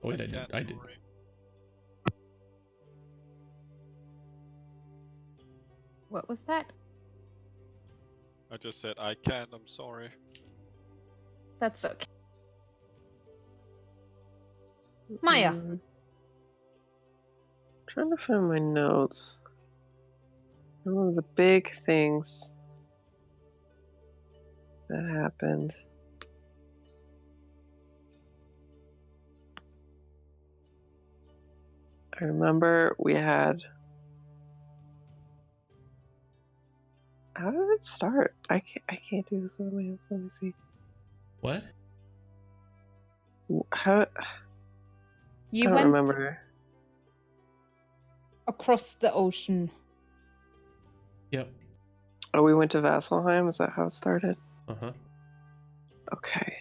Oh wait, I did. What was that? I just said I can't. I'm sorry. That's okay. Maya. Trying to find my notes. One of the big things that happened. I remember we had. How did it start? I can't do this with my hands. Let me see. What? How? You I went don't remember. across the ocean. Yep. Oh, we went to Vasselheim? Is that how it started? Uh-huh. Okay.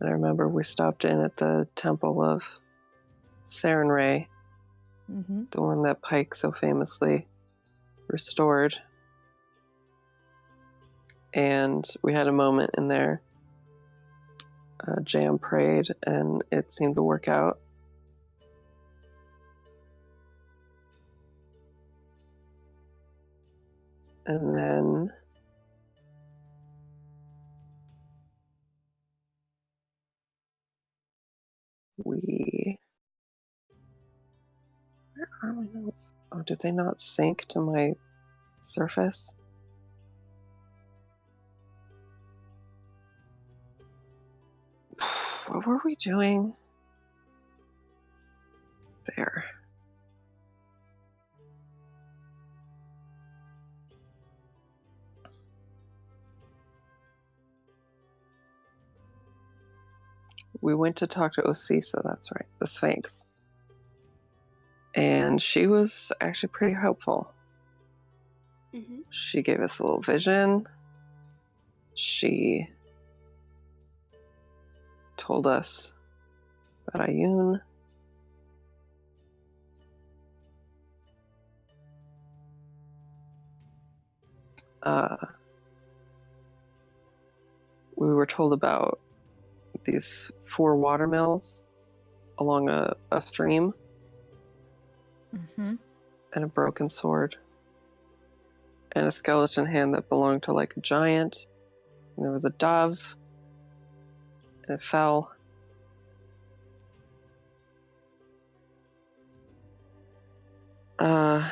And I remember we stopped in at the temple of Sarenrae, the one that Pike so famously restored. And we had a moment in there. Jam prayed, and it seemed to work out. And then where are my notes? Oh, did they not sync to my Surface? What were we doing? There. We went to talk to Osisa, that's right, the Sphinx. And she was actually pretty helpful. Mm-hmm. She gave us a little vision. She told us about Ioun. We were told about these 4 watermills along a stream. Mm-hmm. And a broken sword. And a skeleton hand that belonged to like a giant. And there was a dove. And it fell. And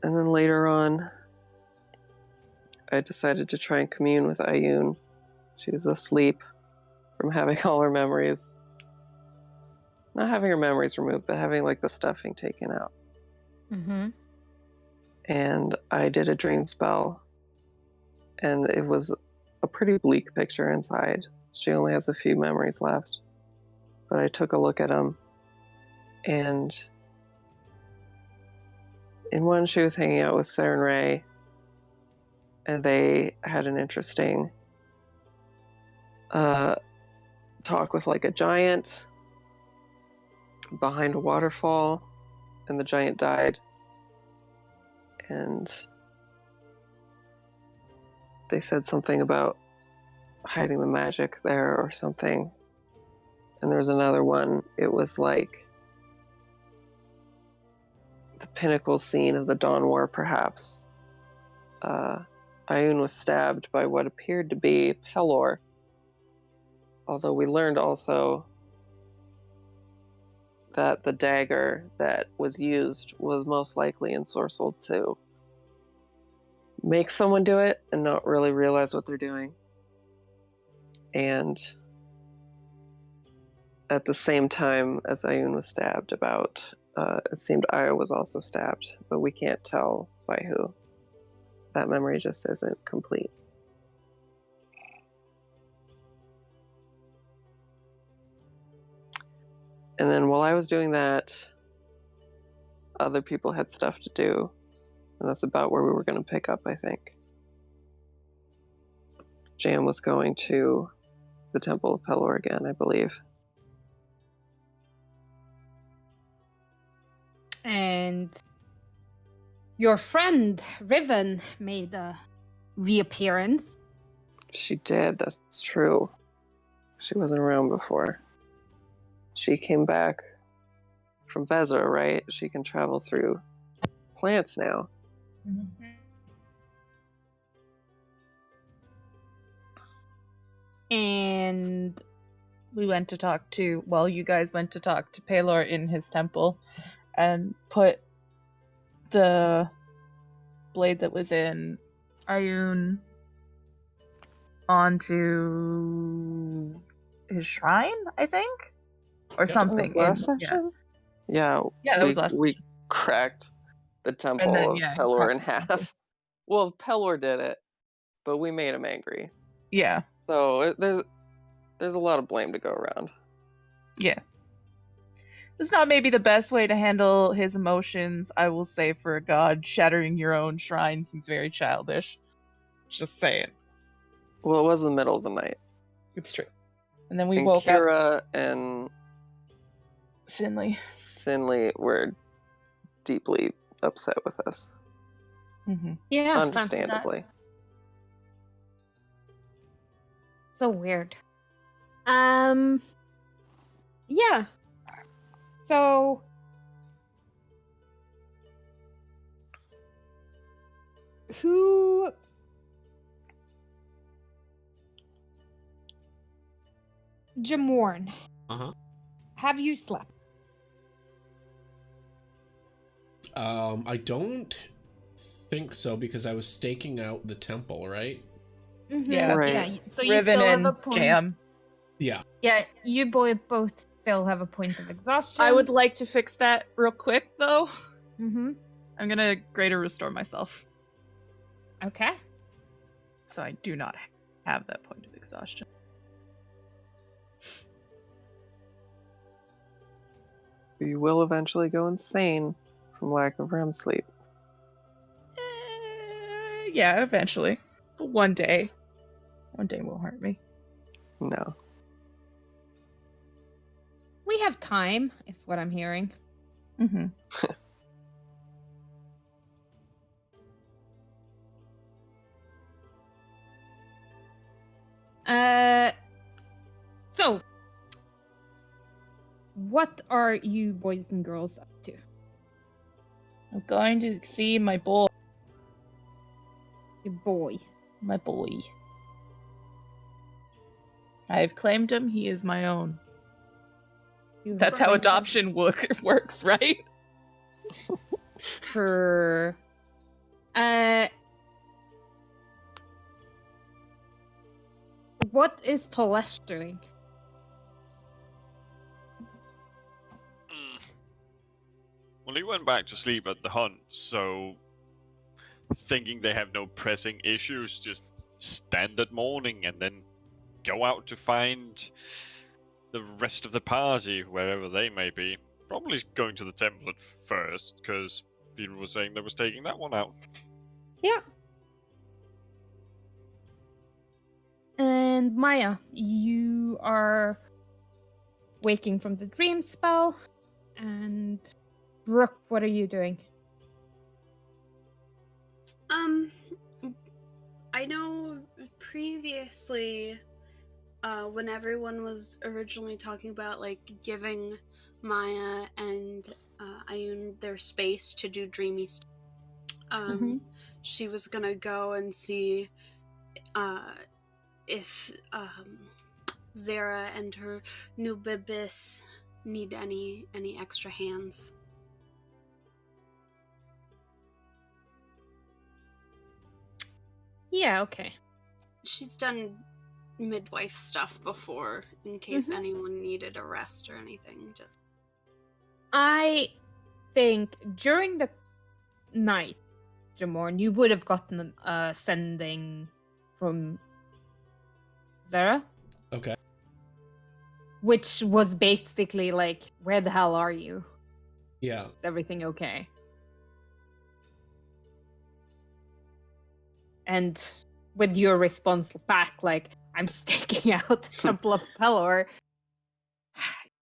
then later on, I decided to try and commune with Ioun. She was asleep from having all her memories. Not having her memories removed, but having like the stuffing taken out. Mm-hmm. And I did a dream spell. And it was a pretty bleak picture inside. She only has a few memories left. But I took a look at them. And in one, she was hanging out with Sarenrae. And they had an interesting talk with like a giant behind a waterfall. And the giant died. And they said something about hiding the magic there or something. And there was another one. It was like the pinnacle scene of the Dawn War, perhaps. Ioun was stabbed by what appeared to be Pelor. Although we learned also that the dagger that was used was most likely ensorcelled to make someone do it and not really realize what they're doing. And at the same time as Ioun was stabbed, it seemed Io was also stabbed, but we can't tell by who. That memory just isn't complete. And then while I was doing that, other people had stuff to do. And that's about where we were going to pick up, I think. Jam was going to the Temple of Pelor again, I believe. And your friend Riven made a reappearance. She did, that's true. She wasn't around before. she came back from Vezra, right? She can travel through plants now. And We went to talk to, well, you guys went to talk to Pelor in his temple and put the blade that was in Ioun onto his shrine, I think? Or Yep. something. Last Yeah. session? Yeah, Yeah, that was last we session. cracked the temple And then, of yeah, Pelor in cracked the temple. half. Well, Pelor did it, but we made him angry. Yeah. So there's a lot of blame to go around. Yeah. It's not maybe the best way to handle his emotions, I will say, for a god. Shattering your own shrine seems very childish. Just saying. Well, it was the middle of the night. It's true. And then we And woke up Kira and Sinley. Sinley were deeply upset with us. Mm-hmm. yeah, fancy that. Understandably. So weird. Yeah. So who Jamorn, Uh-huh. have you slept? I don't think so because I was staking out the temple, right? Mm-hmm. Yeah. Right. Yeah. So you Riven still have a and point. Jam. Yeah. Yeah, you both still have a point of exhaustion. I would like to fix that real quick, though. Mm-hmm. I'm gonna greater restore myself. Okay. So I do not have that point of exhaustion. You will eventually go insane from lack of REM sleep. Yeah, eventually. But one day. One day won't hurt me. No. We have time, is what I'm hearing. Mm-hmm. So what are you boys and girls up to? I'm going to see my boy. Your boy. My boy. I have claimed him. He is my own. You That's have how claimed him adoption works, right? for what is Tolesh doing? Well, he went back to sleep at the hunt, so thinking they have no pressing issues, just standard morning and then go out to find the rest of the party, wherever they may be. Probably going to the temple at first, because people were saying they was taking that one out. Yeah. And Maya, you are waking from the dream spell. And Brooke, what are you doing? I know previously, when everyone was originally talking about like giving Maya and Ioun their space to do dreamy stuff, she was gonna go and see if Zara and her new Bibis need any extra hands. Yeah, okay. She's done midwife stuff before in case anyone needed a rest or anything. Just I think during the night, Jamorn, you would have gotten a sending from Zara, Okay. which was basically like, where the hell are you? Yeah. Is everything okay? And with your response back, like, I'm staking out the Temple of Pelor,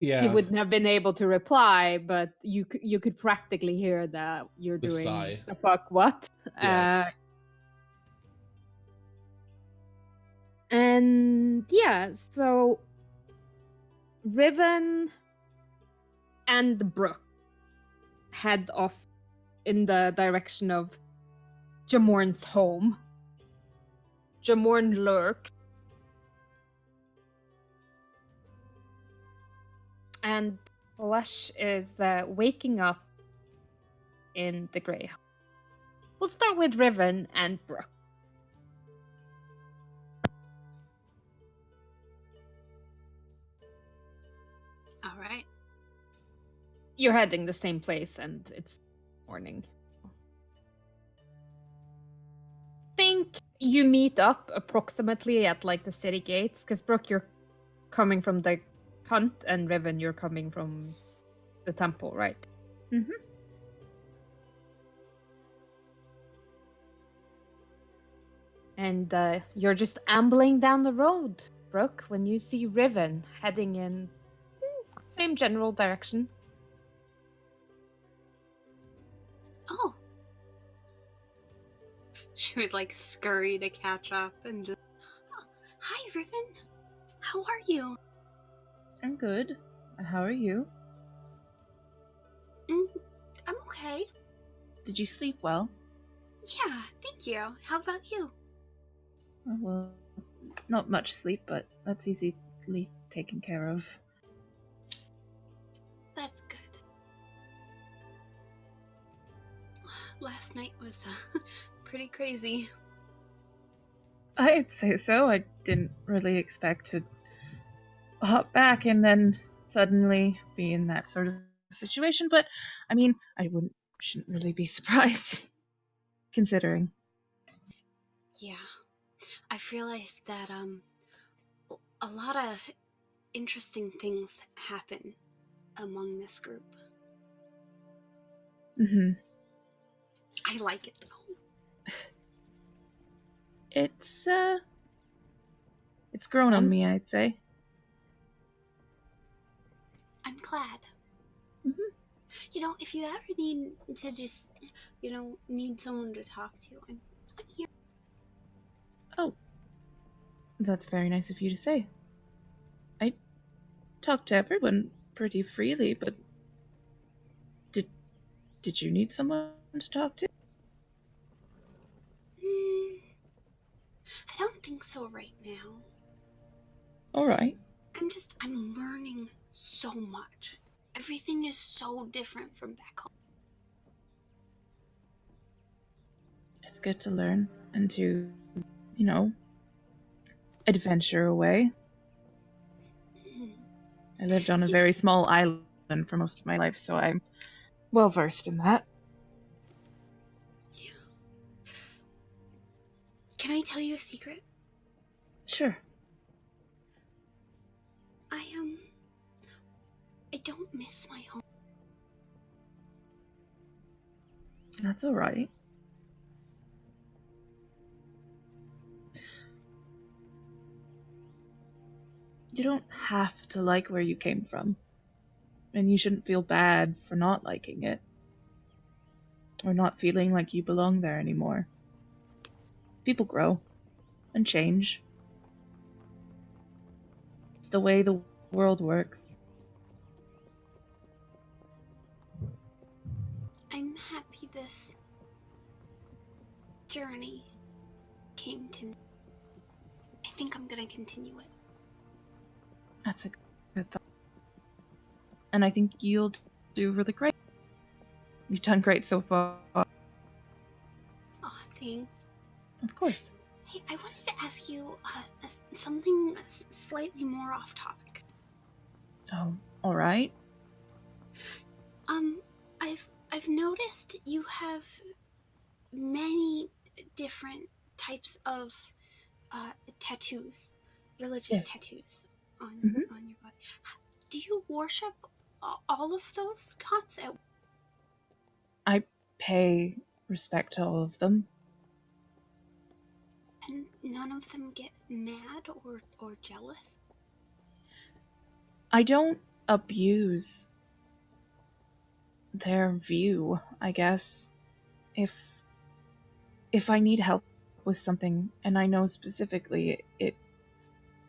Yeah. he wouldn't have been able to reply, but you could practically hear that you're The doing sigh. the fuck what? Yeah. And yeah, so Riven and Brooke head off in the direction of Jamorn's home. Jamorn lurks. And Flesh is waking up in the Grey. We'll start with Riven and Brooke. All right. You're heading the same place, and it's morning. Think you meet up approximately at like the city gates, because Brooke, you're coming from the hunt, and Riven, you're coming from the temple, right? Mm-hmm. And you're just ambling down the road, Brooke, when you see Riven heading in same general direction. Oh. She would like scurry to catch up and just. Oh, hi, Riven. How are you? I'm good. How are you? I'm okay. Did you sleep well? Yeah, thank you. How about you? Oh, well, not much sleep, but that's easily taken care of. That's good. Last night was pretty crazy. I'd say so. I didn't really expect to hop back and then suddenly be in that sort of situation, but I mean, shouldn't really be surprised, considering. Yeah. I've realized that a lot of interesting things happen among this group. Mm-hmm. I like it though. It's grown on me, I'd say. I'm glad. Mm-hmm. You know, if you ever need to just, need someone to talk to, I'm here. Oh, that's very nice of you to say. I talk to everyone pretty freely, but did you need someone to talk to? I don't think so right now. All right. I'm learning so much. Everything is so different from back home. It's good to learn and to, adventure away. I lived on a very small island for most of my life, so I'm well versed in that. Yeah. Can I tell you a secret? Sure. I don't miss my home. That's all right. You don't have to like where you came from. And you shouldn't feel bad for not liking it. Or not feeling like you belong there anymore. People grow and change. It's the way the world works. I'm happy this journey came to me. I think I'm gonna continue it. That's a good thought. And I think you'll do really great. You've done great so far. Oh, thanks. Of course. Hey, I wanted to ask you something slightly more off topic. Oh, all right. I've noticed you have many different types of tattoos, religious tattoos on your body. Do you worship all of those gods? I pay respect to all of them. And none of them get mad or jealous? I don't abuse their view, I guess. If I need help with something and I know specifically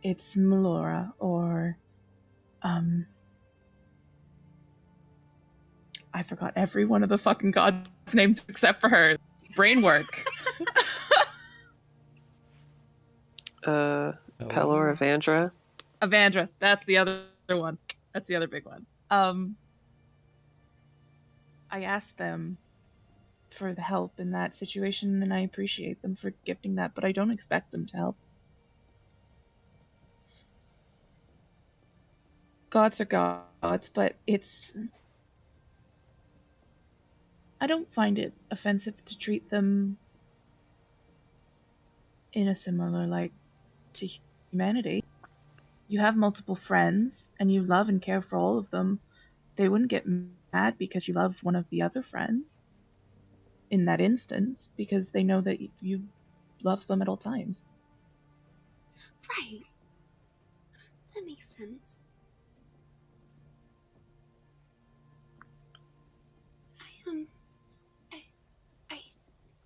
it's Melora or I forgot every one of the fucking gods' names except for her. Brain work. Pelor, Evandra. Evandra, that's the other one. That's the other big one. I asked them for the help in that situation, and I appreciate them for gifting that, but I don't expect them to help. Gods are gods, but I don't find it offensive to treat them in a similar light to humanity. You have multiple friends, and you love and care for all of them. They wouldn't get mad because you love one of the other friends in that instance, because they know that you love them at all times. Right. That makes sense. I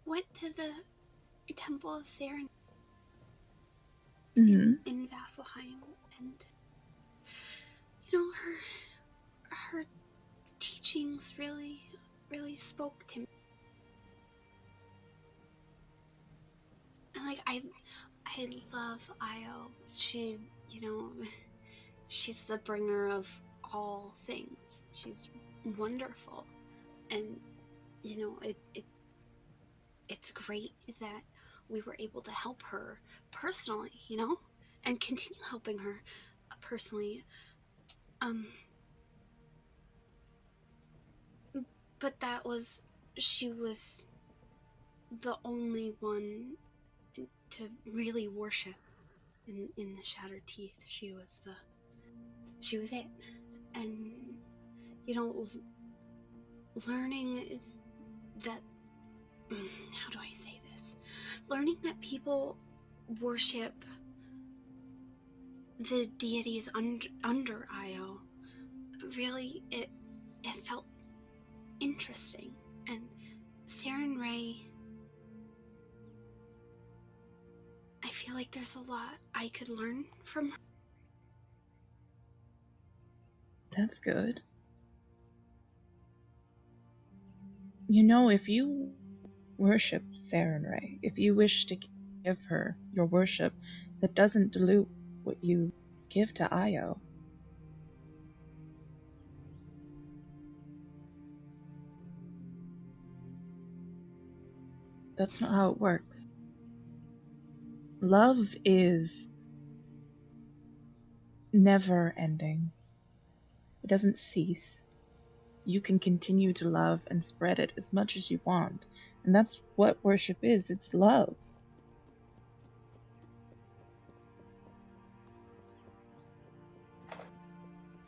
went to the Temple of Saren Mm-hmm. in Vasselheim, and her teachings really spoke to me. And like I love Io. She, she's the bringer of all things. She's wonderful, and it's great that we were able to help her personally, and continue helping her personally. But she was the only one to really worship in the Shattered Teeth. She was it. And learning is that, how do I say this? Learning that people worship the deities under Io, really, it felt interesting. And Saren Ray, I feel like there's a lot I could learn from her. That's good. If you worship Saren Ray, if you wish to give her your worship, that doesn't dilute what you give to Io. That's not how it works. Love is never ending. It doesn't cease. You can continue to love and spread it as much as you want. And that's what worship is. It's love.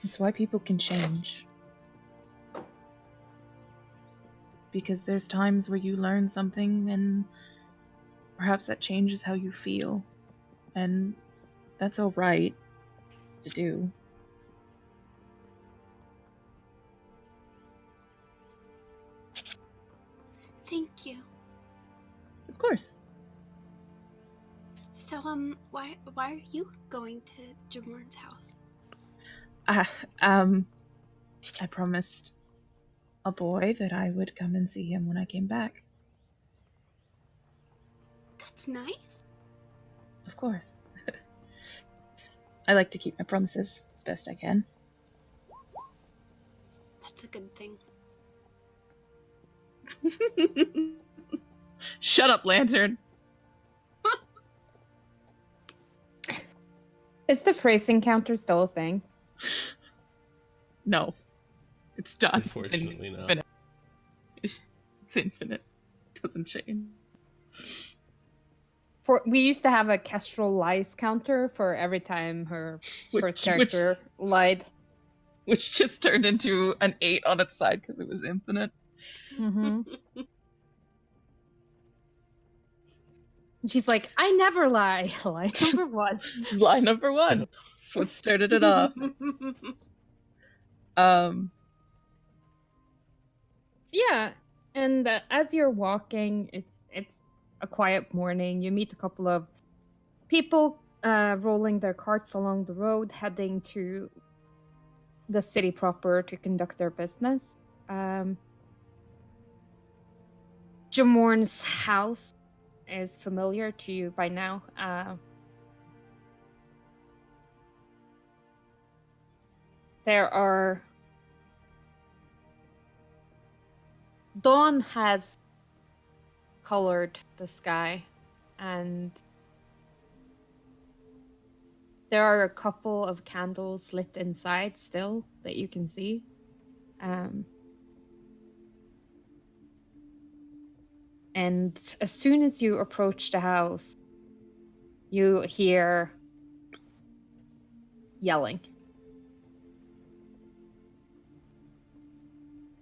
It's why people can change. Because there's times where you learn something and perhaps that changes how you feel. And that's all right to do. Thank you. Of course. So, why are you going to Jamorn's house? I promised a boy that I would come and see him when I came back. That's nice. Of course. I like to keep my promises as best I can. That's a good thing. Shut up, Lantern. Is the phrasing counter still a thing? No. It's done. Unfortunately it's not. infinite. It's infinite. It doesn't change. We used to have a Kestrel lies counter for every time her first character lied. Which just turned into an 8 on its side because it was infinite. Mm-hmm. She's like, I never lie. Lie number 1. Lie number 1. That's what started it off. Yeah, and as you're walking, it's a quiet morning. You meet a couple of people rolling their carts along the road, heading to the city proper to conduct their business. Jamorn's house is familiar to you by now. There are... Dawn has colored the sky, and there are a couple of candles lit inside still that you can see. And as soon as you approach the house, you hear yelling.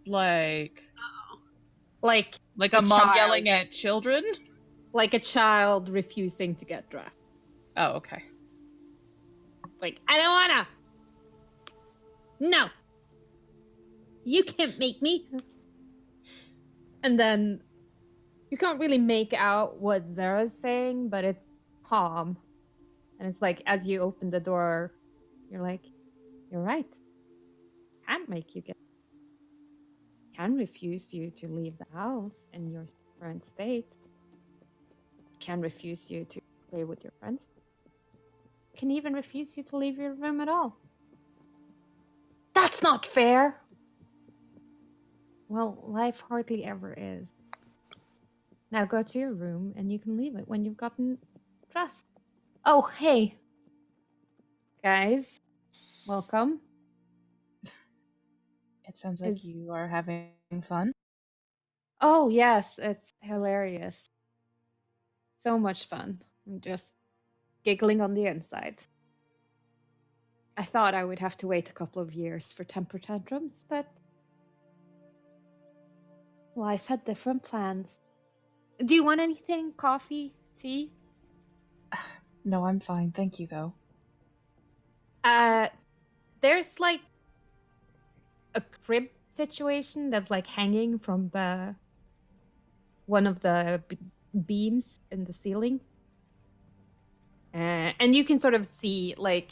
Like Like a mom child. yelling at children? Like a child refusing to get dressed. Oh, okay. Like, I don't wanna! No! You can't make me! And then you can't really make out what Zara's saying, but it's calm. And it's like, as you open the door, you're like, you're right. Can't make you get... Can refuse you to leave the house in your current state. Can refuse you to play with your friends. Can even refuse you to leave your room at all. That's not fair! Well, life hardly ever is. Now go to your room and you can leave it when you've gotten dressed. Oh, hey. Guys, welcome. It sounds like you are having fun. Oh, yes, it's hilarious. So much fun. I'm just giggling on the inside. I thought I would have to wait a couple of years for temper tantrums, but life had different plans. Do you want anything? Coffee? Tea? No, I'm fine. Thank you, though. There's like a crib situation that's like hanging from the one of the beams in the ceiling. And you can sort of see like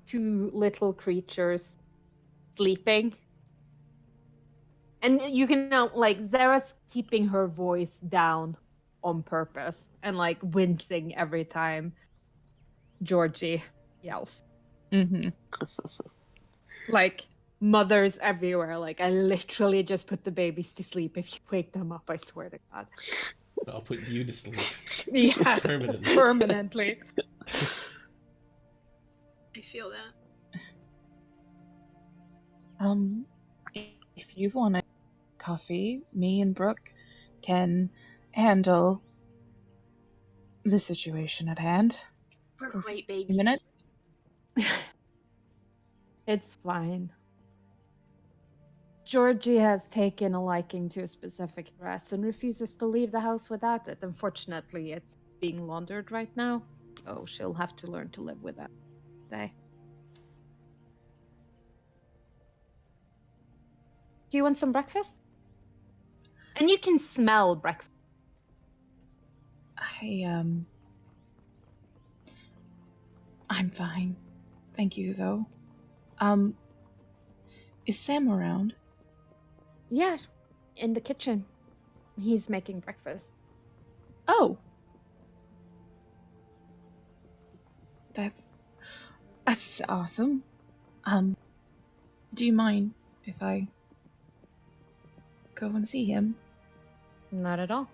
two little creatures sleeping. And you can know, like, Zara's keeping her voice down on purpose and, like, wincing every time Georgie yells. Mm-hmm. Like, mothers everywhere. Like, I literally just put the babies to sleep. If you wake them up, I swear to God. I'll put you to sleep. Yes, permanently. I feel that. If you want a coffee, me and Brooke can handle the situation at hand. We're For great a babies. minute. It's fine. Georgie has taken a liking to a specific dress and refuses to leave the house without it. Unfortunately, it's being laundered right now, so she'll have to learn to live with that today. Do you want some breakfast? And you can smell breakfast. I'm fine. Thank you, though. Is Sam around? Yeah, in the kitchen. He's making breakfast. Oh! That's awesome. Do you mind if I go and see him? Not at all.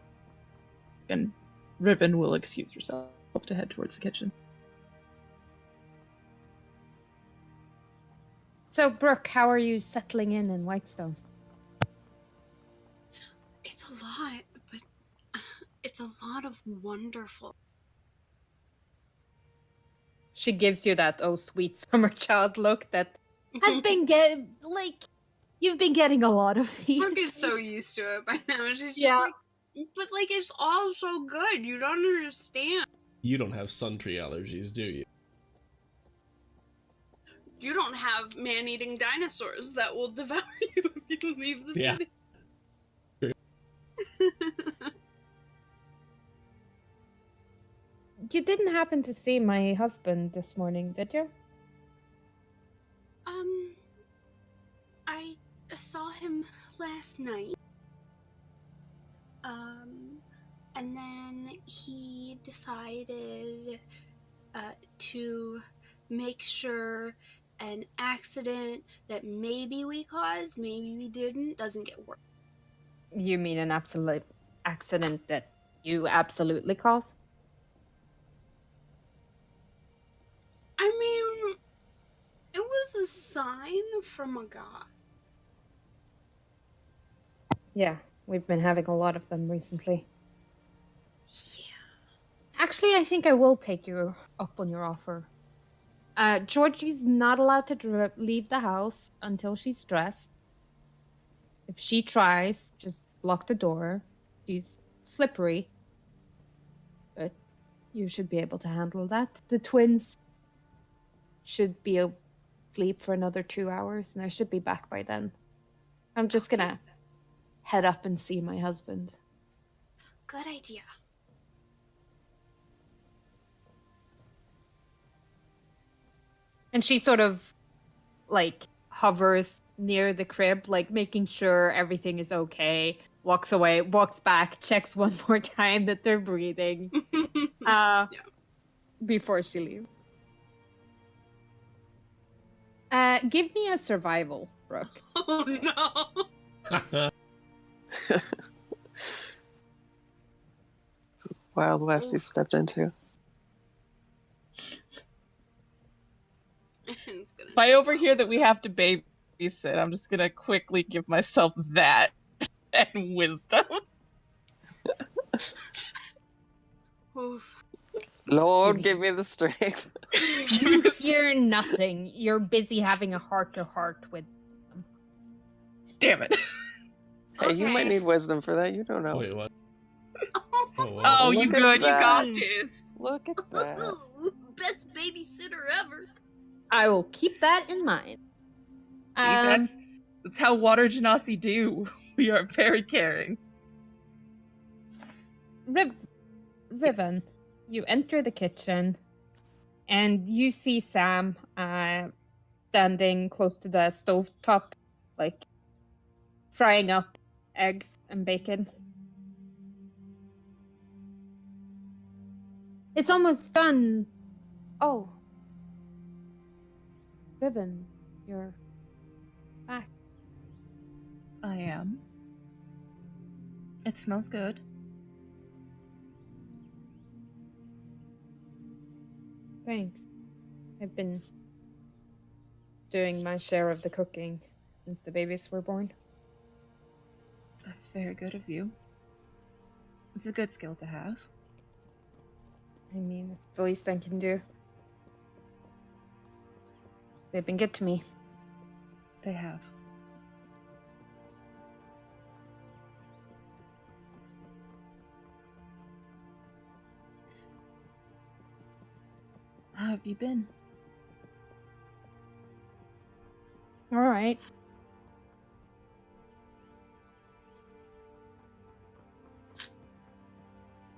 And Ribbon will excuse herself to head towards the kitchen. So, Brooke, how are you settling in Whitestone? It's a lot, but it's a lot of wonderful. She gives you that, oh, sweet summer child look that has been you've been getting a lot of these. Brooke is so used to it by now. She's just Yeah. like, but like, it's all so good. You don't understand. You don't have sun tree allergies, do you? You don't have man-eating dinosaurs that will devour you if you leave the Yeah. city. You didn't happen to see my husband this morning, did you? I saw him last night. And then he decided to make sure an accident that maybe we caused, maybe we didn't, doesn't get worse. You mean an absolute accident that you absolutely caused? I mean, it was a sign from a god. Yeah, we've been having a lot of them recently. Yeah. Actually, I think I will take you up on your offer. Georgie's not allowed to leave the house until she's dressed. If she tries, just lock the door. She's slippery. But you should be able to handle that. The twins should be asleep for another 2 hours, and I should be back by then. I'm just gonna head up and see my husband. Good idea. And she sort of, like, hovers near the crib, like, making sure everything is okay. Walks away, walks back, checks one more time that they're breathing. Yeah. Before she leaves. Give me a survival, Brooke. Oh no! Wild West you've stepped into. It's gonna If I overhear that we have to babysit, I'm just gonna quickly give myself that and wisdom. Oof. Lord, give me the strength. You fear nothing. You're busy having a heart-to-heart with them. Damn it. Hey, you might Okay. need wisdom for that. You don't know. Wait, what? Oh, wow. Oh, look you at good. You got that. this. Look at that. Best babysitter ever. I will keep that in mind. See, that's how water genasi do. We are very caring. Riven, you enter the kitchen, and you see Sam standing close to the stovetop, like frying up eggs and bacon. It's almost done. Oh, Riven, you're back. I am. It smells good. Thanks. I've been doing my share of the cooking since the babies were born. That's very good of you. It's a good skill to have. I mean, it's the least I can do. They've been good to me. They have. How have you been? All right.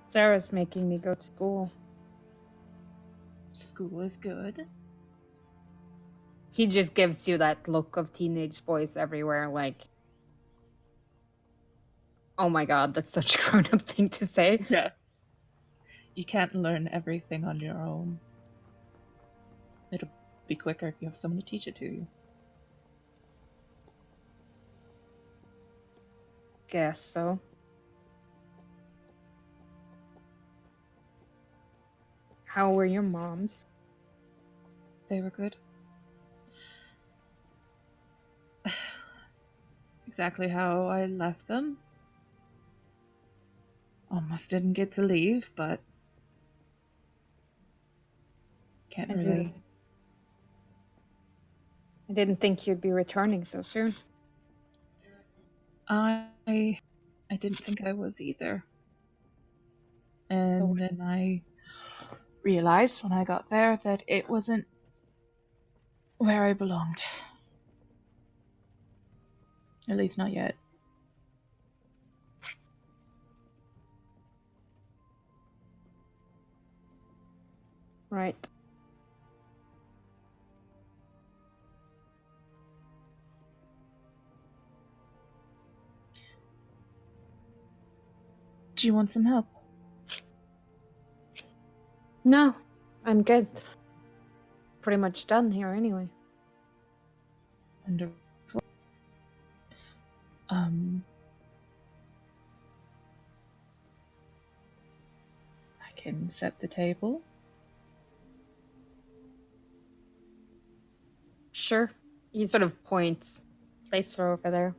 Sarah's making me go to school. School is good. He just gives you that look of teenage boys everywhere, like, oh my god, that's such a grown-up thing to say. Yeah. You can't learn everything on your own. It'll be quicker if you have someone to teach it to you. Guess so. How were your moms? They were good. Exactly how I left them. Almost didn't get to leave, but can't really. I didn't think you'd be returning so soon. I didn't think I was either. And then I realized when I got there that it wasn't where I belonged. At least not yet. Right. Do you want some help? No, I'm good. Pretty much done here anyway. Wonderful. I can set the table. Sure. He sort of points. Place her over there.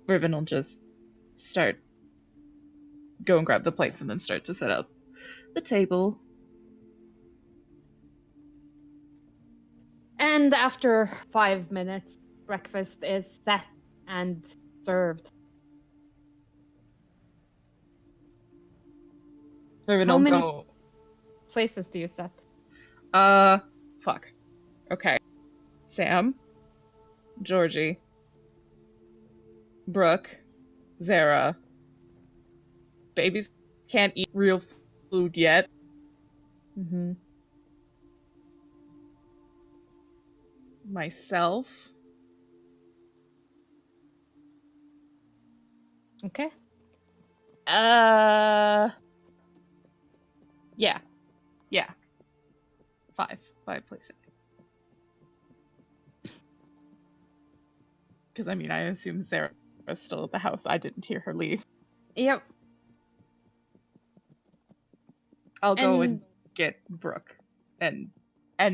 Riven will just go and grab the plates and then start to set up the table. And after 5 minutes, breakfast is set and served. Riven How will many go. places do you set? Fuck. Okay. Sam, Georgie, Brooke, Zara. Babies can't eat real food yet. Mm-hmm. Myself. Okay. Yeah. 5 places. Because, I mean, I assume Zara's still at the house. I didn't hear her leave. Yep. I'll go and get Brooke and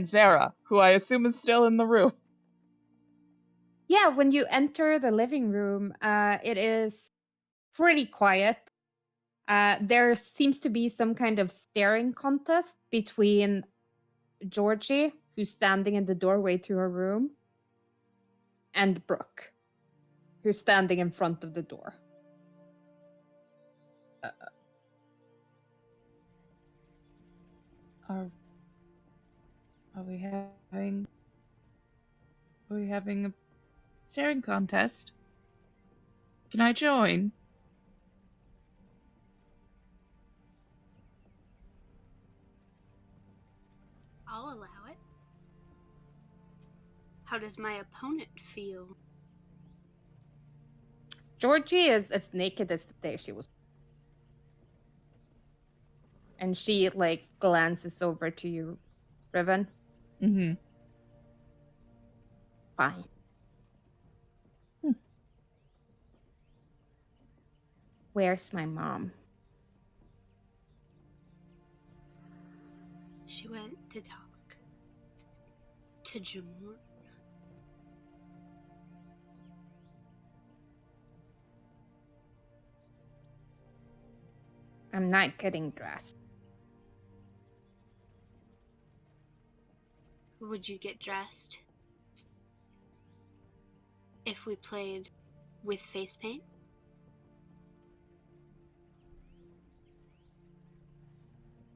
Zara, who I assume is still in the room. Yeah, when you enter the living room, it is pretty quiet. There seems to be some kind of staring contest between Georgie, who's standing in the doorway to her room, and Brooke, who's standing in front of the door. Are we having a staring contest? Can I join? I'll allow it. How does my opponent feel? Georgie is as naked as the day she was. And she, glances over to you, Riven. Mm-hmm. Fine. Where's my mom? She went to talk to Jamur. I'm not getting dressed. Would you get dressed if we played with face paint?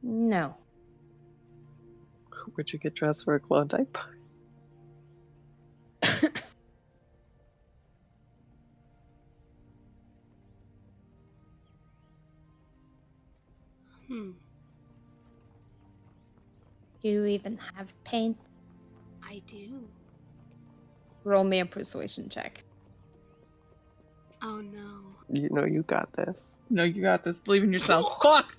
No. Would you get dressed for a Klondike party? Do you even have paint? I do. Roll me a persuasion check. Oh no. You know you got this. No, you got this. Believe in yourself. Fuck!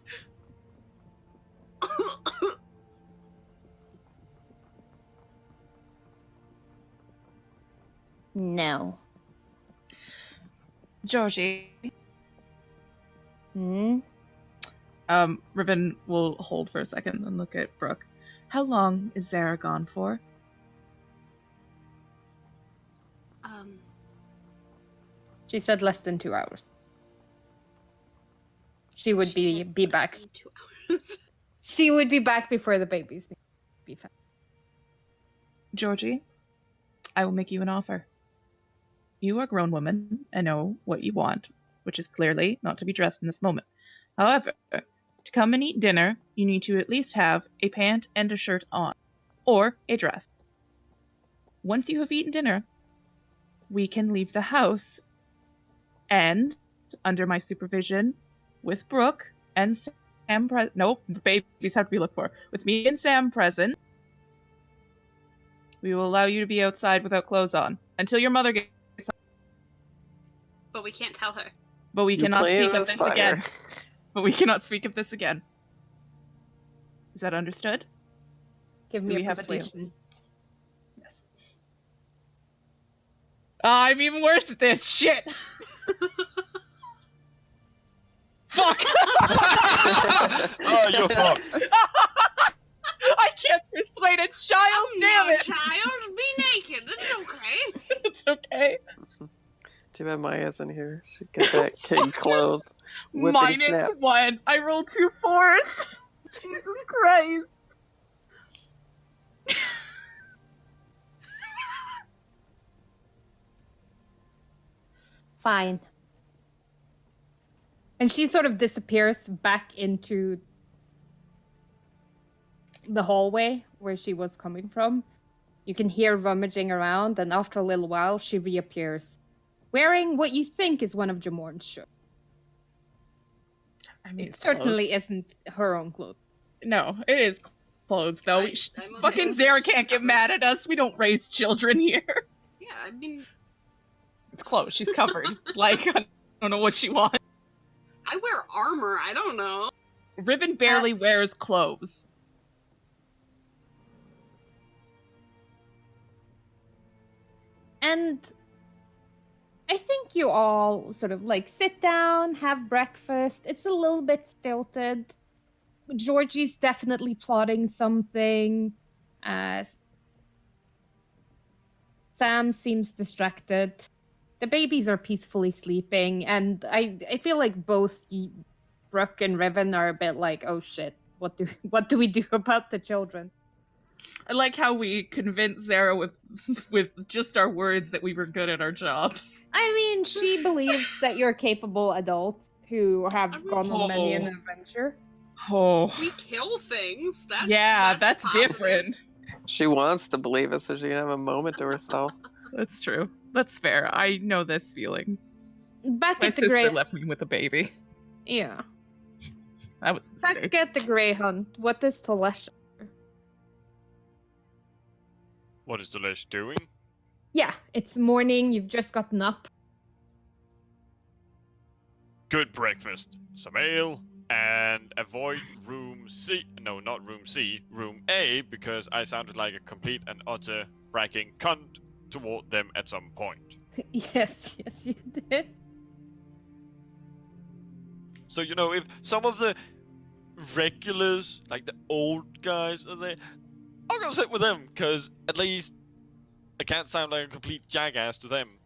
No. Georgie. Hmm? Riven will hold for a second and look at Brooke. How long is Zara gone for? She said less than 2 hours. She would be back. 2 hours. She would be back before the babies need to be fed. Georgie, I will make you an offer. You are a grown woman and know what you want, which is clearly not to be dressed in this moment. However, to come and eat dinner, you need to at least have a pant and a shirt on, or a dress. Once you have eaten dinner, we can leave the house, and, under my supervision, with Brooke and Sam present. Nope, the babies have to be looked for. With me and Sam present, we will allow you to be outside without clothes on until your mother gets home. But we can't tell her. But we You cannot play speak with of this fire. again. but we cannot speak of this again. Is that understood? Give Do me we a have a deal? persuasion. Yes. I'm even worse at this. Shit. Fuck. Oh, you're fucked. I can't persuade a child. Damn it. Child, be naked. It's okay. It's okay. Too bad Maya's in here. She'd get that kid clothed. Whippity snap. -1. I rolled 2 4s. Jesus Christ. Fine. And she sort of disappears back into the hallway where she was coming from. You can hear rummaging around, and after a little while, she reappears, wearing what you think is one of Jamorn's shirts. I mean, It certainly isn't her own clothes. No, it is clothes, though. I'm Fucking okay. Zara can't get mad at us. We don't raise children here. Yeah, I mean, It's clothes. She's covered. Like, I don't know what she wants. I wear armor. I don't know. Ribbon barely wears clothes. And I think you all sort of like sit down, have breakfast. It's a little bit stilted. Georgie's definitely plotting something. Sam seems distracted. The babies are peacefully sleeping, and I feel like both Brooke and Riven are a bit like, oh shit, what do we do about the children? I like how we convinced Zara with just our words that we were good at our jobs. I mean, she believes that you're capable adults who have gone on many an adventure. Oh. We kill things. That's positive. different. She wants to believe it so she can have a moment to herself. That's true. That's fair. I know this feeling. Back My at the sister Grey... left me with a baby. Yeah. That was a mistake. Back at the Grey Hunt, what is Tal'Dorei? What is Delish doing? Yeah, it's morning, you've just gotten up. Good breakfast. Some ale, and avoid room C. No, not room C. Room A, because I sounded like a complete and utter bragging cunt toward them at some point. Yes, you did. So, you know, if some of the regulars, like the old guys, are there, I'll go sit with them, because at least I can't sound like a complete jackass to them.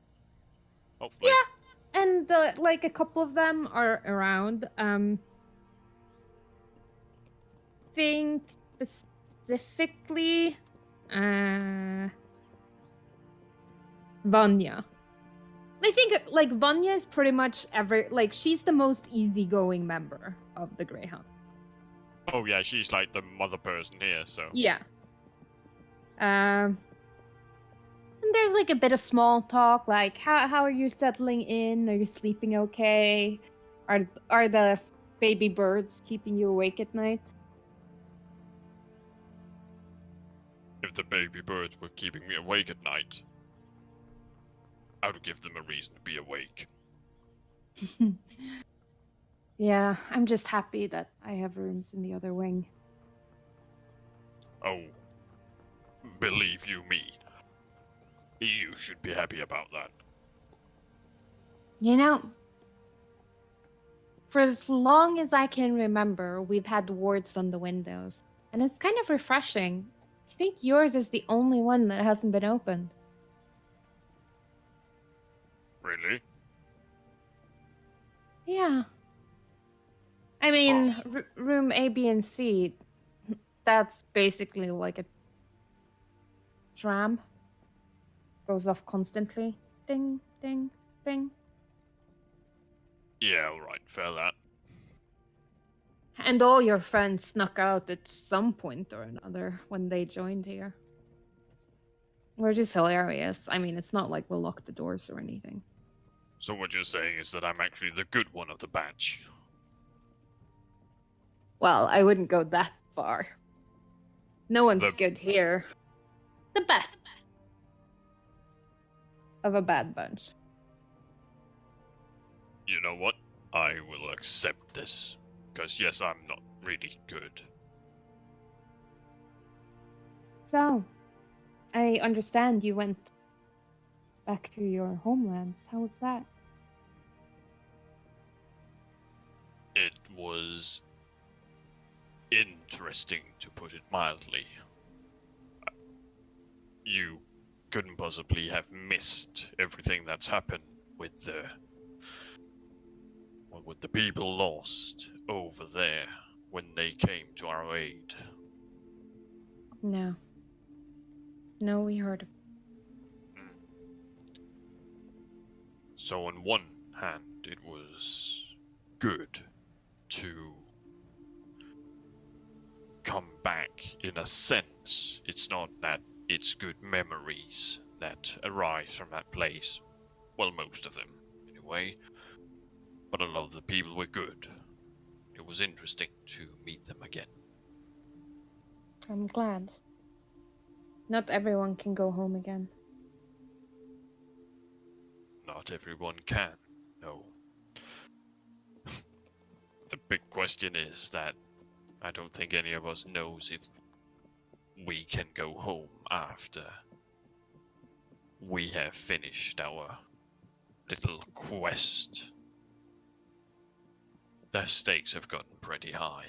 Hopefully. Yeah, and like a couple of them are around. Think specifically, Vanya. I think like Vanya is pretty much she's the most easygoing member of the Greyhound. Oh yeah, she's like the mother person here, so. Yeah. And there's like a bit of small talk, like how are you settling in? Are you sleeping okay? Are the baby birds keeping you awake at night? If the baby birds were keeping me awake at night, I would give them a reason to be awake. Yeah, I'm just happy that I have rooms in the other wing. Oh, believe you me, you should be happy about that. You know, for as long as I can remember, we've had wards on the windows, and it's kind of refreshing. I think yours is the only one that hasn't been opened. Really? Yeah. I mean, room A, B, and C, that's basically like a tram. Goes off constantly. Ding, ding, ding. Yeah, alright, fair that. And all your friends snuck out at some point or another when they joined here. Which is hilarious. I mean, it's not like we'll lock the doors or anything. So what you're saying is that I'm actually the good one of the batch. Well, I wouldn't go that far. No one's good here. The best of a bad bunch. You know what? I will accept this. Because, yes, I'm not really good. So, I understand you went back to your homelands. How was that? It was interesting, to put it mildly. You couldn't possibly have missed everything that's happened with the people lost over there when they came to our aid. No. No, we heard. So on one hand, it was good to come back in a sense. It's not that it's good memories that arise from that place. Well, most of them, anyway. But a lot of the people were good. It was interesting to meet them again. I'm glad. Not everyone can go home again. Not everyone can, no. The big question is that I don't think any of us knows if we can go home after we have finished our little quest. The stakes have gotten pretty high.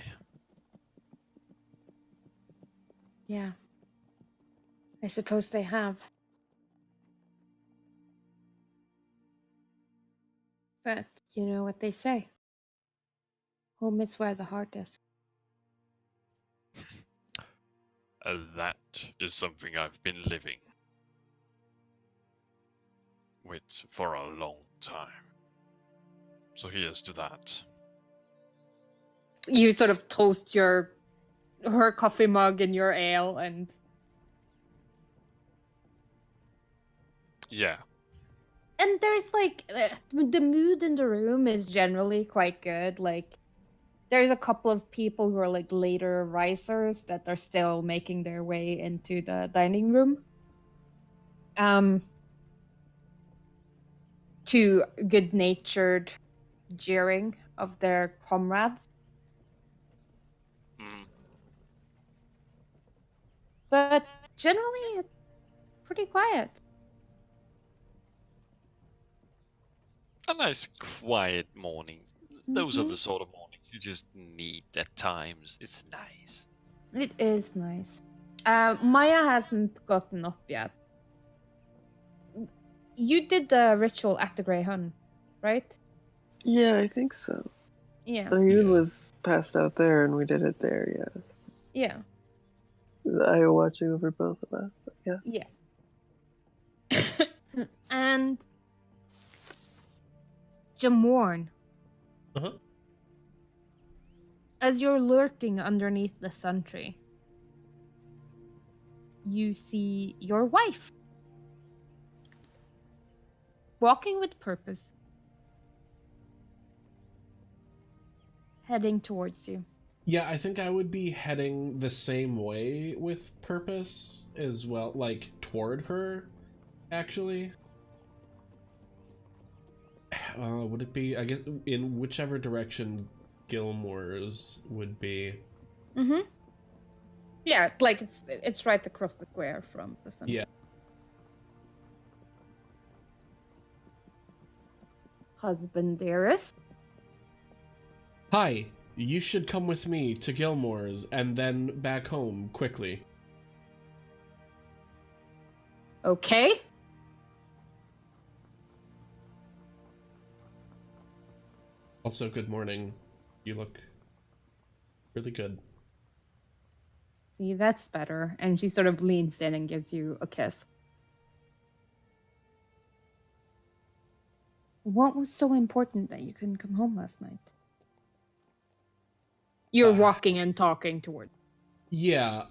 Yeah. I suppose they have. But you know what they say. Home is where the heart is. That is something I've been living with for a long time. So here's to that. You sort of toast her coffee mug and your ale, and Yeah. there's like the mood in the room is generally quite good. Like there's a couple of people who are like later risers that are still making their way into the dining room. To good-natured jeering of their comrades. Mm. But generally, it's pretty quiet. A nice quiet morning. Those are Mhm. the sort of mornings you just need at times. It's nice. It is nice. Maya hasn't gotten up yet. You did the ritual at the Grey Hun, right? Yeah, I think so. Yeah. Ioun Yeah. was passed out there, and we did it there. Yeah. Yeah, I was watching over both of us. But yeah. Yeah. And Jamorn, Uh-huh. as you're lurking underneath the sun tree, you see your wife walking with purpose, heading towards you. Yeah, I think I would be heading the same way with purpose as well, like toward her, actually. Would it be, I guess, in whichever direction Gilmore's would be? Mm-hmm. Yeah, like it's right across the square from the sun. Yeah. Husband dearest. Hi, you should come with me to Gilmore's and then back home quickly. Okay. Also, good morning. You look really good. See, that's better. And she sort of leans in and gives you a kiss. What was so important that you couldn't come home last night? You're walking and talking toward. Yeah,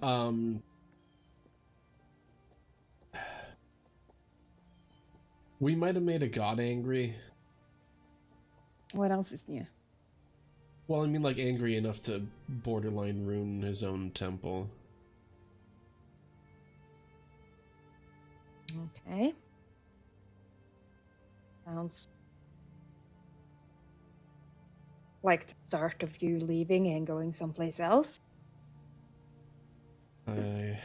we might have made a god angry. What else is new? Well, I mean, like, angry enough to borderline ruin his own temple. Okay. Sounds like the start of you leaving and going someplace else? I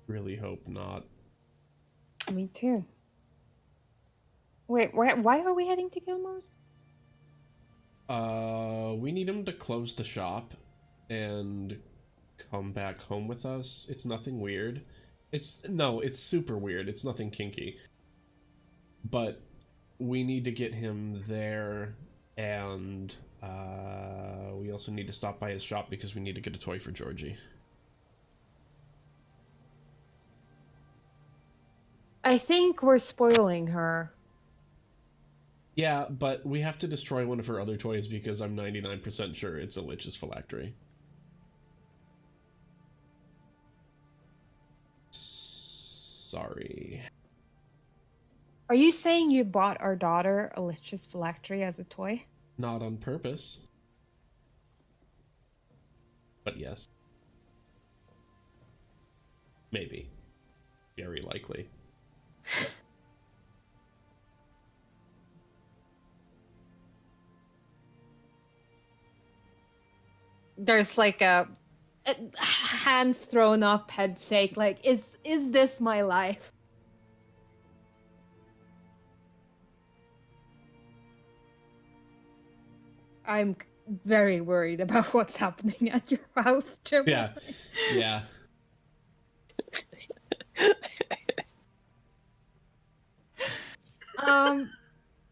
really hope not. Me too. Wait, why are we heading to Gilmore's? We need him to close the shop and come back home with us. It's nothing weird. It's super weird. It's nothing kinky. But we need to get him there, and we also need to stop by his shop because we need to get a toy for Georgie. I think we're spoiling her. Yeah, but we have to destroy one of her other toys because I'm 99% sure it's a Lich's phylactery. Sorry. Are you saying you bought our daughter a Lich's phylactery as a toy? Not on purpose. But yes. Maybe. Very likely. There's like a hands thrown up, head shake, like, is this my life? I'm very worried about what's happening at your house, Jim. Yeah. Yeah.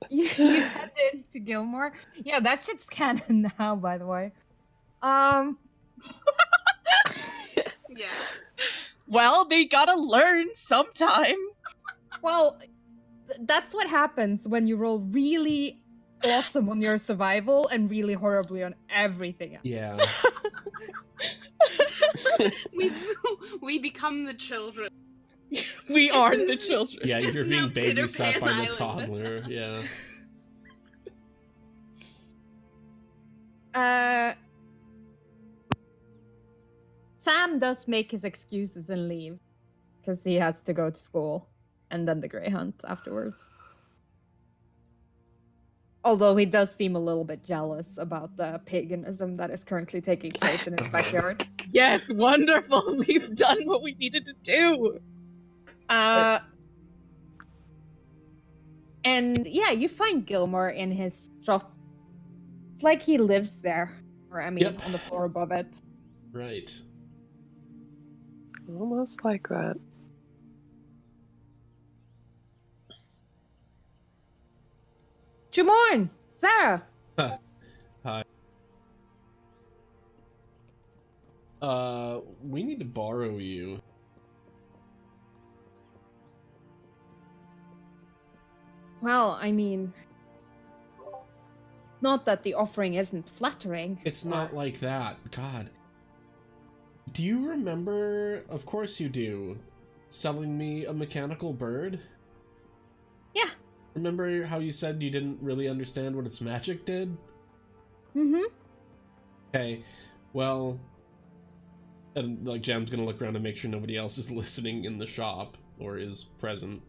You headed to Gilmore? Yeah, that shit's canon now, by the way. Yeah. Well, they gotta learn sometime. Well, that's what happens when you roll really awesome on your survival and really horribly on everything else. Yeah. We become the children. We are the children. Yeah, you're It's being now Peter babysat Pan by the Island. toddler. Yeah. Sam does make his excuses and leaves because he has to go to school and then the Grey Hunt afterwards. Although he does seem a little bit jealous about the paganism that is currently taking place in his backyard. Yes, wonderful. We've done what we needed to do. And yeah, you find Gilmore in his shop. It's like he lives there. Or I mean, Yep. on the floor above it. Right. Almost like that. Jamorn! Sarah! Hi. We need to borrow you. Well, I mean, not that the offering isn't flattering. It's not like that. God. Do you remember, of course you do, selling me a mechanical bird? Yeah. Remember how you said you didn't really understand what its magic did? Mm-hmm. Okay, well... And, like, Jam's gonna look around and make sure nobody else is listening in the shop, or is present.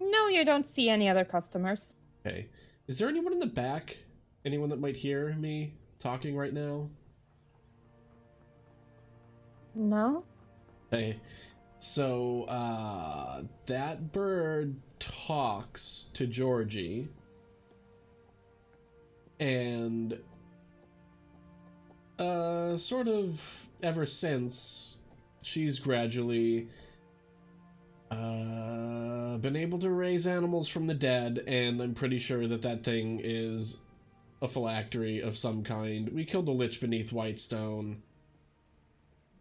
No, you don't see any other customers. Okay. Is there anyone in the back? Anyone that might hear me talking right now? No? Okay. So, that bird talks to Georgie. And, sort of ever since, she's gradually, been able to raise animals from the dead, and I'm pretty sure that that thing is a phylactery of some kind. We killed the Lich beneath Whitestone.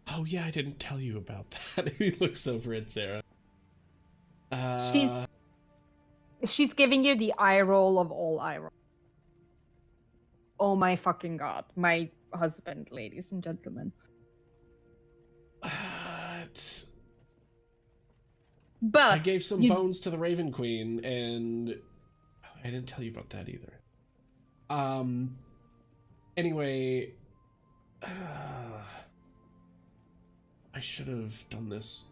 Oh yeah, I didn't tell you about that. He looks over at Sarah. She's giving you the eye roll of all eye rolls. Oh my fucking god. My husband, ladies and gentlemen. But I gave some bones to the Raven Queen, and I didn't tell you about that either. Anyway, I should have done this.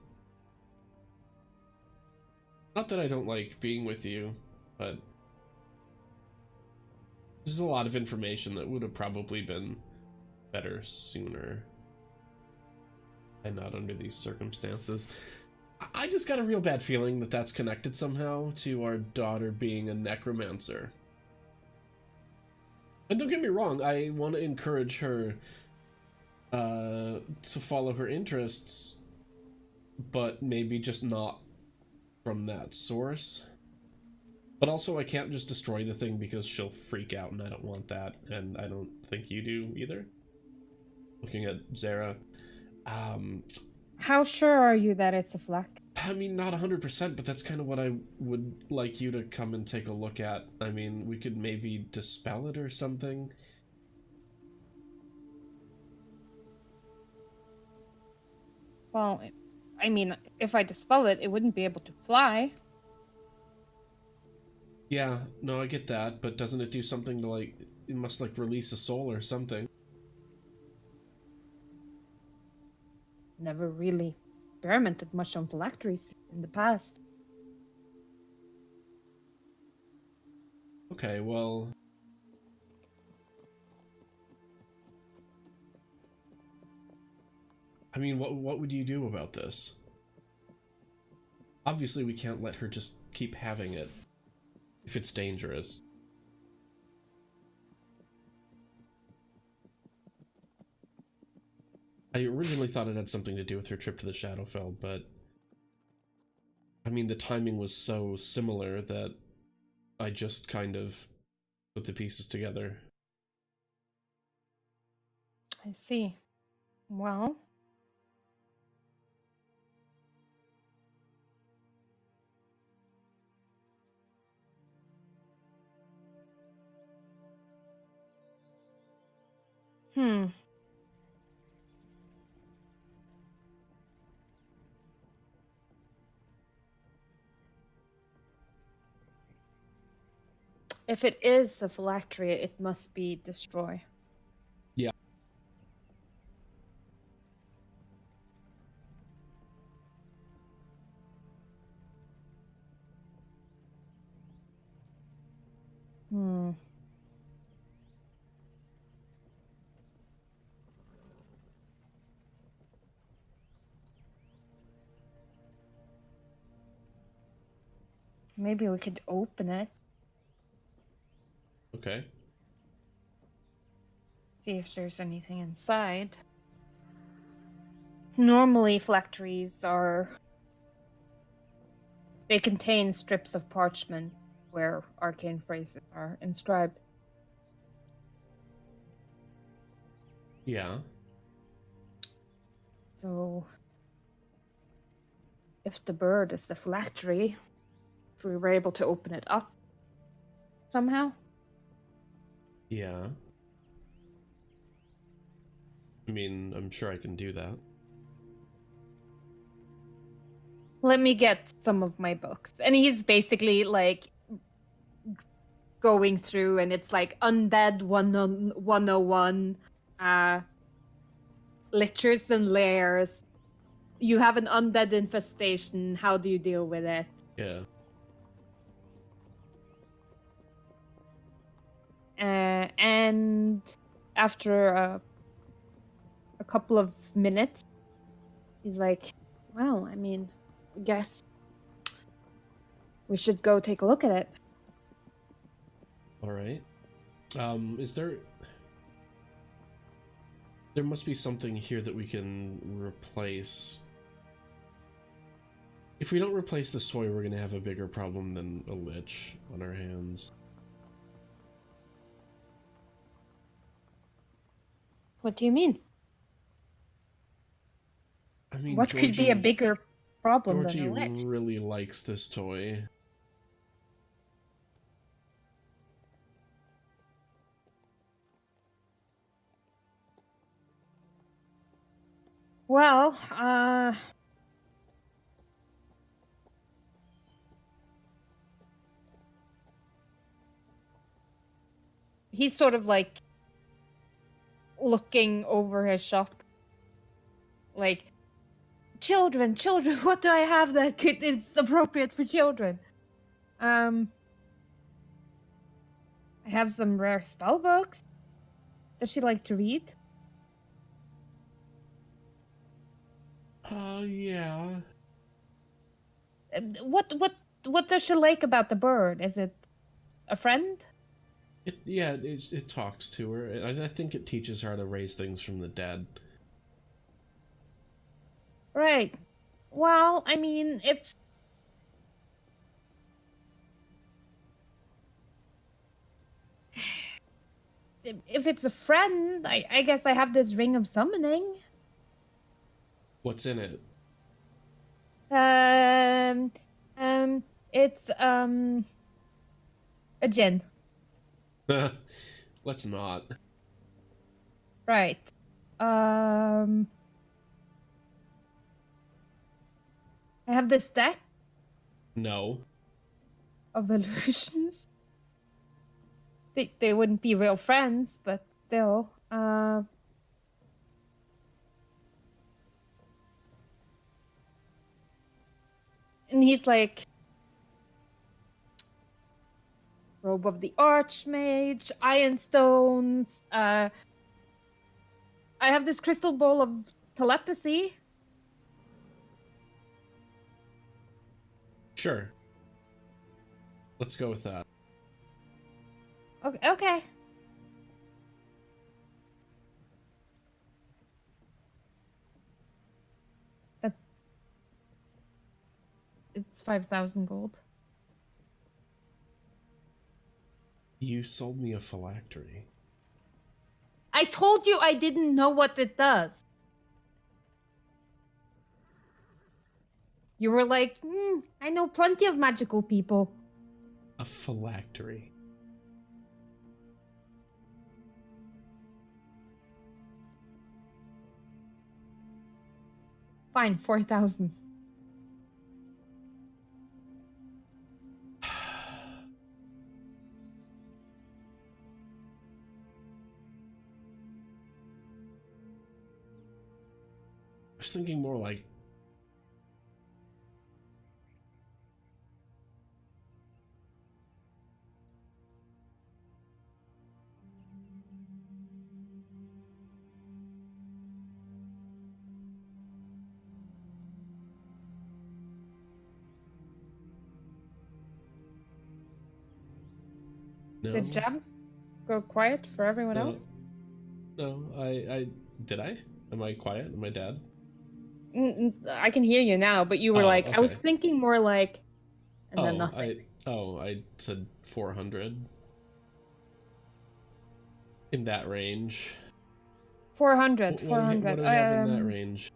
Not that I don't like being with you, but There's a lot of information that would have probably been better sooner. And not under these circumstances. I just got a real bad feeling that that's connected somehow to our daughter being a necromancer. And don't get me wrong, I want to encourage her to follow her interests, but maybe just not from that source. But also, I can't just destroy the thing because she'll freak out, and I don't want that, and I don't think you do either. Looking at Zara. How sure are you that it's a flak? I mean, not 100%, but that's kind of what I would like you to come and take a look at. I mean, we could maybe dispel it or something. Well, I mean, if I dispel it, it wouldn't be able to fly. Yeah, no, I get that, but doesn't it do something to, like, it must, like, release a soul or something? Never really experimented much on phylacteries in the past. Okay, well... I mean, what would you do about this? Obviously, we can't let her just keep having it if it's dangerous. I originally thought it had something to do with her trip to the Shadowfell, but... I mean, the timing was so similar that I just kind of put the pieces together. I see. Well... If it is a phylactery, it must be destroy. Yeah. Maybe we could open it. Okay. See if there's anything inside. Normally, phylacteries are... They contain strips of parchment where arcane phrases are inscribed. Yeah. So... If the bird is the phylactery, if we were able to open it up somehow... Yeah. I mean, I'm sure I can do that. Let me get some of my books. And he's basically like going through, and it's like Undead 101, lichers and lairs. You have an undead infestation. How do you deal with it? Yeah. And after a couple of minutes, he's like, well, I mean, I guess we should go take a look at it. All right. Is there... There must be something here that we can replace. If we don't replace this toy, we're gonna have a bigger problem than a lich on our hands. What do you mean? I mean, What could be a bigger problem Georgie than a lich? really likes this toy. Well, he's sort of like looking over his shop. Like, children, what do I have that is appropriate for children? I have some rare spell books. Does she like to read? Yeah. What does she like about the bird? Is it a friend? It talks to her. I think it teaches her how to raise things from the dead. Right. Well, I mean, if it's a friend, I guess I have this ring of summoning. What's in it? Um, it's a gin. Let's not. Right. I have this deck No. of illusions. They wouldn't be real friends, but still. And he's like, Robe of the Archmage, Iron Stones. I have this crystal ball of telepathy. Sure. Let's go with that. Okay. It's 5,000 gold. You sold me a phylactery. I told you I didn't know what it does. You were like, I know plenty of magical people. A phylactery. Fine, 4,000. I was thinking more like... No. Did Jam go quiet for everyone else? No, I... Did I? Am I quiet? Am I dead? I can hear you now, but you were like, okay. I was thinking more like, and then nothing. I said 400. In that range. 400, What do we have in that range?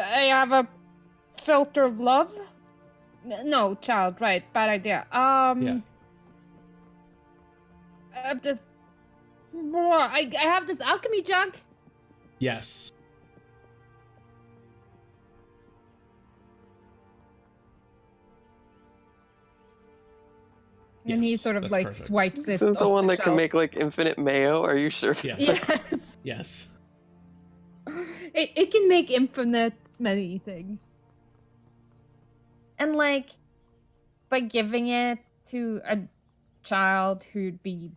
I have a filter of love. No, child, right? Bad idea. Yeah. I have this alchemy jug. Yes. And he sort of like perfect. swipes it. This is the off one the that shelf. can make like infinite mayo. Are you sure? Yes. Yes. Yes. It can make infinite many things. And like, by giving it to a child who'd be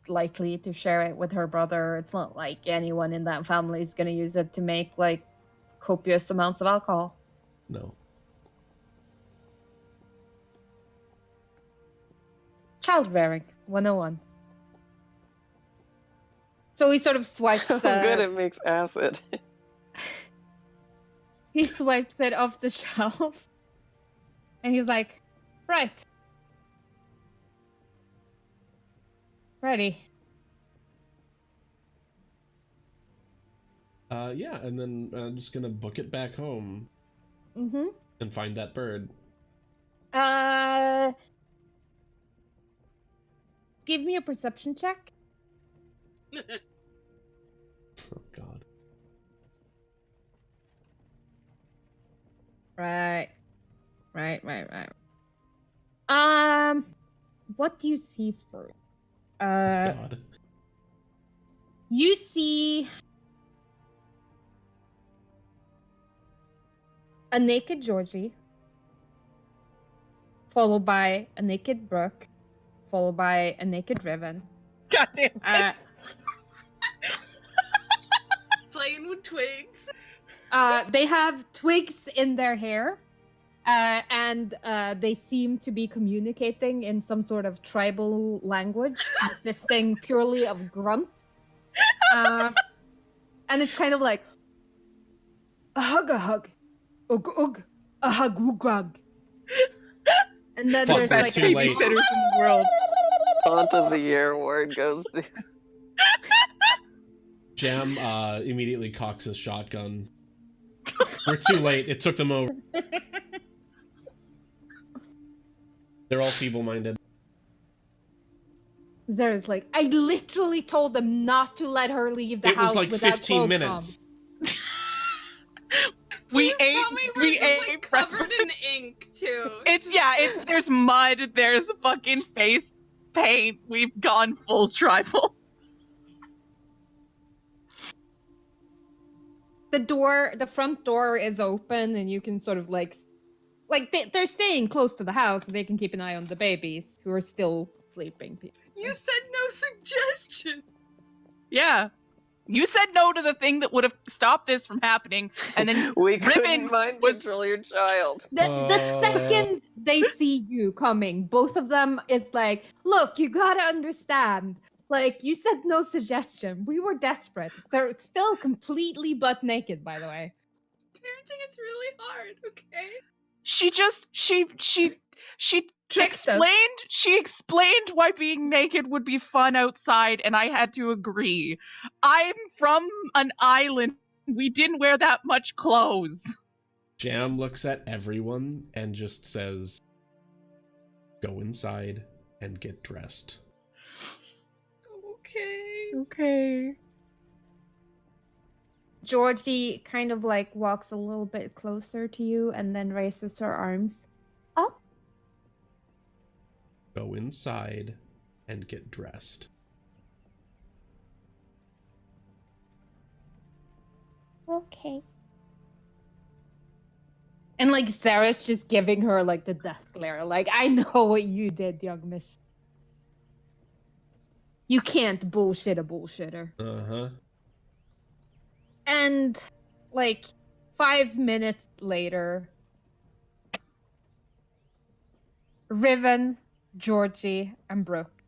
likely to share it with her brother, it's not like anyone in that family is gonna use it to make like copious amounts of alcohol. No. Child rearing 101. So he sort of swipes How good it makes acid. he swipes it off the shelf. And he's like, right. Ready. Yeah, and then I'm just gonna book it back home. Mm-hmm. And find that bird. Give me a perception check. Oh god. Right. What do you see first? God. You see a naked Georgie followed by a naked Brooke, followed by a naked Riven. God damn it. Uh, Playing with twigs. they have twigs in their hair, and they seem to be communicating in some sort of tribal language, consisting purely of grunts. And it's kind of like a hug, ug, a hug, ugug. And then Fuck, there's we're like too late. babysitters in the world. Font of the year award goes to Jam immediately cocks his shotgun. We're too late. It took them over. They're all feeble-minded. there's like I literally told them not to let her leave the It house was like without 15 clothes minutes. Please tell me we're just ate like covered in ink too. There's mud, there's fucking face paint. We've gone full tribal. The front door is open, and you can sort of like they're staying close to the house, so they can keep an eye on the babies who are still sleeping. You said no suggestion. Yeah. You said no to the thing that would have stopped this from happening, and then we Ribbon couldn't mind was- control your child. The second they see you coming, both of them is like, look, you gotta understand. Like, you said no suggestion. We were desperate. They're still completely butt naked, by the way. Parenting is really hard, okay? she Tricked us. explained why being naked would be fun outside, and I had to agree. I'm from an island. We didn't wear that much clothes. Jam looks at everyone and just says, "Go inside and get dressed." Okay. Okay. Georgie kind of like walks a little bit closer to you and then raises her arms up. Go inside and get dressed. Okay. And like Sarah's just giving her like the death glare. Like, I know what you did, young miss. You can't bullshit a bullshitter. Uh-huh. And like 5 minutes later, Riven, Georgie, and Brooke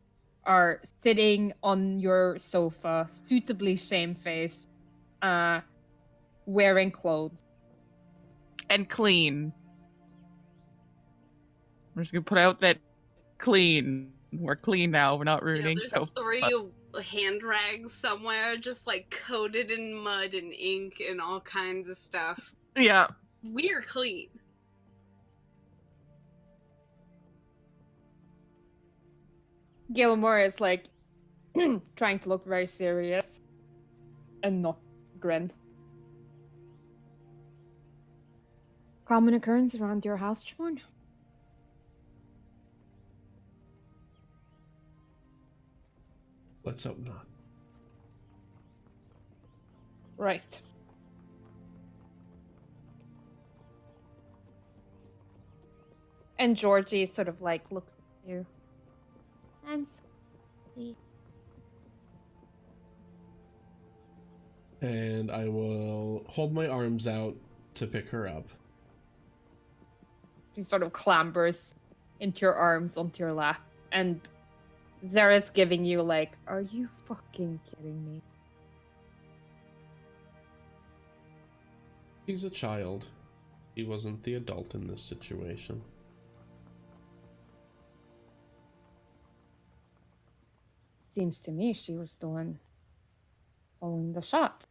are sitting on your sofa, suitably shamefaced, wearing clothes. And clean. I'm just gonna put out that clean. We're clean now. We're not ruining. There's So 3 hand rags somewhere, just like coated in mud and ink and all kinds of stuff. yeah. We're clean. Gilmore is like trying to look very serious and not grin. Common occurrence around your house, Chorn? Let's hope not. Right. And Georgie sort of like looks at you. I'm sorry. And I will hold my arms out to pick her up. She sort of clambers into your arms, onto your lap, and Zara's giving you like, are you fucking kidding me? She's a child. He wasn't the adult in this situation. Seems to me she was the one following the shot.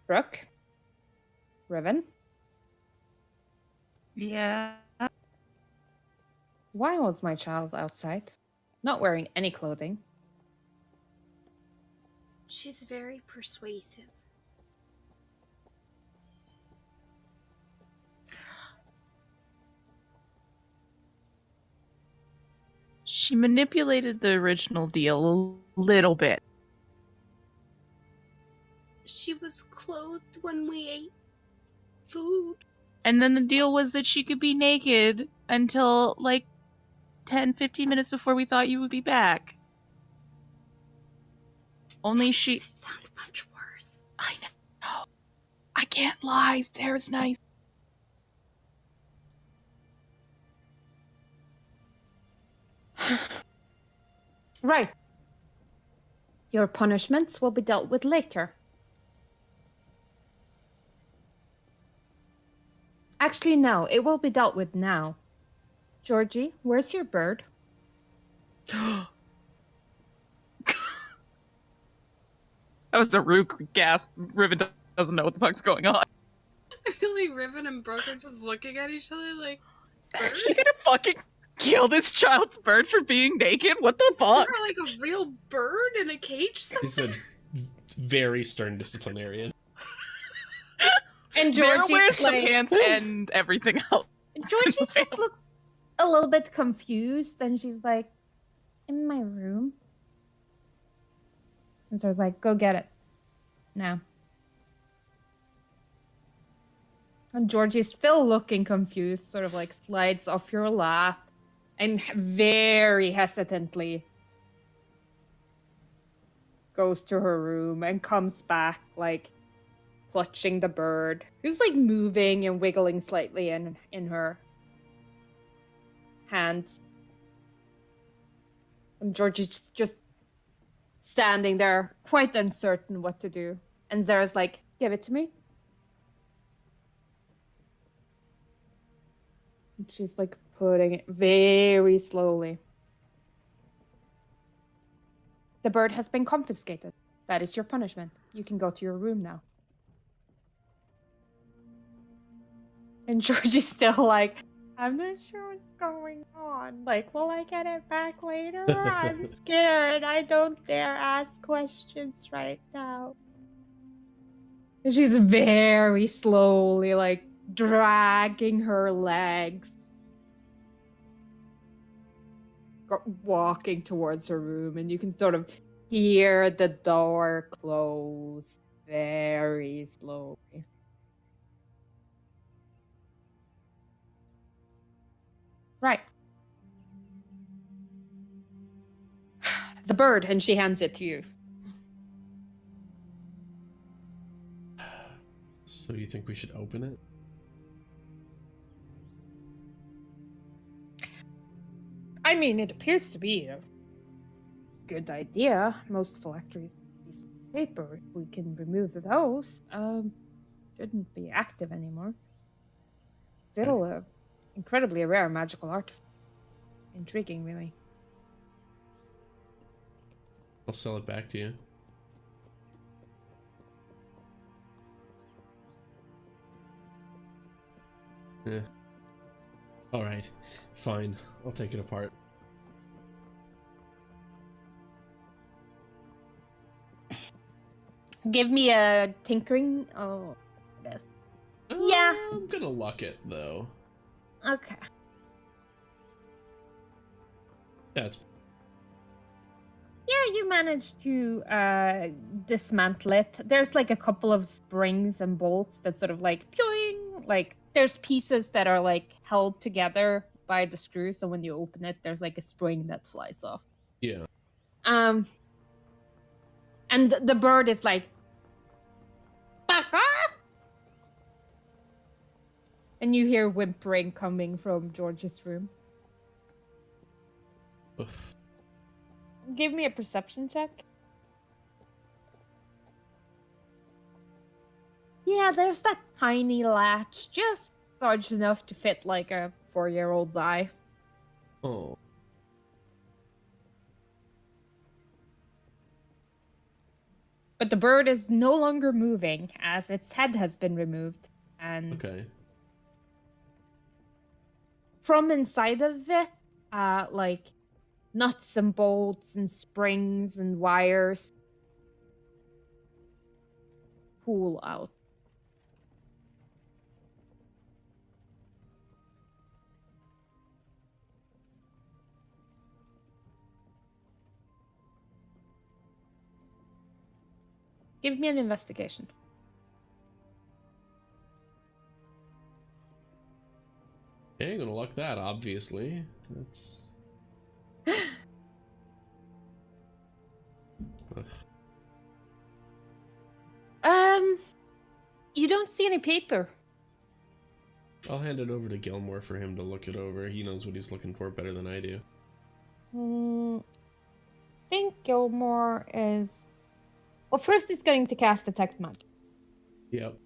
Brooke? Riven? Yeah. Why was my child outside? Not wearing any clothing. She's very persuasive. She manipulated the original deal a little bit. She was clothed when we ate food. And then the deal was that she could be naked until like 10-15 minutes before we thought you would be back. Only That she... makes it sound much worse. I know. I can't lie. Sarah's nice. Right. Your punishments will be dealt with later. Actually, no. It will be dealt with now. Georgie, where's your bird? That was a rude gasp. Riven doesn't know what the fuck's going on. I feel like Riven and Brooke are just looking at each other like, bird? Is she gonna fucking kill this child's bird for being naked? What the Is fuck? there like a real bird in a cage He's somewhere? a very stern disciplinarian. And Sarah Georgie, wears the like, pants and everything else. Georgie just looks a little bit confused, and she's like, "In my room." And so I was like, "Go get it now." And Georgie's still looking confused, sort of like slides off your lap, and very hesitantly goes to her room and comes back, like clutching the bird, who's like moving and wiggling slightly in her hands. And Georgie's just standing there, quite uncertain what to do. And Zara's like, "Give it to me." And she's like putting it very slowly. The bird has been confiscated. That is your punishment. You can go to your room now. And Georgie's still like, "I'm not sure what's going on. Like, will I get it back later? I'm scared. I don't dare ask questions right now." And she's very slowly, like, dragging her legs, walking towards her room, and you can sort of hear the door close very slowly. Right. The bird, and she hands it to you. So you think we should open it? I mean, it appears to be a good idea. Most phylacteries use paper. If we can remove those, shouldn't be active anymore. Still a incredibly rare magical artifact. Intriguing, really. I'll sell it back to you. Yeah. Alright. Fine. I'll take it apart. Give me a tinkering. Oh, yes. Yeah. I'm gonna luck it, though. Okay. Yeah, it's... Yeah, you managed to dismantle it. There's like a couple of springs and bolts that sort of like, pioing, like there's pieces that are like held together by the screw. So when you open it, there's like a spring that flies off. Yeah. And the bird is like, "Baka!" And you hear whimpering coming from George's room. Oof. Give me a perception check. Yeah, there's that tiny latch, just large enough to fit like a 4-year-old's eye. Oh. But the bird is no longer moving, as its head has been removed. And Okay. from inside of it, like nuts and bolts and springs and wires pull out. Give me an investigation. You ain't gonna luck that, obviously. That's... Ugh. You don't see any paper. I'll hand it over to Gilmore for him to look it over. He knows what he's looking for better than I do. I think Gilmore is... Well, first he's going to cast Detect Magic. Yep.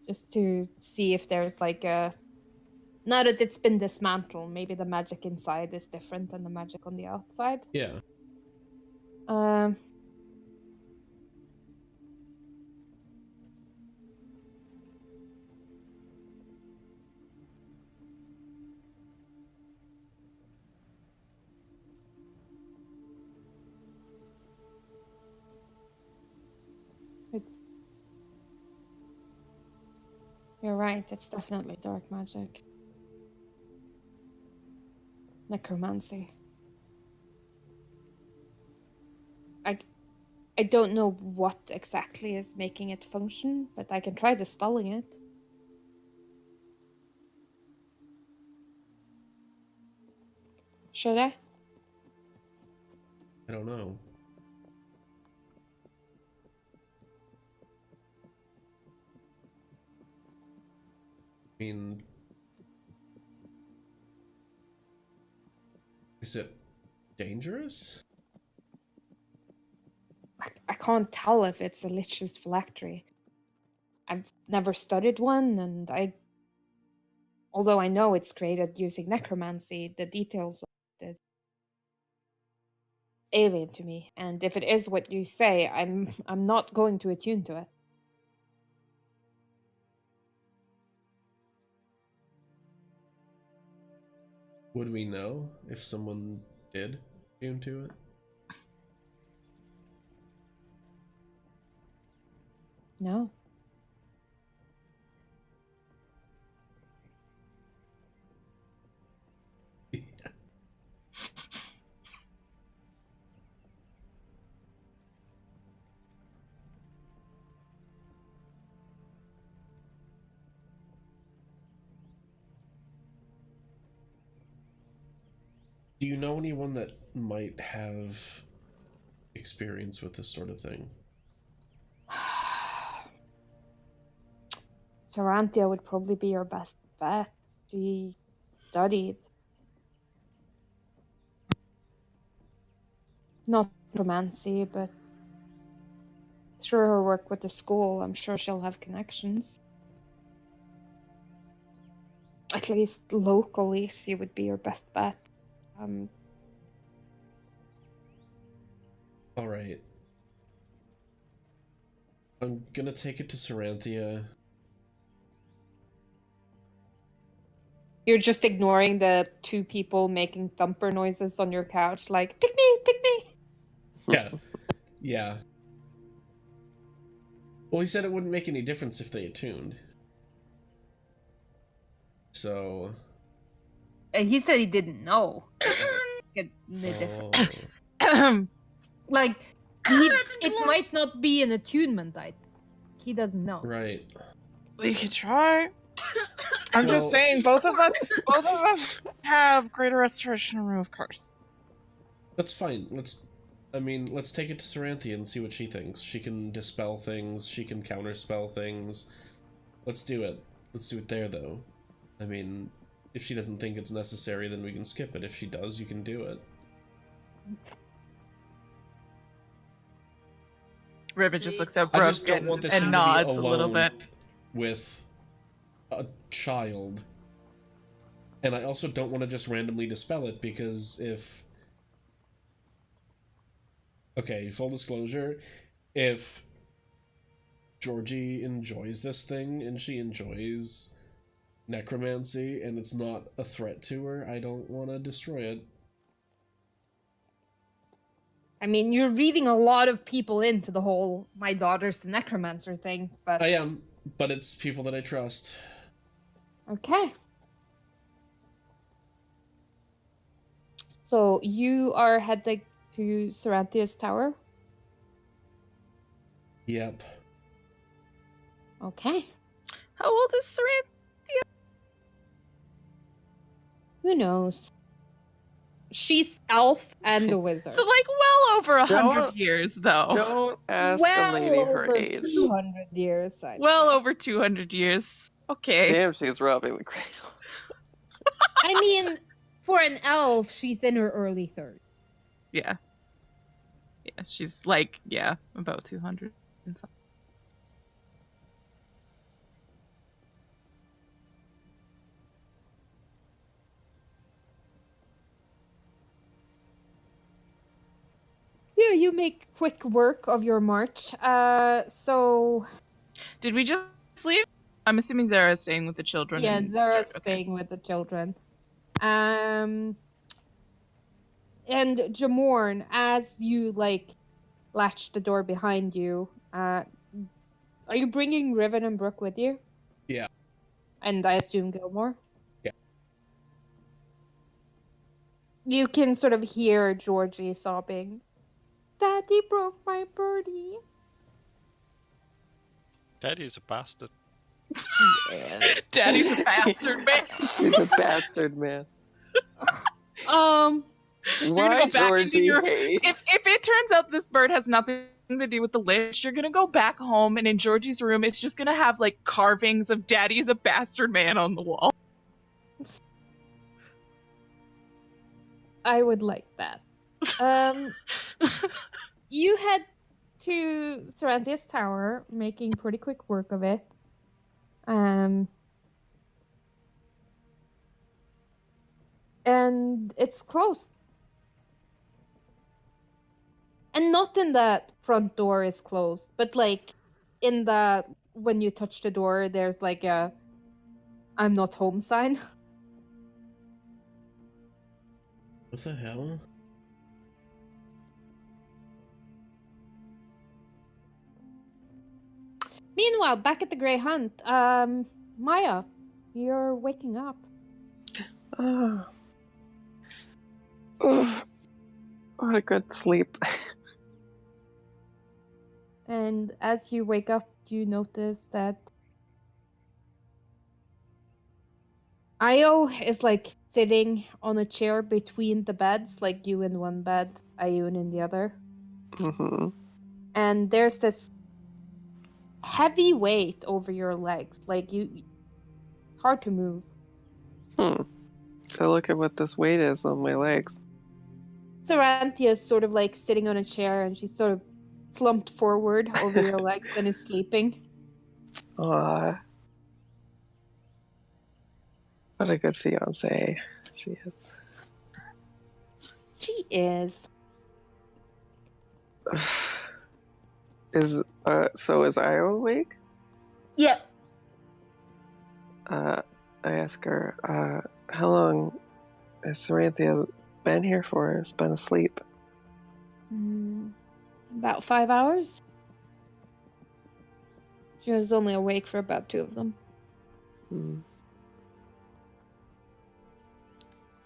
Just to see if there's like a... Now that it's been dismantled, maybe the magic inside is different than the magic on the outside. Yeah. It's... You're right, it's definitely dark magic. Necromancy. I don't know what exactly is making it function, but I can try dispelling it. Should I? I don't know. I mean... Is it dangerous? I can't tell if it's a lich's phylactery. I've never studied one, and although I know it's created using necromancy, the details of it is alien to me. And if it is what you say, I'm not going to attune to it. Would we know if someone did tune to it? No. Do you know anyone that might have experience with this sort of thing? Sarantia would probably be your best bet. She studied. Not necromancy, but through her work with the school, I'm sure she'll have connections. At least locally, she would be your best bet. All right. I'm gonna take it to Saranthia. You're just ignoring the two people making thumper noises on your couch, like, pick me, pick me! Yeah. Yeah. Well, he said it wouldn't make any difference if they attuned. So... He said he didn't know. Oh. Like, it might not be an attunement item. He doesn't know. Right. We could try. I'm just saying, both of us have greater restoration and remove curse. That's fine. Let's take it to Saranthia and see what she thinks. She can dispel things, she can counterspell things. Let's do it. Let's do it there, though. I mean, if she doesn't think it's necessary, then we can skip it. If she does, you can do it. Ribbit just looks at I Brooke just don't want this thing and to be nods a little alone bit. with a child. And I also don't want to just randomly dispel it, because if... Okay, full disclosure, if Georgie enjoys this thing, and she enjoys necromancy, and it's not a threat to her, I don't want to destroy it. I mean, you're reading a lot of people into the whole my daughter's the necromancer thing, but... I am, but it's people that I trust. Okay. So, you are heading to Saranthia's tower? Yep. Okay. How old is Saranthia? Who knows? She's elf and a wizard. So, like, well over 100 Don't- years, though. Don't ask a well lady her over age. 200 years. Well over 200 years. Okay. Damn, she's robbing the cradle. I mean, for an elf, she's in her early 30s. Yeah. Yeah, she's like, yeah, about 200 and something. Yeah, you make quick work of your march. So Did we just leave? I'm assuming Zara's staying with the children. yeah, and Zara's George- okay. staying with the children. And Jamorn, as you like latch the door behind you, are you bringing Riven and Brooke with you? Yeah. And I assume Gilmore? Yeah. You can sort of hear Georgie sobbing. Daddy broke my birdie. Daddy's a bastard. Yeah. Daddy's a bastard, man. He's a bastard, man. Um, You're Why, gonna go back into Georgie? your- Hey. If it turns out this bird has nothing to do with the lich, you're gonna go back home, and in Georgie's room, it's just gonna have like carvings of Daddy's a bastard man on the wall. I would like that. You head to Sorrentia's tower, making pretty quick work of it. And it's closed. And not in that front door is closed, but like in the when you touch the door, there's like a "I'm not home" sign. What the hell? Meanwhile, back at the Grey Hunt, Maya, you're waking up. Oh. Ugh. What a good sleep. And as you wake up, you notice that Io is like sitting on a chair between the beds, like you in one bed, Ioun in the other. Mm-hmm. And there's this heavy weight over your legs, like hard to move. So look at what this weight is on my legs. Sarantia is sort of like sitting on a chair, and she's sort of slumped forward over your legs and is sleeping. Aw. What a good fiance she is. She is. Is Io awake? Yep. I ask her, how long has Saranthia been here for? Has been asleep? About 5 hours. She was only awake for about 2 of them.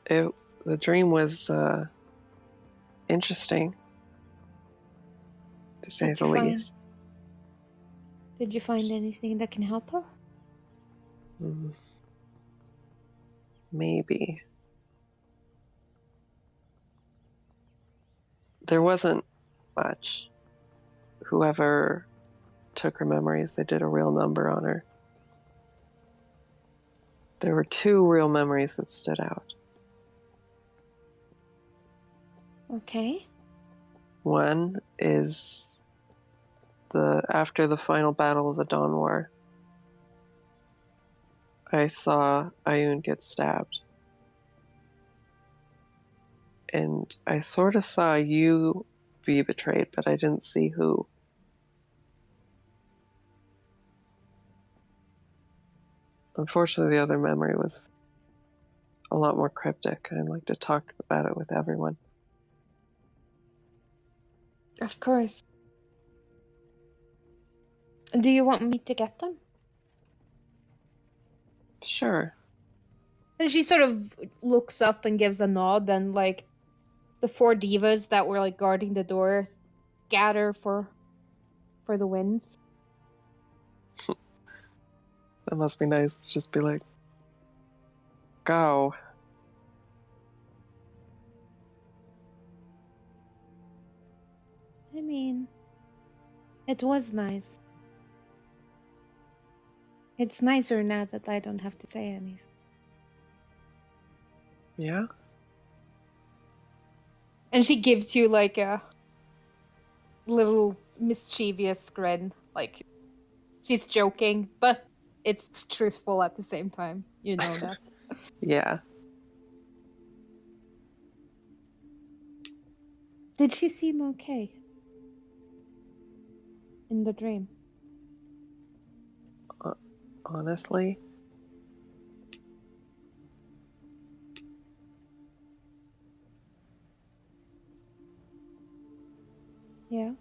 The dream was interesting, to say What'd the you find? least. Did you find anything that can help her? Maybe. There wasn't much. Whoever took her memories, they did a real number on her. There were 2 real memories that stood out. Okay. One is after the final battle of the Dawn War, I saw Ioun get stabbed. And I sort of saw you be betrayed, but I didn't see who. Unfortunately, the other memory was a lot more cryptic, and I'd like to talk about it with everyone. Of course. Do you want me to get them? Sure. And she sort of looks up and gives a nod, and like the 4 divas that were like guarding the door scatter for the winds. That must be nice. Just be like, go. mean, it was nice. It's nicer now that I don't have to say anything. Yeah? And she gives you like a little mischievous grin. Like, she's joking, but it's truthful at the same time. You know that. Yeah. Did she seem okay in the dream? Honestly, Yeah.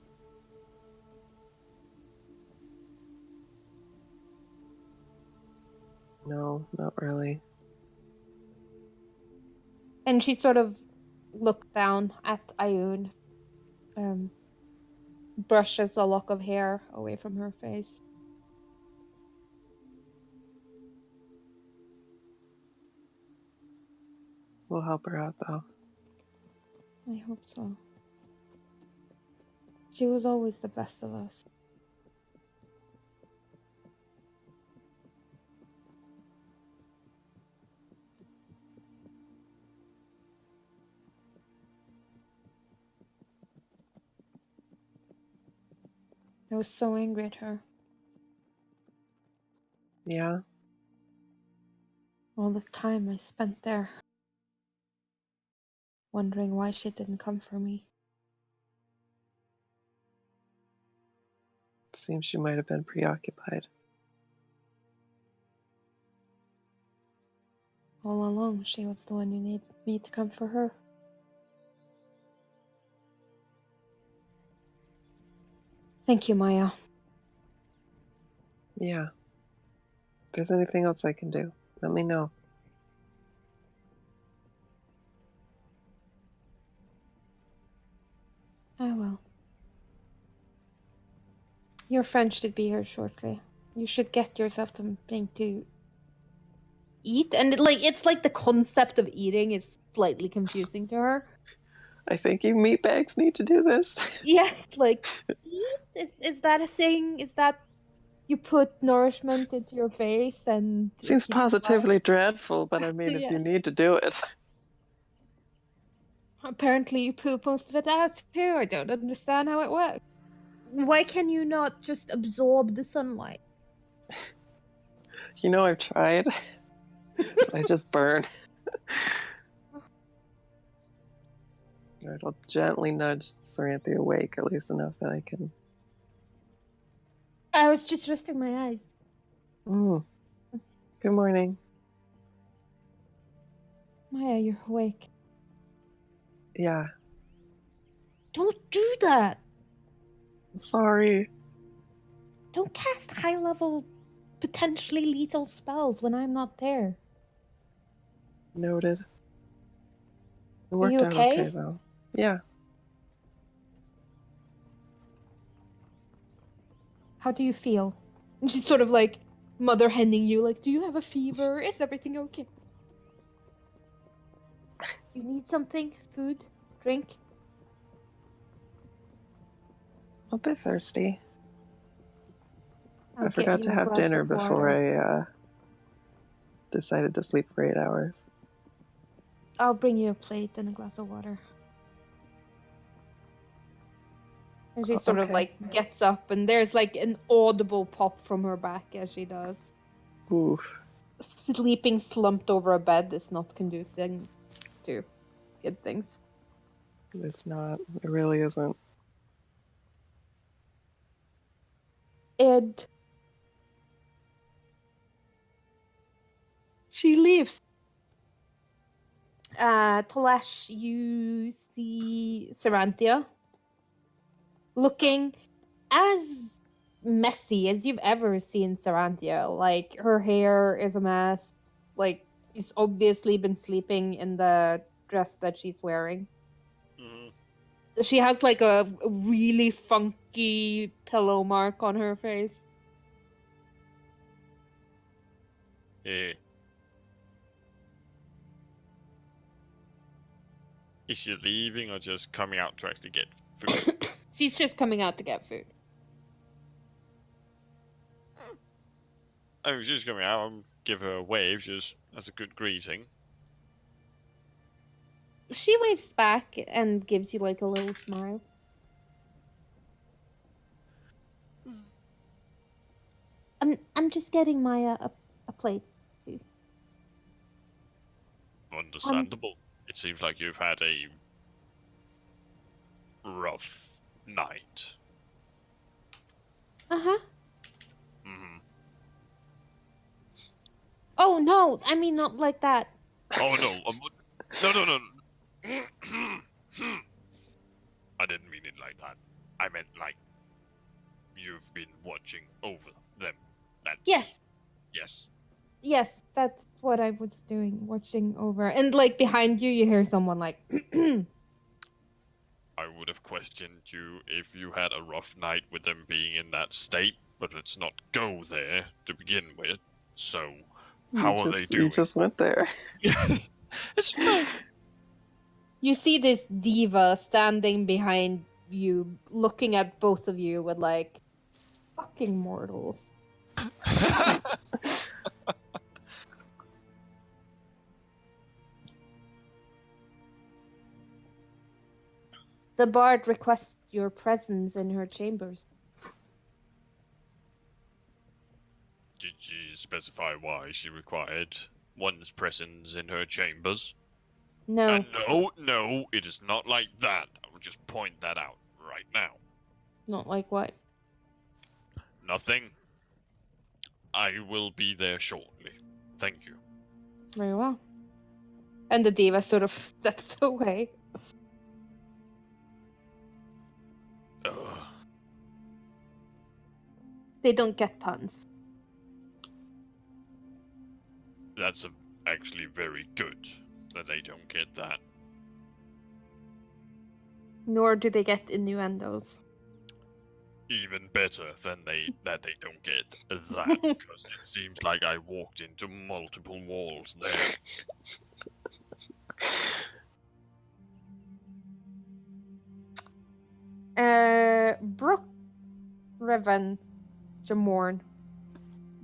no, not really. And she sort of looked down at Ioun, brushes a lock of hair away from her face. We'll help her out, though. I hope so. She was always the best of us. I was so angry at her. Yeah? All the time I spent there, wondering why she didn't come for me. Seems she might have been preoccupied. All along, she was the one who needed me to come for her. Thank you, Maya. Yeah. If there's anything else I can do, let me know. I will. Your friend should be here shortly. You should get yourself something to eat. And it's like the concept of eating is slightly confusing to her. I think you meatbags need to do this. Yes, like eat? Is that a thing? Is that you put nourishment into your face and it Seems keeps you positively dreadful, but I mean, if Yeah. you need to do it. Apparently you poop most of it out too. I don't understand how it works. Why can you not just absorb the sunlight? You know, I've tried, but I just burn. Alright, I'll gently nudge Saranthi awake, at least enough that I can. I was just resting my eyes. Good morning. Maya, you're awake. Yeah. Don't do that! Sorry. Don't cast high-level, potentially lethal spells when I'm not there. Noted. It Are worked you out okay? okay, though. Yeah. How do you feel? And she's sort of like mother henning you, like, do you have a fever? Is everything okay? You need something? Food? Drink? A bit thirsty. I'll I get forgot you to a have glass dinner of before water. I decided to sleep for 8 hours. I'll bring you a plate and a glass of water. And she sort of Okay. like gets up and there's like an audible pop from her back as she does. Oof. Sleeping slumped over a bed is not conducive to good things. It's not. It really isn't. And she leaves. Tolesh, you see Saranthia looking as messy as you've ever seen Saranthia. Like, her hair is a mess. Like, she's obviously been sleeping in the dress that she's wearing. Mhm. She has like a really funky pillow mark on her face. Eh. Is she leaving or just coming out to actually get food? She's just coming out to get food. I was just coming out and give her a wave, just as a good greeting. She waves back and gives you like a little smile. I'm just getting Maya a plate. Understandable. It seems like you've had a rough night. Uh-huh. Hmm. Oh no, I mean not like that. Oh no, no. I didn't mean it like that. I meant like you've been watching over them. That's... Yes. Yes. Yes, that's what I was doing, watching over. And like behind you, you hear someone like I would have questioned you if you had a rough night with them being in that state, but let's not go there to begin with. So, how are they doing? You just went there. It's nice. You see this diva standing behind you, looking at both of you with like, fucking mortals. The bard requests your presence in her chambers. Did she specify why she required one's presence in her chambers? No, No, it is not like that. I will just point that out right now. not like what? Nothing. I will be there shortly. Thank you. Very well. And the diva sort of steps away. Ugh. They don't get puns. That's actually very good that they don't get that. Nor do they get innuendos. Even better than that they don't get that, because it seems like I walked into multiple walls there. Brooke, Revan, Jamorn,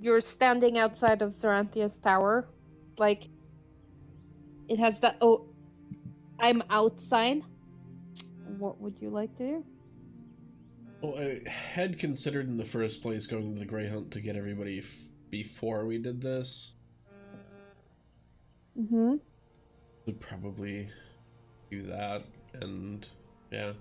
you're standing outside of Saranthia's tower. Like, it has that, oh, I'm out sign. What would you like to do? Well, I had considered in the first place going to the Grey Hunt to get everybody before we did this. Mm-hmm. Would probably do that, and yeah.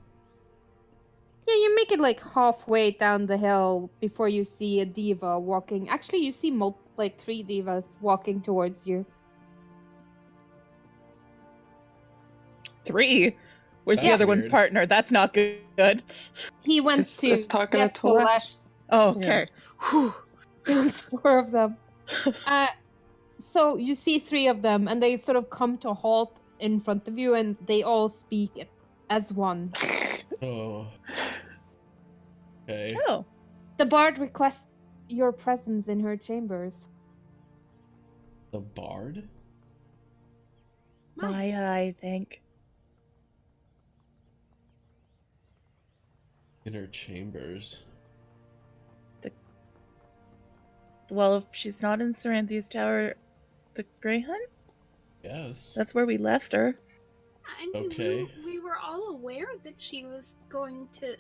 Yeah, you make it like halfway down the hill before you see a diva walking. Actually, you see like 3 divas walking towards you. 3. Where's the That's other one's weird. partner? That's not good. He went It's talking get to Telesh. Telesh. Oh, okay. Whew. It was 4 of them. So you see 3 of them, and they sort of come to a halt in front of you, and they all speak as one. Oh. Okay. Oh. The bard requests your presence in her chambers. The bard? Maya, I think. In her chambers. Well, if she's not in Saranthia's tower, the Grey Hunt? Yes. That's where we left her. I mean, Okay. we were all aware that she was going to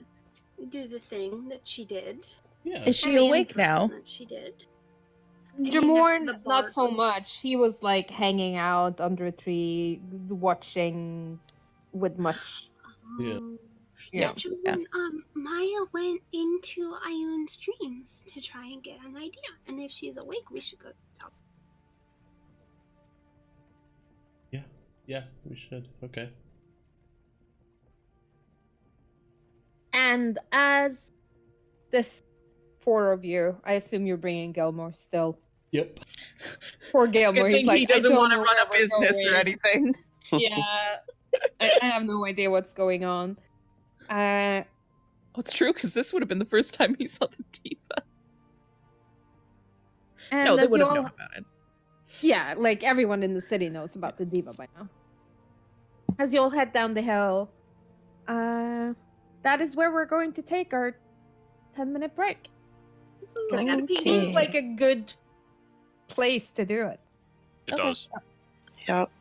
do the thing that she did. Yeah. Is she I mean, awake now? That she did. Jamorn, the not bard so would- much. He was like hanging out under a tree, watching with much. Yeah. Yeah, Yeah. Maya went into Ioun's dreams to try and get an idea. And if she's awake, we should go talk. Yeah, we should. Okay. And as this 4 of you, I assume you're bringing Gilmore still. Yep. Poor Gilmore, Good he's thing like, he I doesn't don't want to know run a where we're business or going. anything. Yeah, I have no idea what's going on. Oh, it's true, because this would have been the first time he saw the diva. And No, they as would you have all- known about it. Yeah, like everyone in the city knows about the diva by now. As you all head down the hill, that is where we're going to take our 10-minute break. Because Okay. it seems like a good place to do it. It Okay. does. Yep.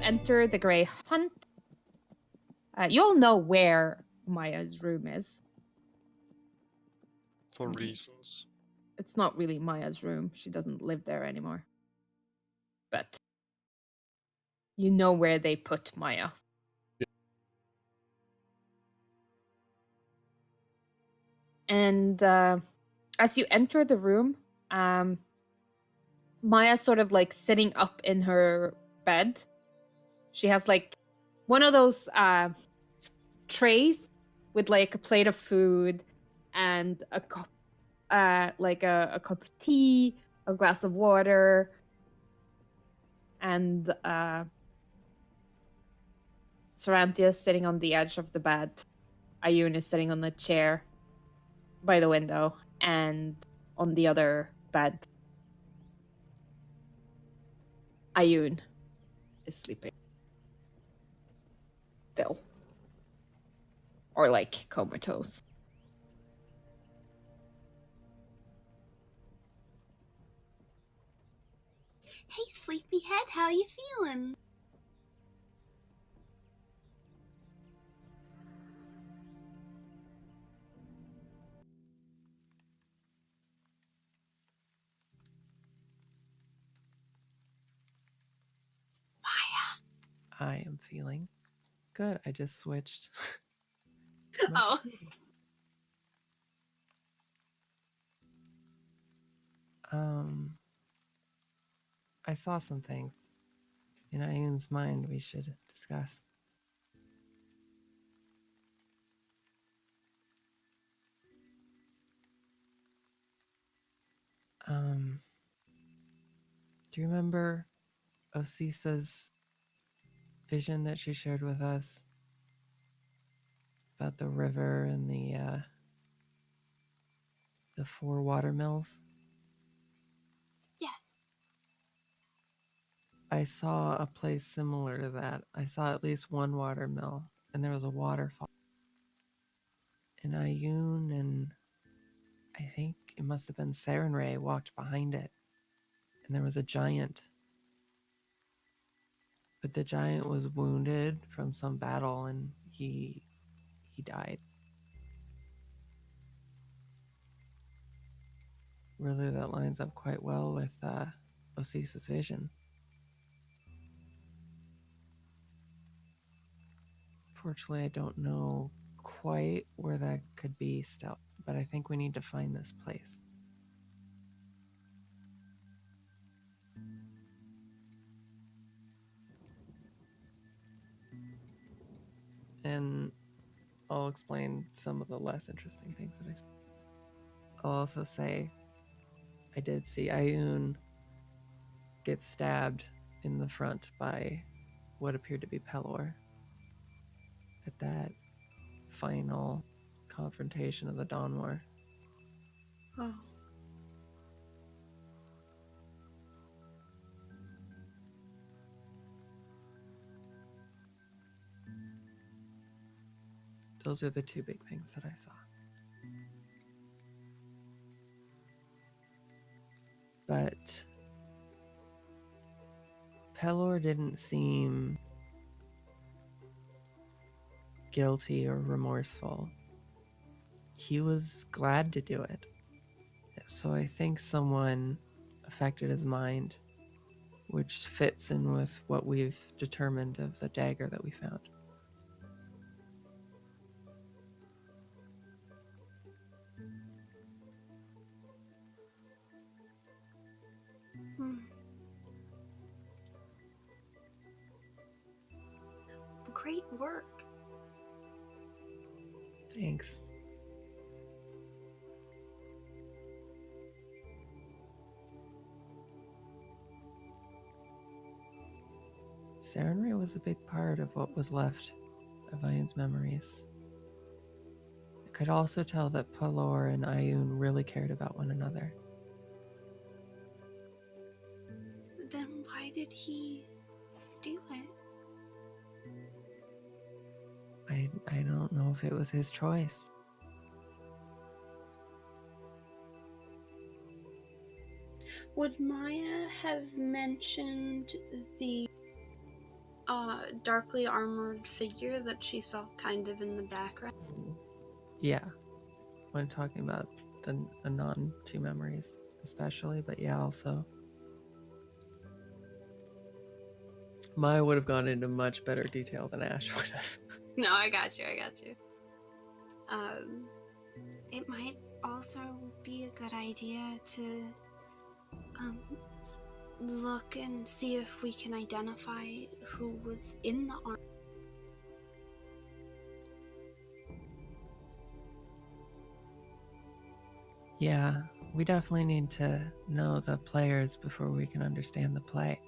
enter the Grey Hunt, you all know where Maya's room is. For reasons. It's not really Maya's room. She doesn't live there anymore. But you know where they put Maya. And as you enter the room, Maya's sort of like sitting up in her bed. She has like one of those trays with like a plate of food and a cup, like a cup of tea, a glass of water, and Saranthia is sitting on the edge of the bed. Ioun is sitting on the chair by the window, and on the other bed, Ioun is sleeping. Still. Or like comatose. Hey, sleepyhead, how you feeling? Maya. I am feeling good. I just switched. Oh. I saw some things in Ioun's mind we should discuss. Do you remember Osisa's vision that she shared with us about the river and the 4 water mills? Yes. I saw a place similar to that. I saw at least one water mill, and there was a waterfall. And Ioun and I think it must have been Sarenrae walked behind it, and there was a giant. But the giant was wounded from some battle, and he died. Really, that lines up quite well with Osisa's vision. Fortunately, I don't know quite where that could be still, but I think we need to find this place. And I'll explain some of the less interesting things that I saw. I'll also say I did see Ioun get stabbed in the front by what appeared to be Pelor at that final confrontation of the Dawn War. Oh. Those are the 2 big things that I saw. But Pelor didn't seem guilty or remorseful. He was glad to do it. So I think someone affected his mind, which fits in with what we've determined of the dagger that we found. Hmm. Great work. Thanks. Sarenrae was a big part of what was left of Ioun's memories. I could also tell that Pelor and Ioun really cared about one another. Then why did he do it? I don't know if it was his choice. Would Maya have mentioned the darkly armored figure that she saw kind of in the background? Yeah, when talking about the Anon two memories, especially, but yeah, also. Maya would have gone into much better detail than Ash would have. No, I got you. It might also be a good idea to look and see if we can identify who was in the arm. Yeah, we definitely need to know the players before we can understand the play.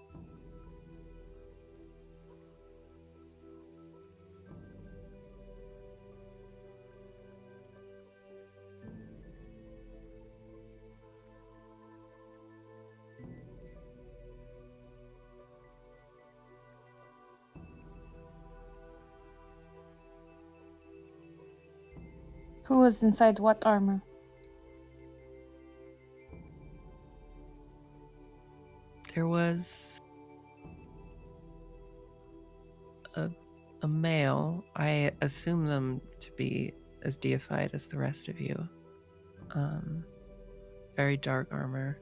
Who was inside what armor? There was a male. I assume them to be as deified as the rest of you. Very dark armor.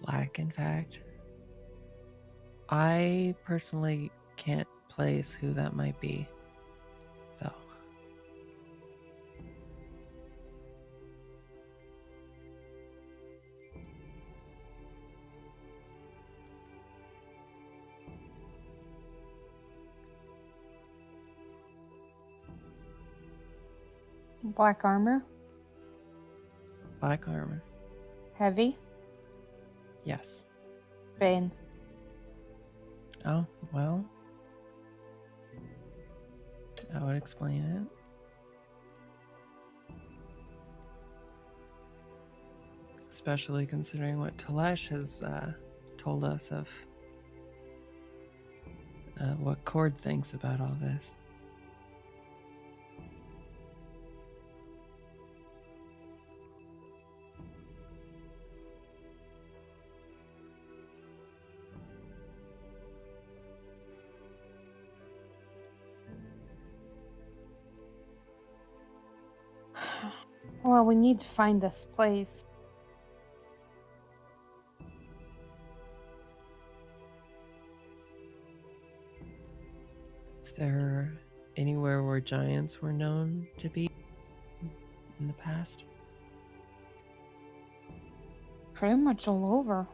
Black, in fact. I personally can't place who that might be, though. Black armor? Black armor. Heavy? Yes. Bane. Oh, well. That would explain it. Especially considering what Telesh has told us of what Cord thinks about all this. Well, we need to find this place. Is there anywhere where giants were known to be in the past? Pretty much all over.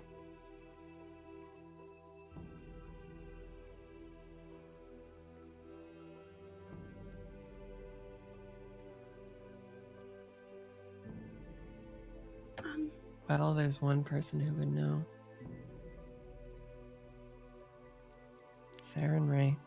Well, there's one person who would know. Sarah and Ray.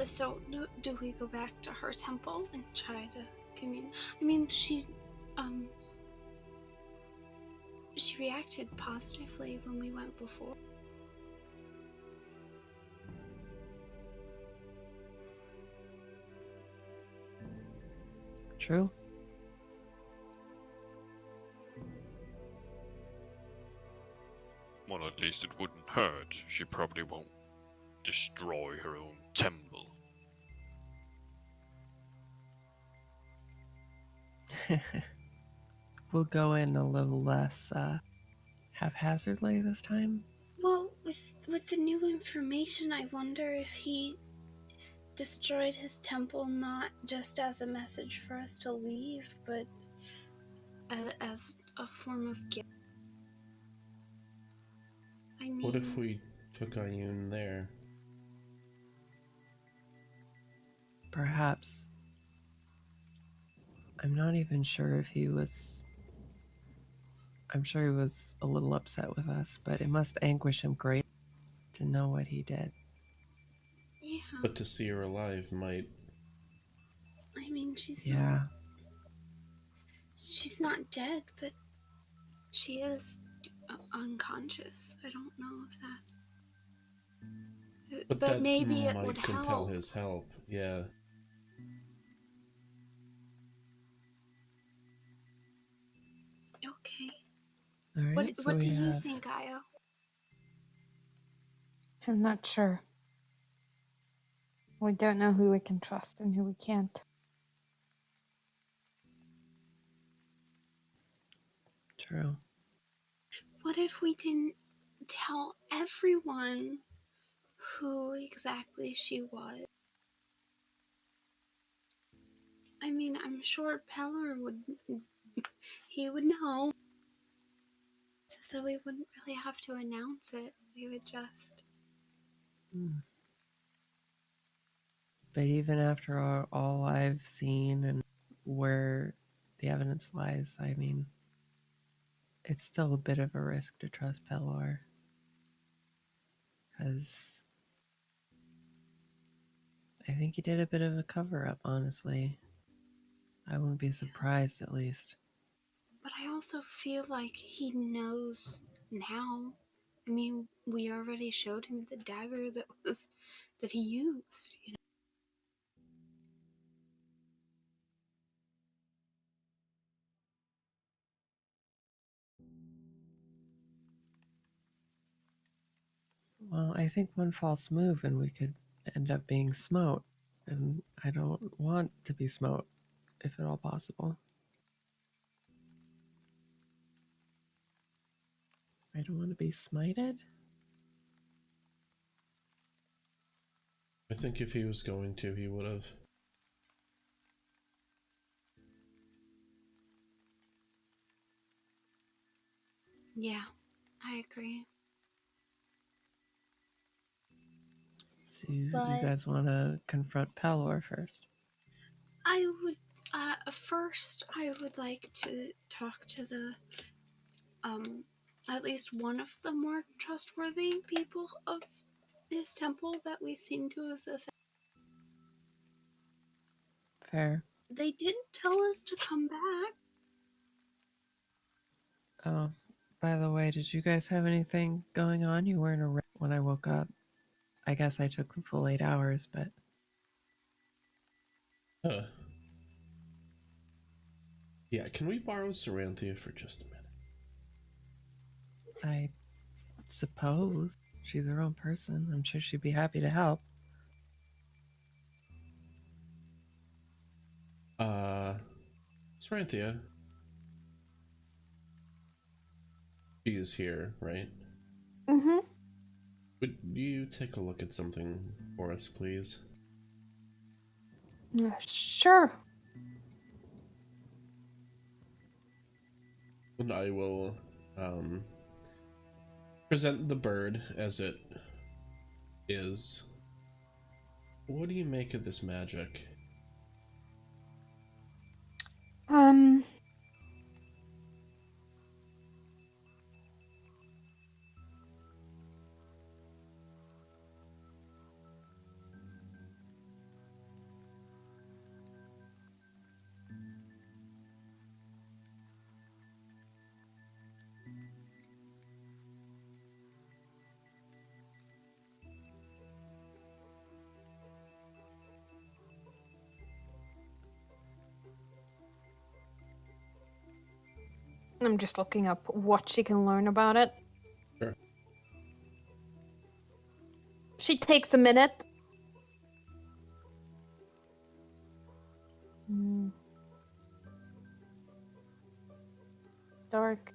So, do we go back to her temple and try to commune? I mean, she reacted positively when we went before. True. Well, at least it wouldn't hurt. She probably won't destroy her own temple. We'll go in a little less haphazardly this time. Well, with the new information, I wonder if he destroyed his temple not just as a message for us to leave, but as a form of gift. I mean, What if we took Ioun there? Perhaps. I'm not even sure if he was... I'm sure he was a little upset with us, but it must anguish him greatly to know what he did. yeah. But to see her alive might... I mean, she's not dead, but she is unconscious. I don't know if that. But But that maybe it might would compel help. his help, yeah. Okay. All right. So What we do you have. think, Io? I'm not sure. We don't know who we can trust and who we can't. True. What if we didn't tell everyone who exactly she was? I mean, I'm sure Pelor would. He would know. So we wouldn't really have to announce it. We would just. Hmm. But even after all I've seen and where the evidence lies, I mean, it's still a bit of a risk to trust Pelor. Because I think he did a bit of a cover up, honestly. I wouldn't be surprised, at least. But I also feel like he knows now. I mean, we already showed him the dagger that he used. You know? Well, I think one false move and we could end up being smote. And I don't want to be smote, if at all possible. I don't want to be smited? I think if he was going to, he would have. Yeah, I agree. So you But guys want to confront Pelor first? I would. First, I would like to talk to the at least one of the more trustworthy people of this temple that we seem to have offended. Fair. They didn't tell us to come back. Oh, by the way, did you guys have anything going on? You weren't around when I woke up. I guess I took the full 8 hours, but Huh. Yeah, can we borrow Saranthia for just a minute? I suppose she's her own person. I'm sure she'd be happy to help. Saranthia. She is here, right? Mm-hmm. Would you take a look at something for us, please? Yeah, sure. And I will present the bird as it is. What do you make of this magic? Um, I'm just looking up what she can learn about it. Sure. She takes a minute. Dark.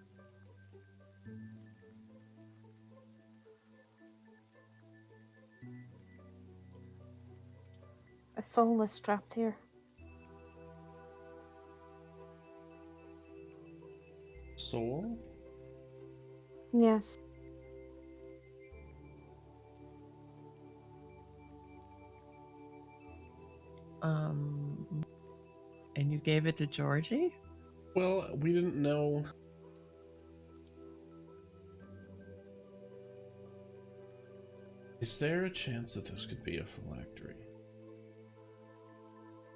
A soul is trapped here. Soul? Yes. And you gave it to Georgie? Well, we didn't know. Is there a chance that this could be a phylactery?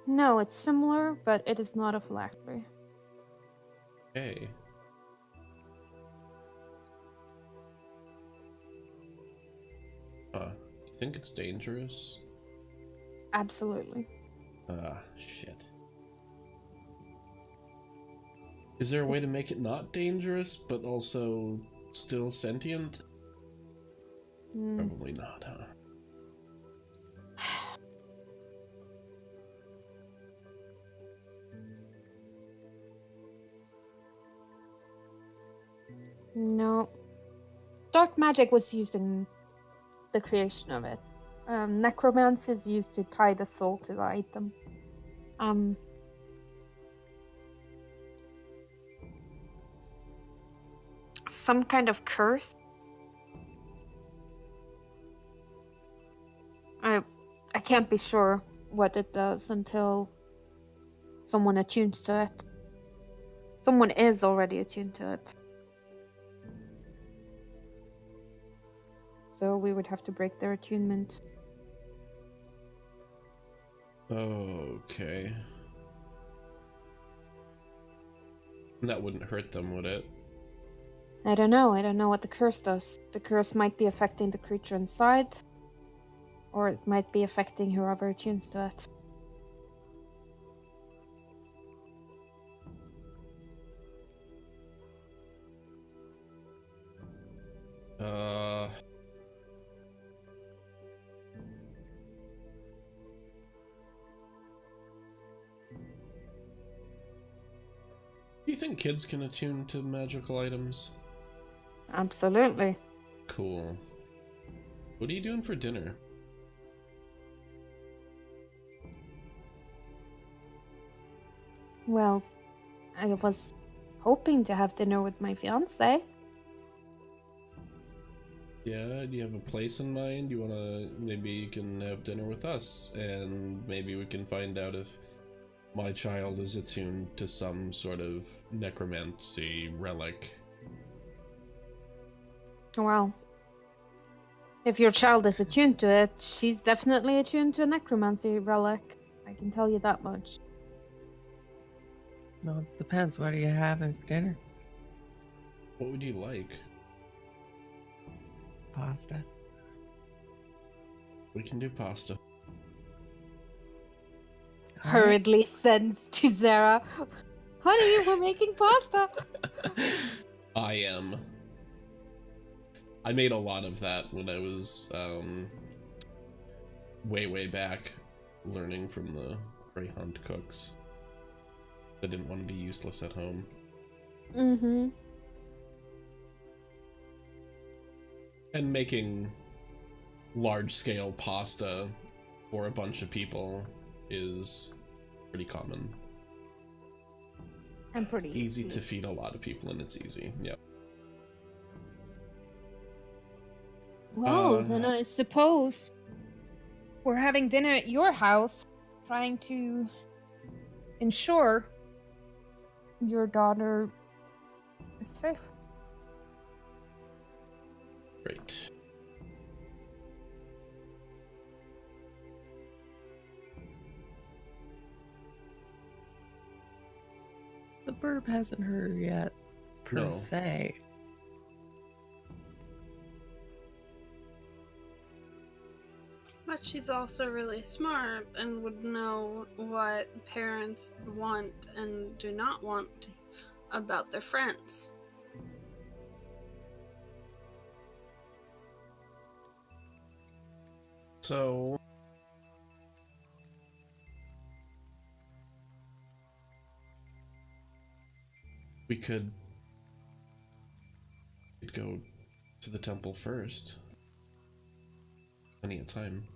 No, it's similar, but it is not a phylactery. Hey. Do you think it's dangerous? Absolutely. Shit. Is there a way to make it not dangerous, but also still sentient? Probably not, huh? No. Dark magic was used in the creation of it. Necromancy is used to tie the soul to the item. Some kind of curse. I can't be sure what it does until someone attunes to it. Someone is already attuned to it. So we would have to break their attunement. Okay. That wouldn't hurt them, would it? I don't know. I don't know what the curse does. The curse might be affecting the creature inside, or it might be affecting whoever attunes to it. Do you think kids can attune to magical items? Absolutely. Cool. What are you doing for dinner? Well, I was hoping to have dinner with my fiance. Yeah, do you have a place in mind? Maybe you can have dinner with us, and maybe we can find out if my child is attuned to some sort of necromancy relic. Well, if your child is attuned to it, she's definitely attuned to a necromancy relic. I can tell you that much. Well, it depends. What are you having for dinner? What would you like? Pasta. We can do pasta. Hurriedly sends to Zara, "Honey, we're making pasta." I am. I made a lot of that when I was way back learning from the Greyhound cooks. I didn't want to be useless at home. Mm-hmm. And making large-scale pasta for a bunch of people is pretty common. And pretty Easy to feed a lot of people, and it's easy. Yeah. Well, then I suppose we're having dinner at your house, trying to ensure your daughter is safe. Great. The burb hasn't hurt her yet, per No. se. But she's also really smart and would know what parents want and do not want about their friends. So... we could go to the temple first. Plenty of time.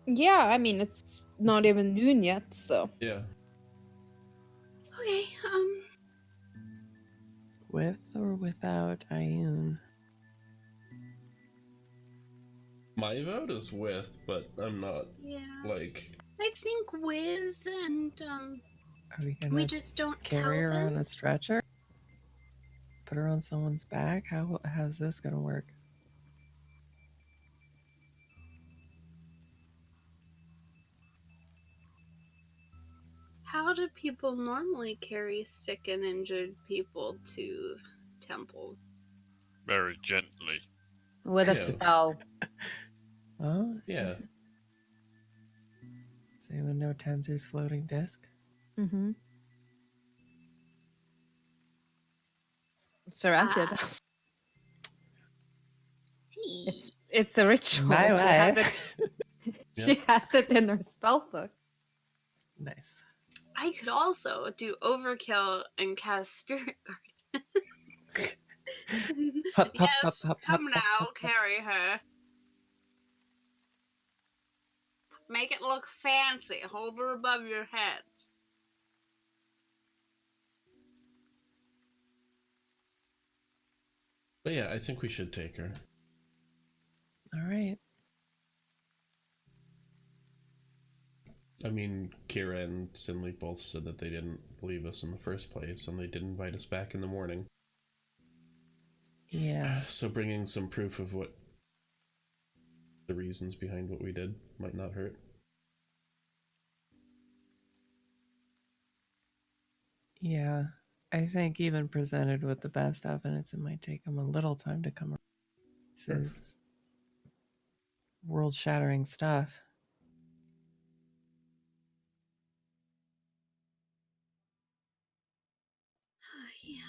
Yeah, I mean, it's not even noon yet, so. Yeah. Okay, With or without Ioun? My vote is with, but I'm not, yeah. like... I think with, and, Are we gonna we just don't tell carry her on them. a stretcher? Put her on someone's back? How's this gonna work? How do people normally carry sick and injured people to temples? Very gently. With a Yeah. spell. Oh, Yeah. does anyone know Tenser's floating disc? Mm-hmm. Saranthia Ah. does. Hey. It's a ritual. My She has wife. it, she has it in her spellbook. Nice. I could also do overkill and cast Spirit Guardian. Hop, hop, Yes, hop, hop, come hop, now, hop, hop. carry her. Make it look fancy. Hold her above your heads. But yeah, I think we should take her. All right. I mean, Kira and Sinley both said that they didn't believe us in the first place, and they did invite us back in the morning. Yeah. So bringing some proof of what the reasons behind what we did might not hurt. Yeah. I think even presented with the best evidence, it might take them a little time to come around. This is world-shattering stuff. Yeah.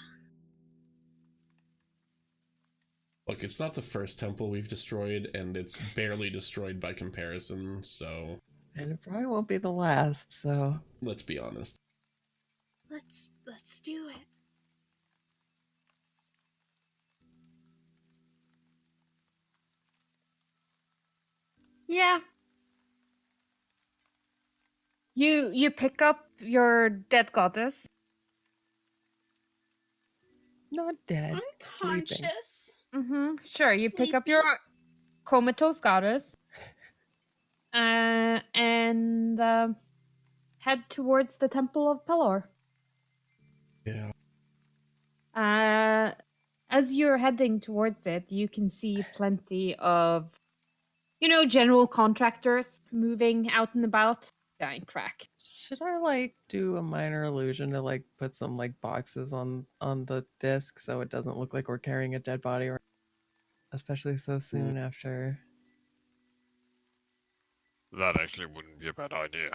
Look, it's not the first temple we've destroyed, and it's barely destroyed by comparison, so And it probably won't be the last, so let's be honest. Let's do it. Yeah. You pick up your dead goddess. not dead. Unconscious. Sleeping. Sure, you pick up your comatose goddess. And head towards the Temple of Pelor. Yeah. As you're heading towards it, you can see plenty of, general contractors moving out and about. Giant crack. Should I like do a minor illusion to like put some like boxes on the disc so it doesn't look like we're carrying a dead body, or especially so soon after? That actually wouldn't be a bad idea.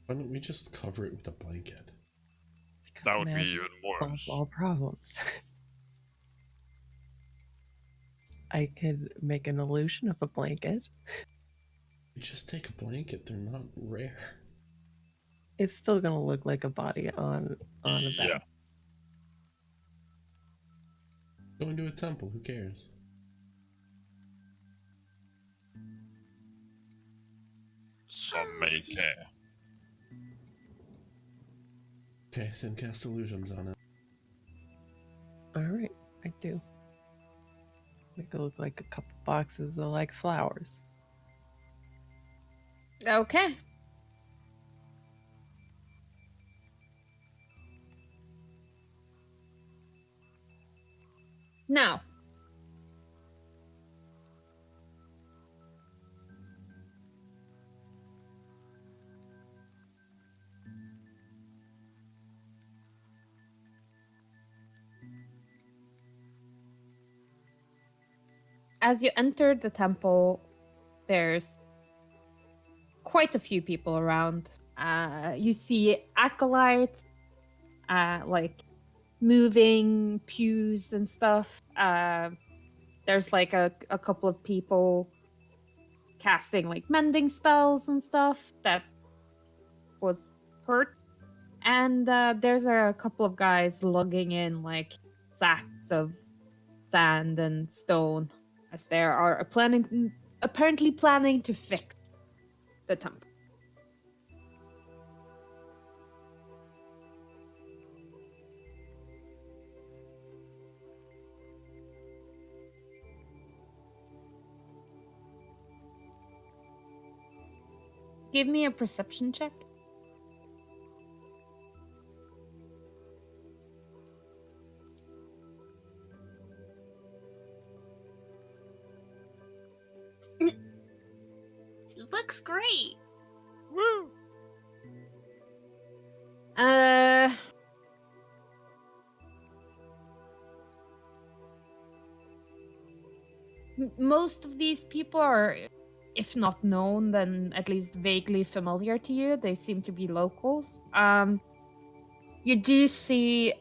Why don't we just cover it with a blanket? Because That would be magic even solves worse. all problems. I could make an illusion of a blanket. You just take a blanket, they're not rare. It's still gonna look like a body on a bed. Yeah. Go into a temple, who cares? Some may care. Okay, then cast illusions on it. All right, I do. Make it look like a couple boxes of like flowers. Okay. Now, as you enter the temple, there's quite a few people around. You see acolytes, like moving pews and stuff. There's like a couple of people casting like mending spells and stuff that was hurt. And there's a couple of guys lugging in like sacks of sand and stone as they are apparently planning to fix the temple. Give me a perception check. Looks great. Woo! Most of these people are, if not known, then at least vaguely familiar to you. They seem to be locals. You do see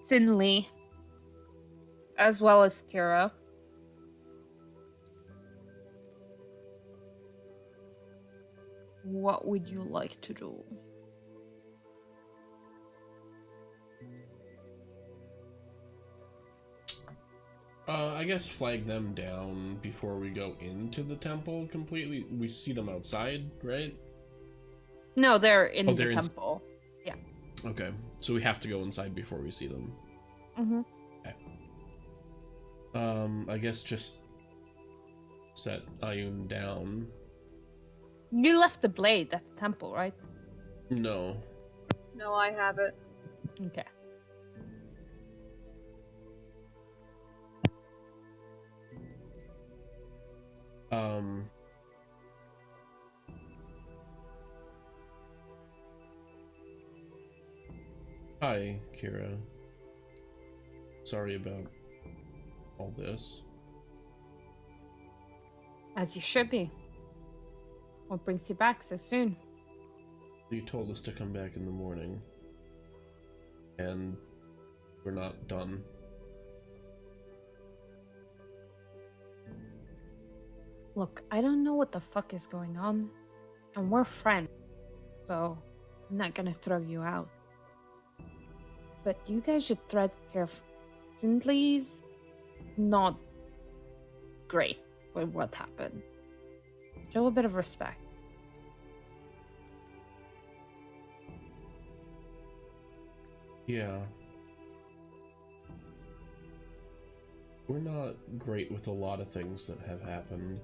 Sinley, as well as Kira. What would you like to do? I guess flag them down before we go into the temple completely. We see them outside, right? No, they're in Oh, the they're in- temple. Okay, so we have to go inside before we see them. Mm-hmm. I guess just set Ioun down. You left the blade at the temple, right? No. No, I have it. Okay. Um. Hi, Kira. Sorry about all this. As you should be. What brings you back so soon? You told us to come back in the morning. And we're not done. Look, I don't know what the fuck is going on, and we're friends, so I'm not gonna throw you out. But you guys should tread carefully. Sindley's not great with what happened. Show a bit of respect. Yeah. We're not great with a lot of things that have happened.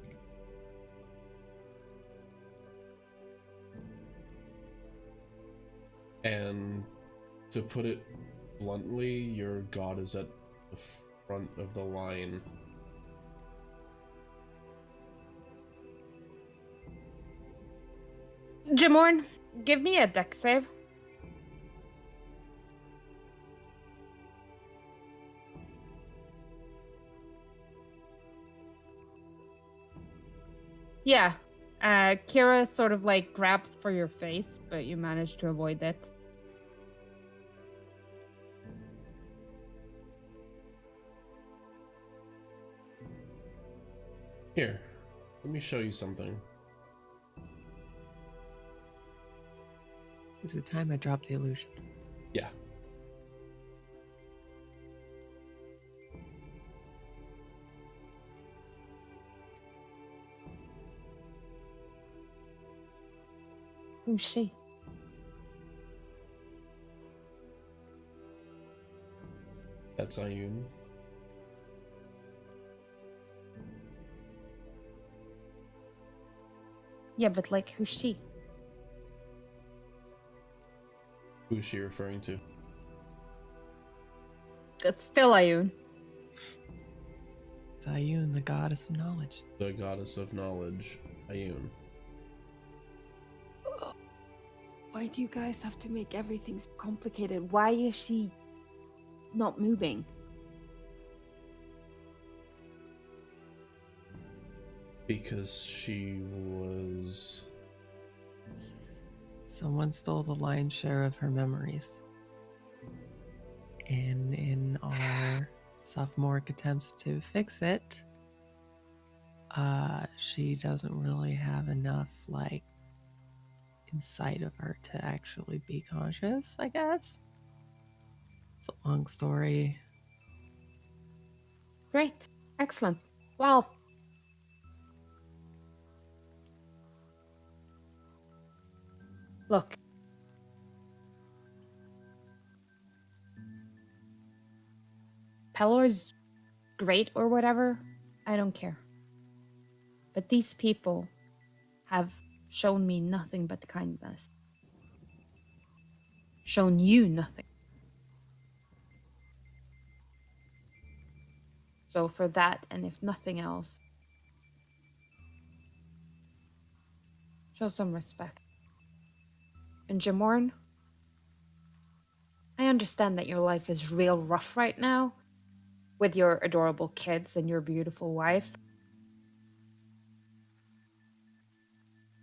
And to put it bluntly, your god is at the front of the line. Jamorn, give me a deck save. Yeah. Kira sort of like grabs for your face, but you manage to avoid it. Here, let me show you something. It's the time I dropped the illusion. Yeah. Who's she? That's Ioun. Yeah, but like, who's she? Who's she referring to? It's still Ioun. It's Ioun, the goddess of knowledge. The goddess of knowledge, Ioun. Why do you guys have to make everything so complicated? Why is she not moving? Because she was... Someone stole the lion's share of her memories. And in our sophomoric attempts to fix it, she doesn't really have enough, like, inside of her to actually be conscious, I guess. It's a long story. Great. Excellent. Well, look. Pelor's great or whatever. I don't care. But these people have shown me nothing but kindness. Shown you nothing. So for that, and if nothing else, show some respect. And Jamorn, I understand that your life is real rough right now, with your adorable kids and your beautiful wife.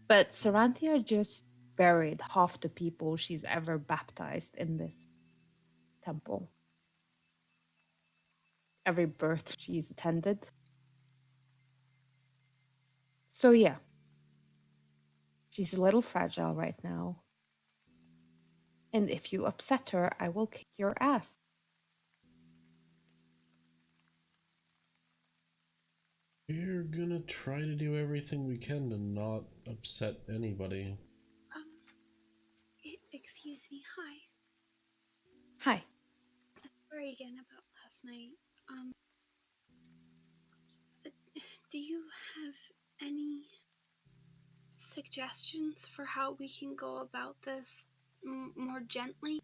But Saranthia just buried half the people she's ever baptized in this temple. every birth she's attended. So yeah, she's a little fragile right now. And if you upset her, I will kick your ass. We're gonna try to do everything we can to not upset anybody. Excuse me. Hi. Hi. Sorry again about last night. Do you have any suggestions for how we can go about this more gently?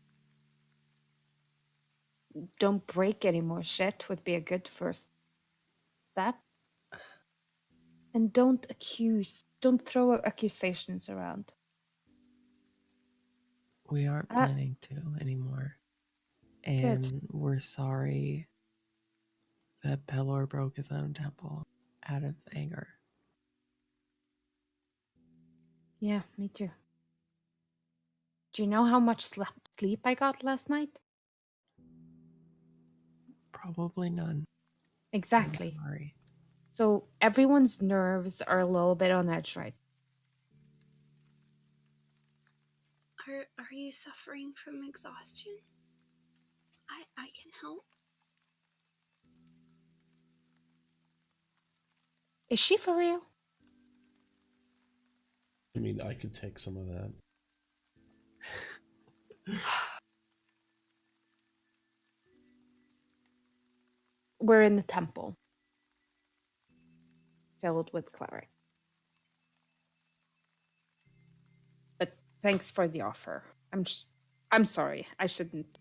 Don't break any more shit would be a good first step. And don't throw accusations around. We aren't planning to anymore. And we're sorry that Pelor broke his own temple out of anger. Yeah, me too. Do you know how much sleep I got last night? Probably none. Exactly. I'm sorry. So everyone's nerves are a little bit on edge right. Are you suffering from exhaustion? I can help. Is she for real? I mean, I could take some of that. We're in the temple. Filled with clerics. But thanks for the offer. I'm sorry. I shouldn't.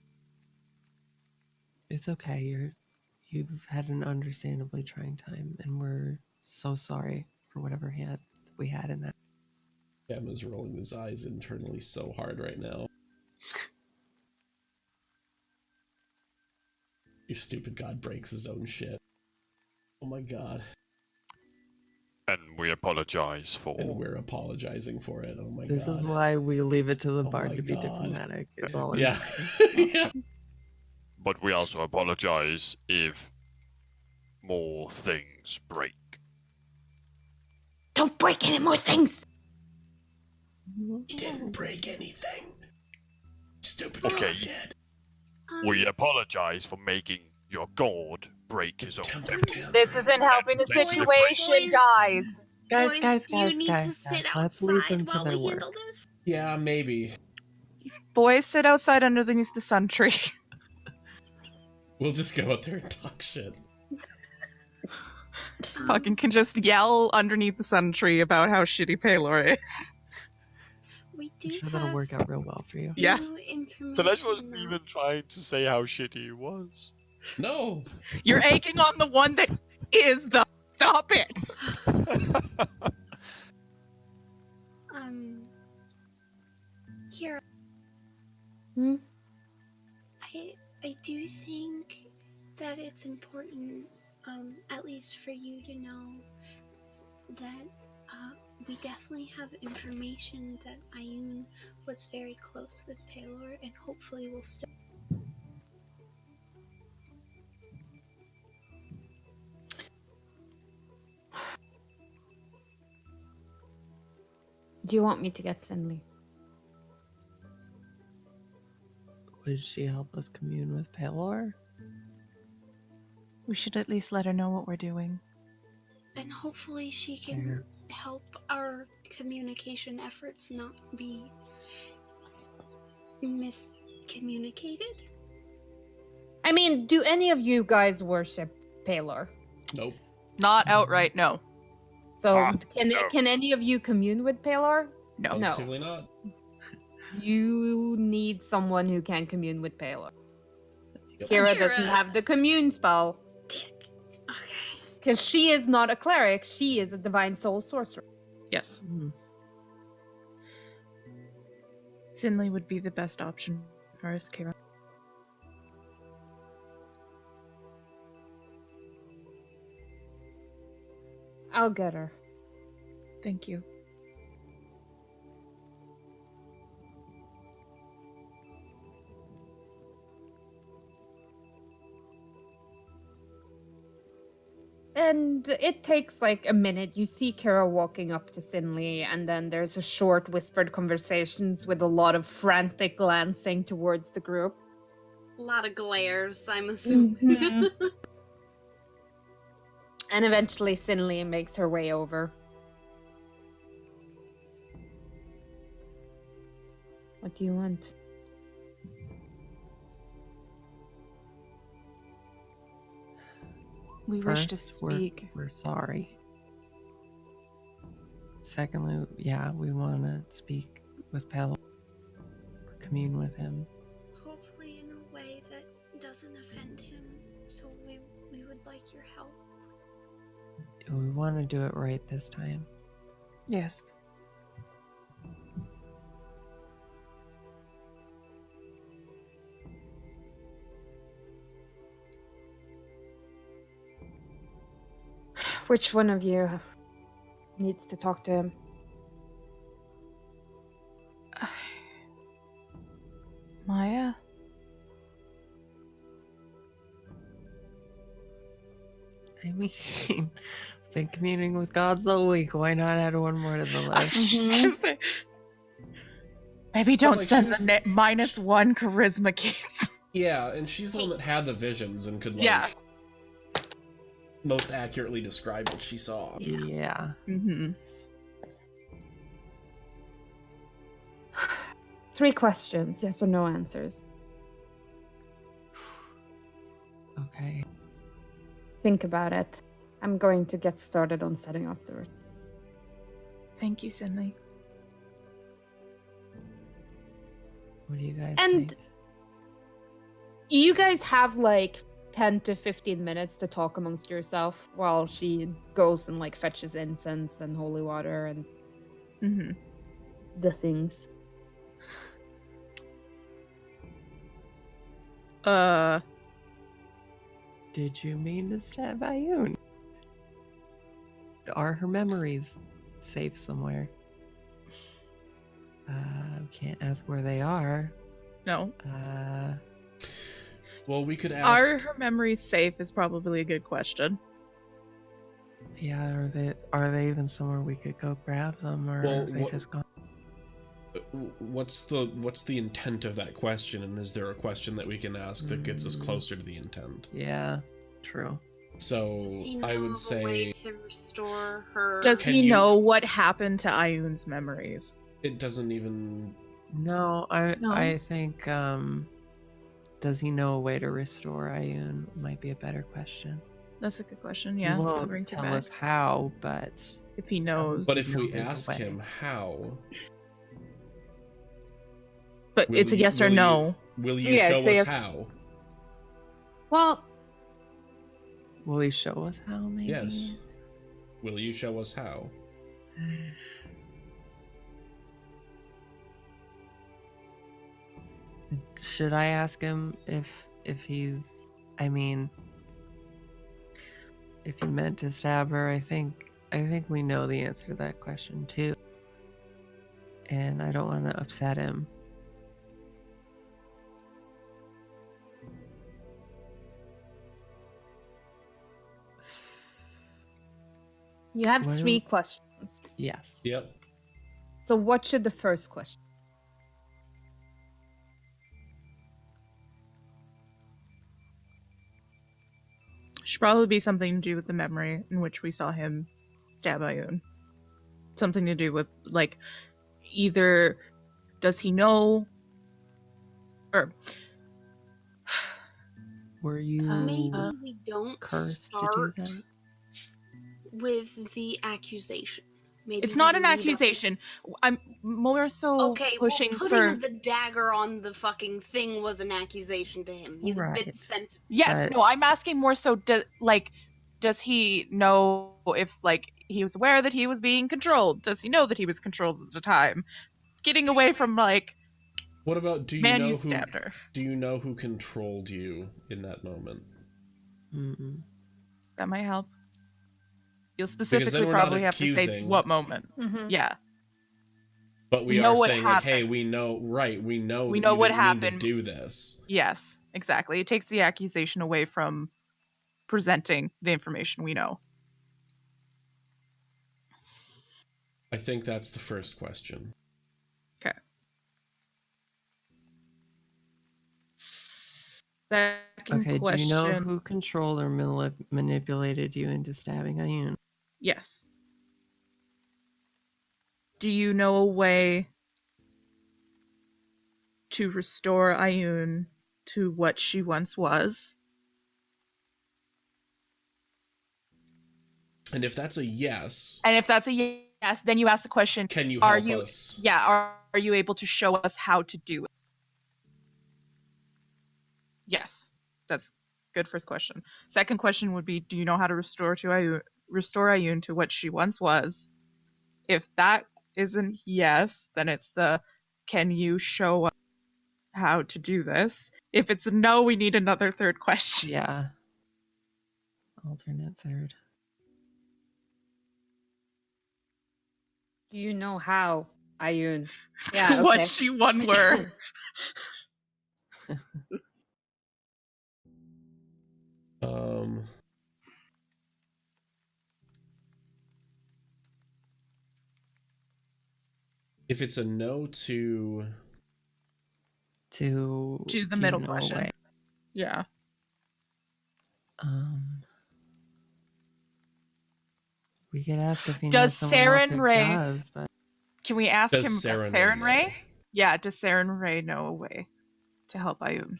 It's okay. You've had an understandably trying time, and we're so sorry for whatever we had in that. Cam is rolling his eyes internally so hard right now. Your stupid god breaks his own shit. Oh my god. And we apologize for. And we're apologizing for it. Oh my god. This is why we leave it to the Oh bard my to be God. diplomatic. Is all I'm Yeah. saying. Yeah. But we also apologize if more things break. Don't break any more things! He didn't break anything. Stupid Okay. god did. We apologize for making your god break his own Temple temple. dance. This isn't helping the Boys, situation, boys. guys. Guys, do you need to sit let's leave them outside to while their we work. handle this? Yeah, maybe. Boys, sit outside underneath the sun tree. We'll just go out there and talk shit. Fucking can just yell underneath the sun tree about how shitty Pelor is. We do I'm sure have that'll work out real well for you. Yeah. new information. Celeste wasn't now. even trying to say how shitty he was. No. You're egging on the one that is the. Stop it! Kira. Hmm? I do think that it's important, at least for you to know that we definitely have information that Ioun was very close with Pelor, and hopefully will still. Do you want me to get Sinley? Would she help us commune with Pelor? We should at least let her know what we're doing. And hopefully she can help our communication efforts not be miscommunicated. I mean, do any of you guys worship Pelor? Nope. Not outright, no. So No. can any of you commune with Pelor? No. Positively not. You need someone who can commune with Pelor. Yep. Kira doesn't have the commune spell. Dick. Okay. Because she is not a cleric, she is a divine soul sorcerer. Yes. Mm. Sinley would be the best option for us, Kira. I'll get her. Thank you. And it takes like a minute. You see Kara walking up to Sinley, and then there's a short whispered conversations with a lot of frantic glancing towards the group. A lot of glares, I'm assuming. Mhm. And eventually Sinley makes her way over. What do you want? We wish to First, we're- speak. We're sorry. Secondly, yeah, we want to speak with Pelor or commune with him. Hopefully in a way that doesn't offend him, so we would like your help. We want to do it right this time. Yes. Which one of you needs to talk to him? Maya? I mean, been communing with gods all week. Why not add one more to the list? Maybe don't like, send she was- the -1 charisma kids. Yeah, and she's the one that had the visions and could, like, Yeah. most accurately describe what she saw. Yeah. Mm-hmm. 3 questions, yes or no answers. Okay. Think about it. I'm going to get started on setting up the ritual. Thank you, Sinley. What do you guys And- think? You guys have like 10 to 15 minutes to talk amongst yourself while she goes and like fetches incense and holy water and Mm-hmm. the things. Did you mean to stab Ioun? Are her memories safe somewhere? Can't ask where they are. No. Well, we could ask... Are her memories safe is probably a good question. Yeah, are they even somewhere we could go grab them, or Well, are they just gone? What's the intent of that question, and is there a question that we can ask that gets us closer to the intent? Yeah, true. So Does he know I would of a say way to restore her? Does Can he you- know what happened to Ioun's memories? it doesn't even... No, No. I think does he know a way to restore Ioun? Might be a better question. That's a good question. He Yeah, that won't brings it tell back. us how, but If he knows. But if No, we there's a ask way. him how, But will it's a you- yes or will you- no. will you Yeah, show so us yes. how? Well, will he show us how? Maybe. Yes. Will you show us how? Should I ask him if he's? I mean, if he meant to stab her, I think we know the answer to that question too. And I don't want to upset him. you have Why 3 don't- questions. Yes. Yep. So what should the first question? Should probably be something to do with the memory in which we saw him stab Ioun. Something to do with, like, either does he know, or Were you Maybe we don't cursed to start do that? with the accusation. Maybe it's we not an lead up- accusation. I'm more so Okay, pushing well, putting for. the dagger on the fucking thing was an accusation to him. He's a Right. bit sent. Yes, But- no, I'm asking more so. Does he know if he was aware that he was being controlled? Does he know that he was controlled at the time? Getting away from What about do you man, know you who stabbed her. do you know who controlled you in that moment? Mm-mm. That might help. You'll then specifically we're not probably have to say accusing. what moment. Mm-hmm. Yeah. But we We know are what saying like, hey, happened. we know We that know you what didn't happened. mean to do this. Yes, exactly. It takes the accusation away from presenting the information we know. I think that's the first question. Okay. Second Okay, question. do you know who controlled or manipulated you into stabbing Ioun? Yes. Do you know a way to restore Ioun to what she once was? And if that's a yes, And if that's a yes, then you ask the question, can you are help you us? Yeah, are you able to show us how to do it? Yes. That's good first question. Second question would be, do you know how to restore Ioun to what she once was? If that isn't yes, then it's the can you show us how to do this? If it's no, we need another third question. Yeah. Alternate third. Do you know how, Ioun? Yeah, To what okay. she one were. If it's a no to To Choose the do you middle know a question. way? Yeah. We could ask if he Does knows someone else Saren who Ray- does, but Can we ask does him Saren Saren Ray? know? Yeah, does Saren Ray know a way to help Ioun?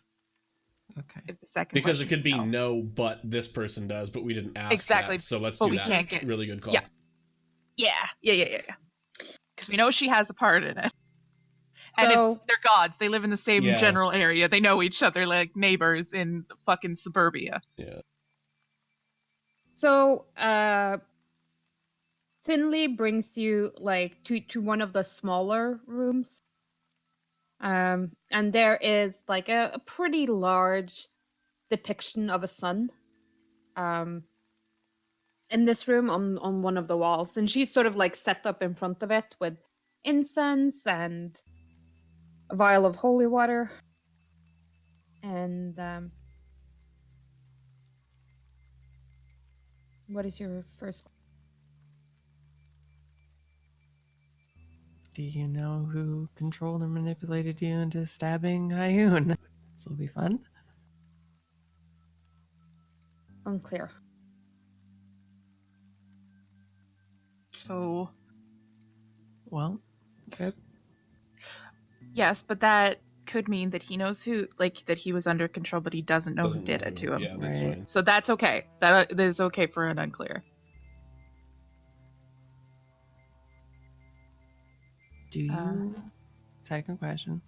okay. If the second Because it question could be is no. no, but this person does, but we didn't ask Exactly, that. So let's but do we that. can't get- Really good call. Yeah. Yeah. Because we know she has a part in it. And So- they're gods. They live in the same Yeah. general area. They know each other like neighbors in fucking suburbia. Yeah. So, Finley brings you like to one of the smaller rooms. And there is like a pretty large depiction of a sun. In this room on one of the walls, and she's sort of like set up in front of it with incense and a vial of holy water. And what is your first? Do you know who controlled or manipulated you into stabbing Ioun? This will be fun. Unclear. So Well, good. yes, but that could mean that he knows who, like that he was under control, but he doesn't know Doesn't who did know it who- to him. Yeah, that's Right. fine. So that's okay. That is okay for an unclear. Do you... Second question.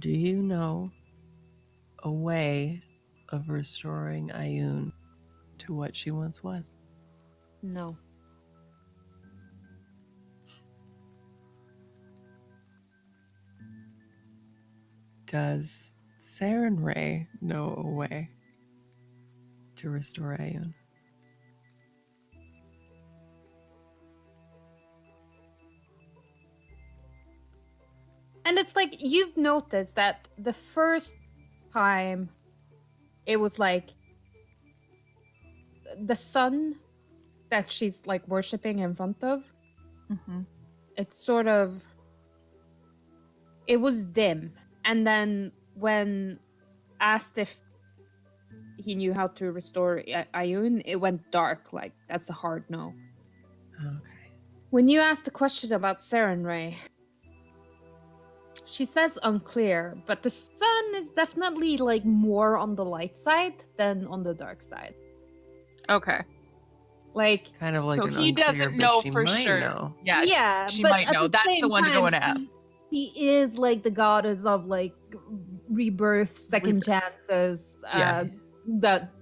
Do you know a way of restoring Ioun to what she once was? No. Does Saren Ray know a way to restore Ioun? And it's like you've noticed that the first time it was like the sun that she's like worshipping in front of, Mm-hmm. it's sort of, it was dim. And then when asked if he knew how to restore Ioun, it went dark. Like, that's a hard no. Okay. When you asked the question about Saren Ray, she says unclear, but the sun is definitely like more on the light side than on the dark side. Okay. Like, Kind of like So an he unclear, doesn't but know she for might sure. know. Yeah, she might at know. That's the same one to go and time, ask. He is like the goddess of like rebirth, second chances. Yeah. That.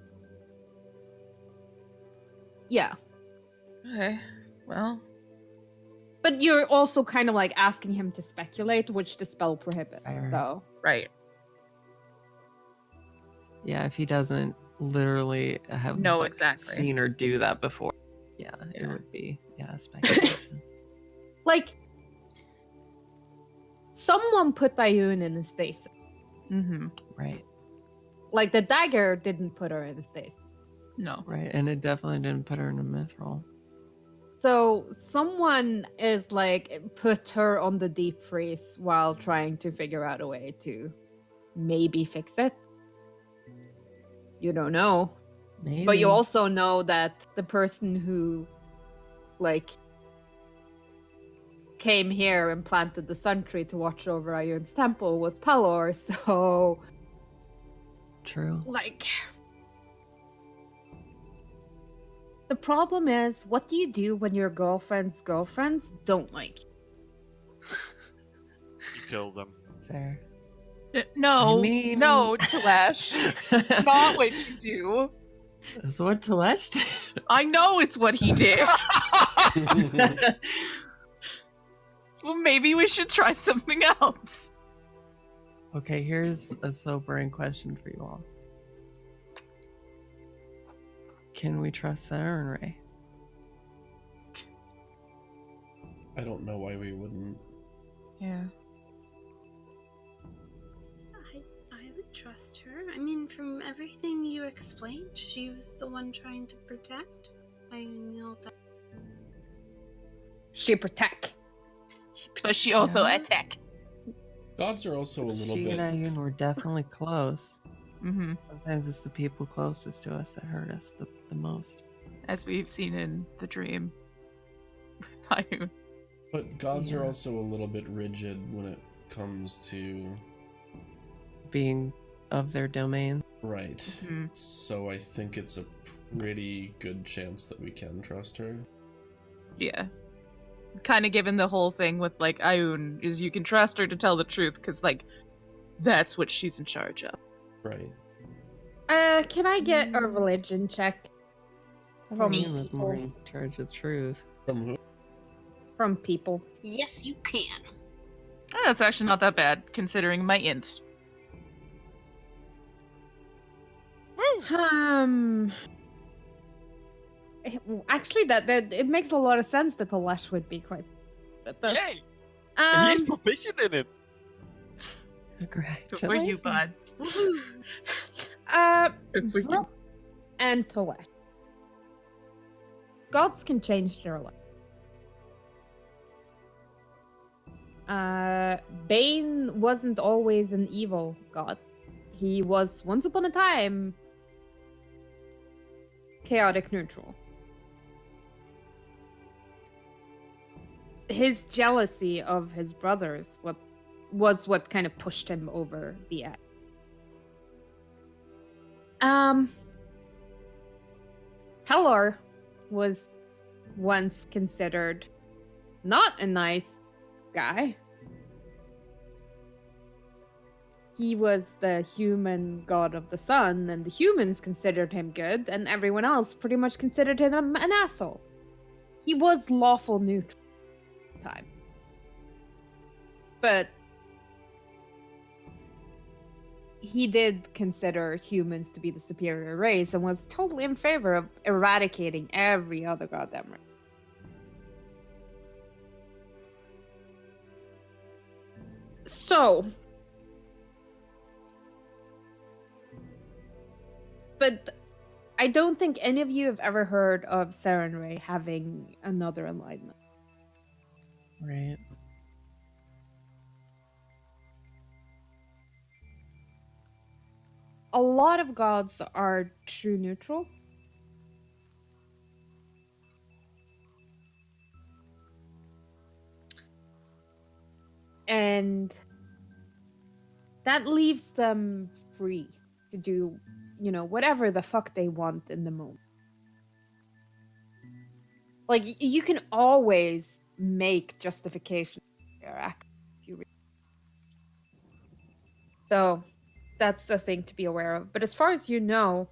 Yeah. Okay. Well. But you're also kind of like asking him to speculate, which the spell prohibits. Fair. So. Right. Yeah, if he doesn't literally have No, exactly. seen her do that before, it Yeah. would be speculation. Like, someone put Ioun in a stasis. Mm-hmm. Right, Like, the dagger didn't put her in a stasis. No. right, and it definitely didn't put her in a mithril. So someone is like put her on the deep freeze while trying to figure out a way to maybe fix it. You don't know. Maybe. But you also know that the person who like came here and planted the sun tree to watch over Ioun's temple was Pelor, so True. like the problem is, what do you do when your girlfriend's girlfriends don't like you? You kill them. Fair. No, I mean- no, Telesh. Not what you do. That's what Telesh did. I know it's what he did. Well, maybe we should try something else. Okay, here's a sobering question for you all. Can we trust Sarenrae? I don't know why we wouldn't. Yeah. I would trust her. I mean, from everything you explained, she was the one trying to protect. I know that. She protect. But she also Yeah. attack. Gods are also a little She bit. and Ioun were definitely close. Mm-hmm. Sometimes it's the people closest to us that hurt us the most. As we've seen in the dream. Ioun. But gods are Yeah. also a little bit rigid when it comes to. Being of their domain. Right. Mhm. So I think it's a pretty good chance that we can trust her. Yeah. Kind of given the whole thing with, like, Ioun, is you can trust her to tell the truth, because, like, that's what she's in charge of. Right. Can I get a religion check from Ioun was more people? in charge of truth. From who? From people? Yes, you can. That's actually not that bad, considering my int. Actually, that it makes a lot of sense that the Lash would be quite. Yay! Um, He's proficient in it. Good for you, bud. Good for you. Vrop and Tolesh. Gods can change their life. Bane wasn't always an evil god. He was once upon a time chaotic neutral. His jealousy of his brothers was what kind of pushed him over the edge. Pelor was once considered not a nice guy. He was the human god of the sun, and the humans considered him good, and everyone else pretty much considered him an asshole. He was lawful neutral at the time. But he did consider humans to be the superior race and was totally in favor of eradicating every other goddamn race. So, but I don't think any of you have ever heard of Sarenrae having another alignment. Right. A lot of gods are true neutral. And that leaves them free to do, whatever the fuck they want in the moment. Like, you can always make justification for your act. So, that's a thing to be aware of. But as far as you know,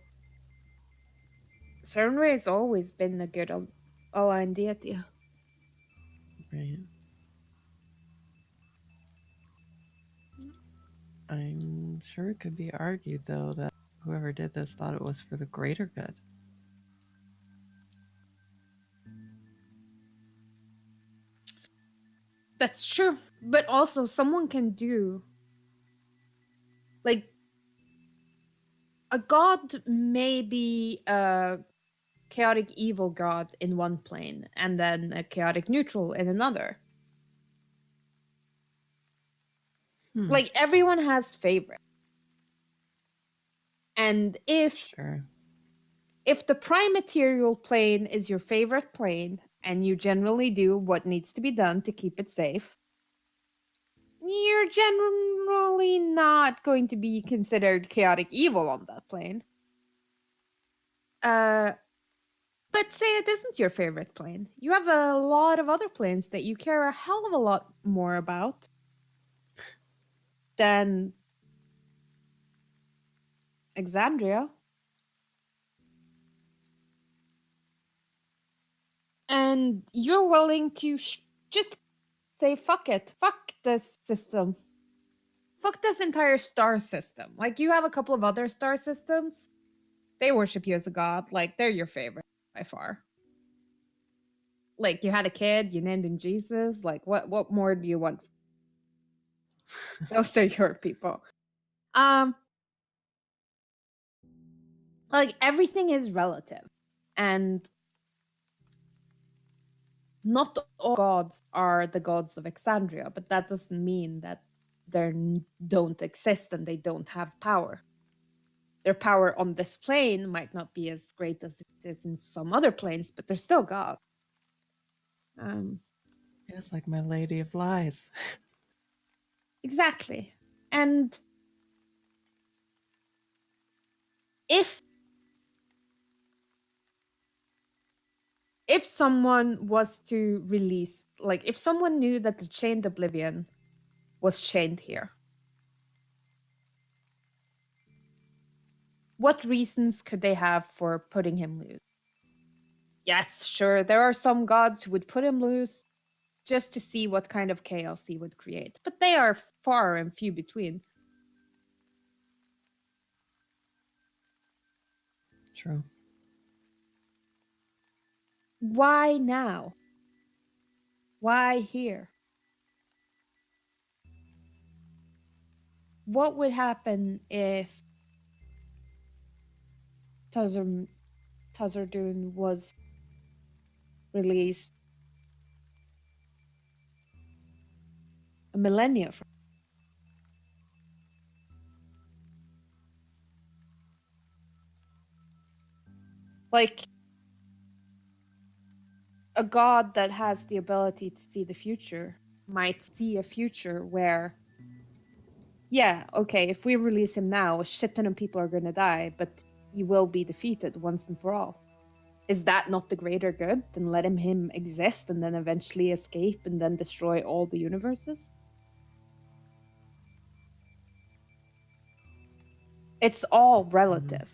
Sarenrae has always been a good aligned deity. Right. I'm sure it could be argued, though, that whoever did this thought it was for the greater good. That's true. But also, someone can do. Like, a god may be chaotic evil god in one plane and then a chaotic neutral in another. Like, everyone has favorites. And Sure. if the prime material plane is your favorite plane and you generally do what needs to be done to keep it safe, you're generally not going to be considered chaotic evil on that plane. But say it isn't your favorite plane. You have a lot of other planes that you care a hell of a lot more about than Exandria. And you're willing to just say, fuck it. Fuck this system. Fuck this entire star system. Like, you have a couple of other star systems. They worship you as a god. Like, they're your favorite by far. Like, you had a kid, you named him Jesus. Like, what more do you want? Those are your people. Like, everything is relative. And not all gods are the gods of Exandria, but that doesn't mean that they don't exist and they don't have power. Their power on this plane might not be as great as it is in some other planes, but they're still gods. It's like my Lady of Lies. Exactly. And if someone was to release, like, if someone knew that the chained oblivion was chained here, what reasons could they have for putting him loose? Yes, sure, there are some gods who would put him loose just to see what kind of chaos he would create, but they are far and few between. True. Why now? Why here? What would happen if Tal'Dorei was released a millennia from? Like, a god that has the ability to see the future might see a future where, yeah, okay, if we release him now, a shit ton of people are going to die, but he will be defeated once and for all. Is that not the greater good than letting him exist and then eventually escape and then destroy all the universes? It's all relative.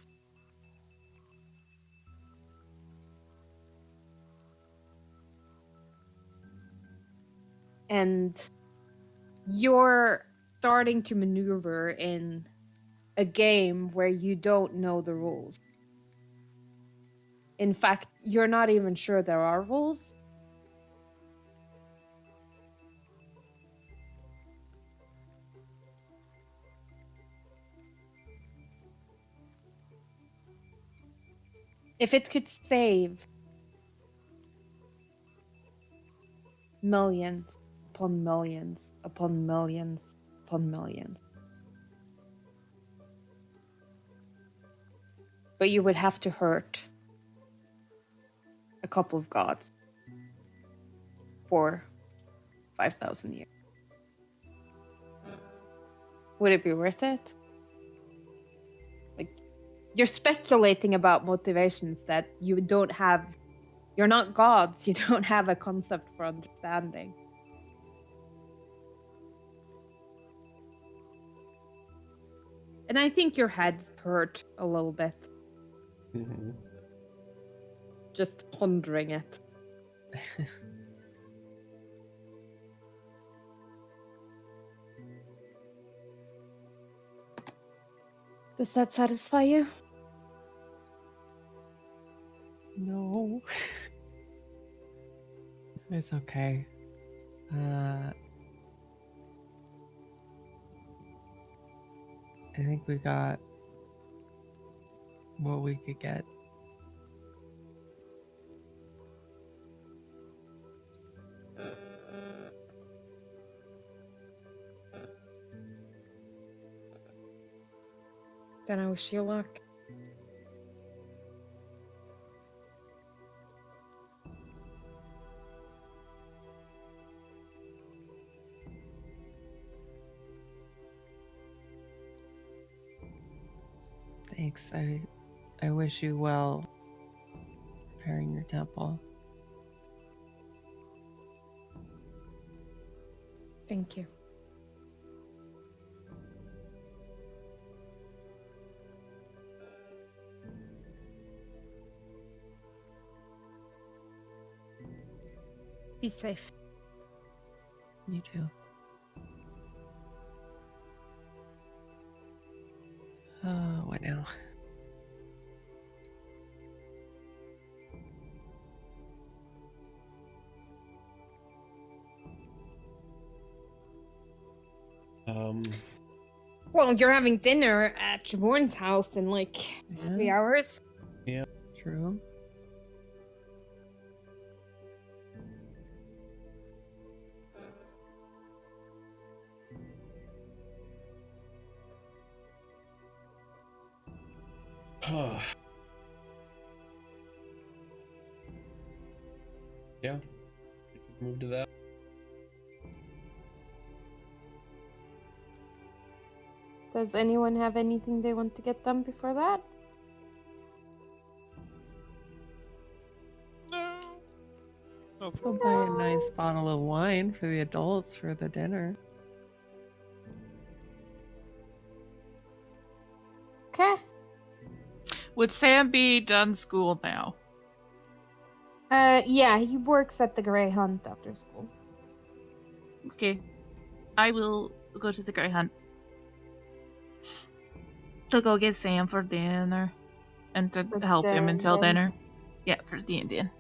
And you're starting to maneuver in a game where you don't know the rules. In fact, you're not even sure there are rules. If it could save millions upon millions upon millions upon millions, but you would have to hurt a couple of gods for 5,000 years. Would it be worth it? Like, you're speculating about motivations that you don't have. You're not gods. You don't have a concept for understanding. And I think your head's hurt a little bit. Mm-hmm. Just pondering it. Does that satisfy you? No. It's okay. I think we got what we could get. wish you luck. Thanks. I wish you well preparing your temple. Thank you. Be safe. You too. What now? Well, you're having dinner at Jaborn's house in like 3 hours. True. Yeah. Move to that. Does anyone have anything they want to get done before that? No. Nothing. We'll buy a nice bottle of wine for the adults for the dinner. Okay. Would Sam be done school now? Yeah, he works at the Grey Hunt after school. Okay. I will go to the Grey Hunt. To go get Sam for dinner. And to For help him until dinner. dinner. Yeah, for the Indian.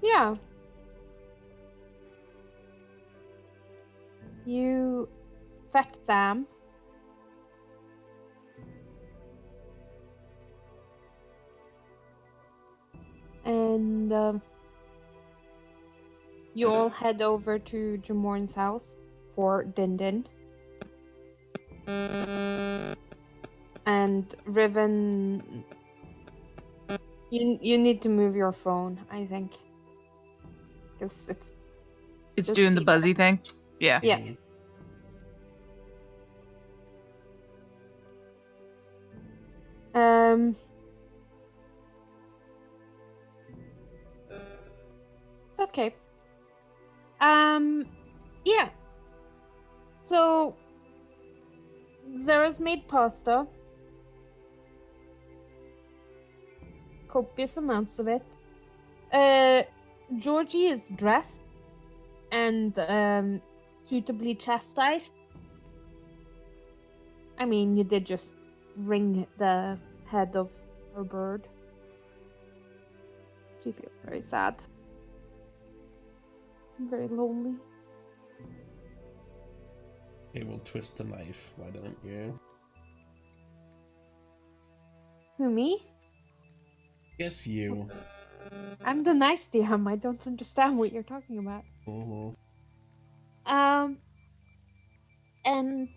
Yeah. You fetch Sam. And you all head over to Jamorn's house for Din Din. And Riven, you need to move your phone, I think, because It's Just doing the feedback. buzzy thing? Yeah. yeah. It's okay. Yeah. So Zara's made pasta. Copious amounts of it. Georgie is dressed and suitably chastised. I mean, you did just wring the head of her bird. She feels very sad. Very lonely. Okay, we'll twist the knife. Why don't you? Who, me? Yes, you. I'm the nice DM. I don't understand what you're talking about. Mhm. And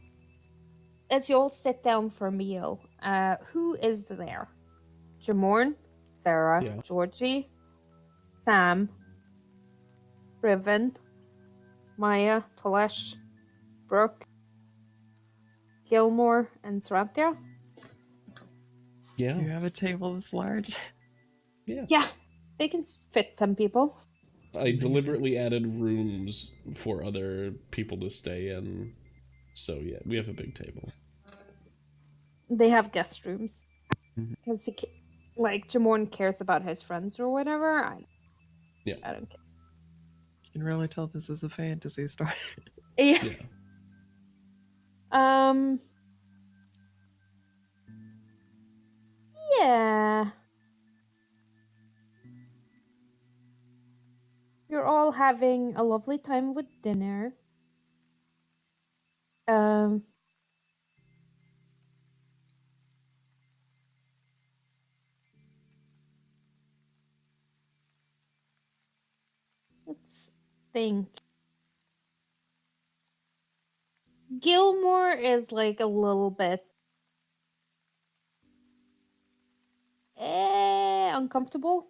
as you all sit down for a meal, who is there? Jamorn, Sarah, Yeah. Georgie, Sam, Riven, Maya, Tolesh, Brooke, Gilmore, and Srantia. Do you Yeah. have a table this large? Yeah, they can fit 10 people. I deliberately added rooms for other people to stay in. So yeah, we have a big table. They have guest rooms. Mhm. Because like, Jamorn cares about his friends or whatever. I don't care. You can really tell this is a fantasy story. Yeah. Yeah. Yeah. You're all having a lovely time with dinner. Let's think. Gilmore is like a little bit uncomfortable.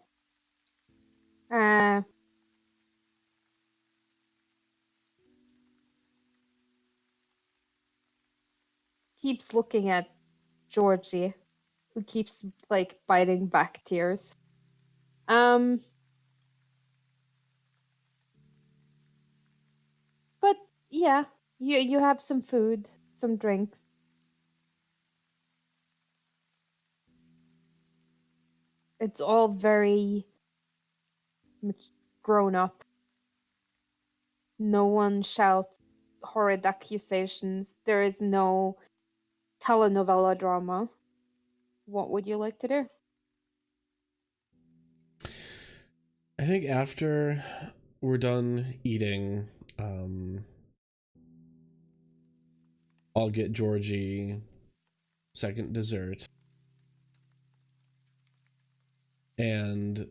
Keeps looking at Georgie, who keeps like biting back tears. But yeah, you have some food, some drinks. It's all very much grown up. No one shouts horrid accusations. There is no telenovela drama. What would you like to do? I think after we're done eating, I'll get Georgie second dessert and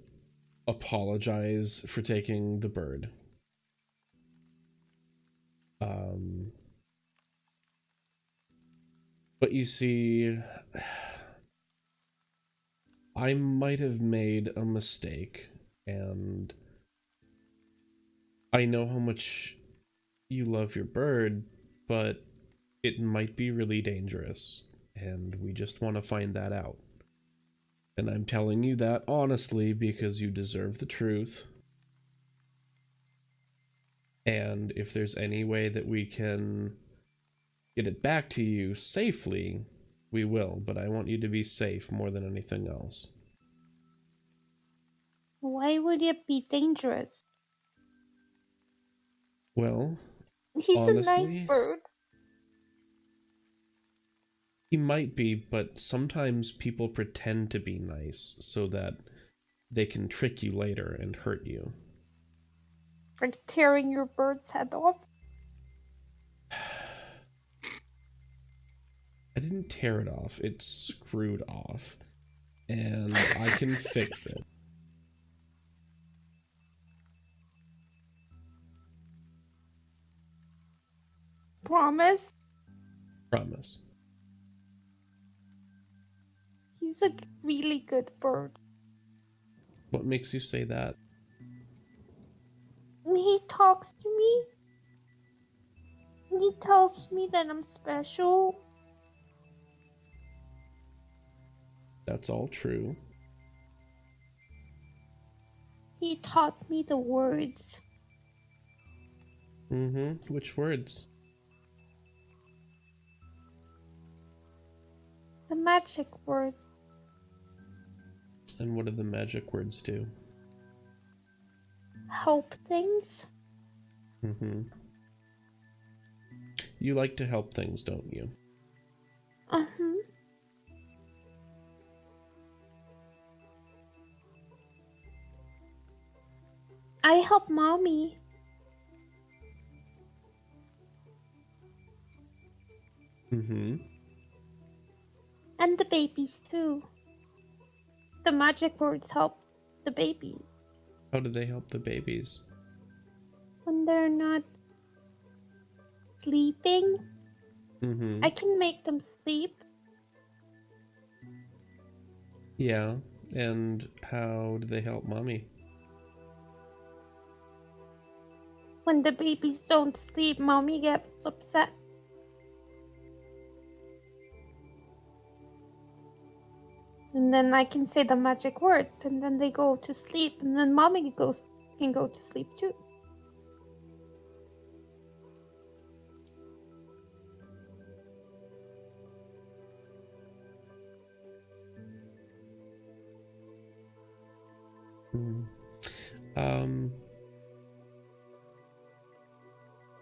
apologize for taking the bird. But you see, I might have made a mistake, and I know how much you love your bird, but it might be really dangerous, and we just want to find that out. And I'm telling you that honestly because you deserve the truth. And if there's any way that we can get it back to you safely, we will, but I want you to be safe more than anything else. Why would it be dangerous? Well, He's honestly, a nice bird. He might be, but sometimes people pretend to be nice so that they can trick you later and hurt you. Like tearing your bird's head off? I didn't tear it off, it's screwed off. And I can fix it. Promise? Promise. He's a really good bird. What makes you say that? He talks to me. He tells me that I'm special. That's all true. He taught me the words. Which words? The magic words. And what do the magic words do? Help things. You like to help things, don't you? I help mommy. And the babies too. The magic words help the babies. How do they help the babies? When they're not sleeping, I can make them sleep. Yeah, and how do they help mommy? When the babies don't sleep, mommy gets upset. And then I can say the magic words, and then they go to sleep, and then mommy can go to sleep too.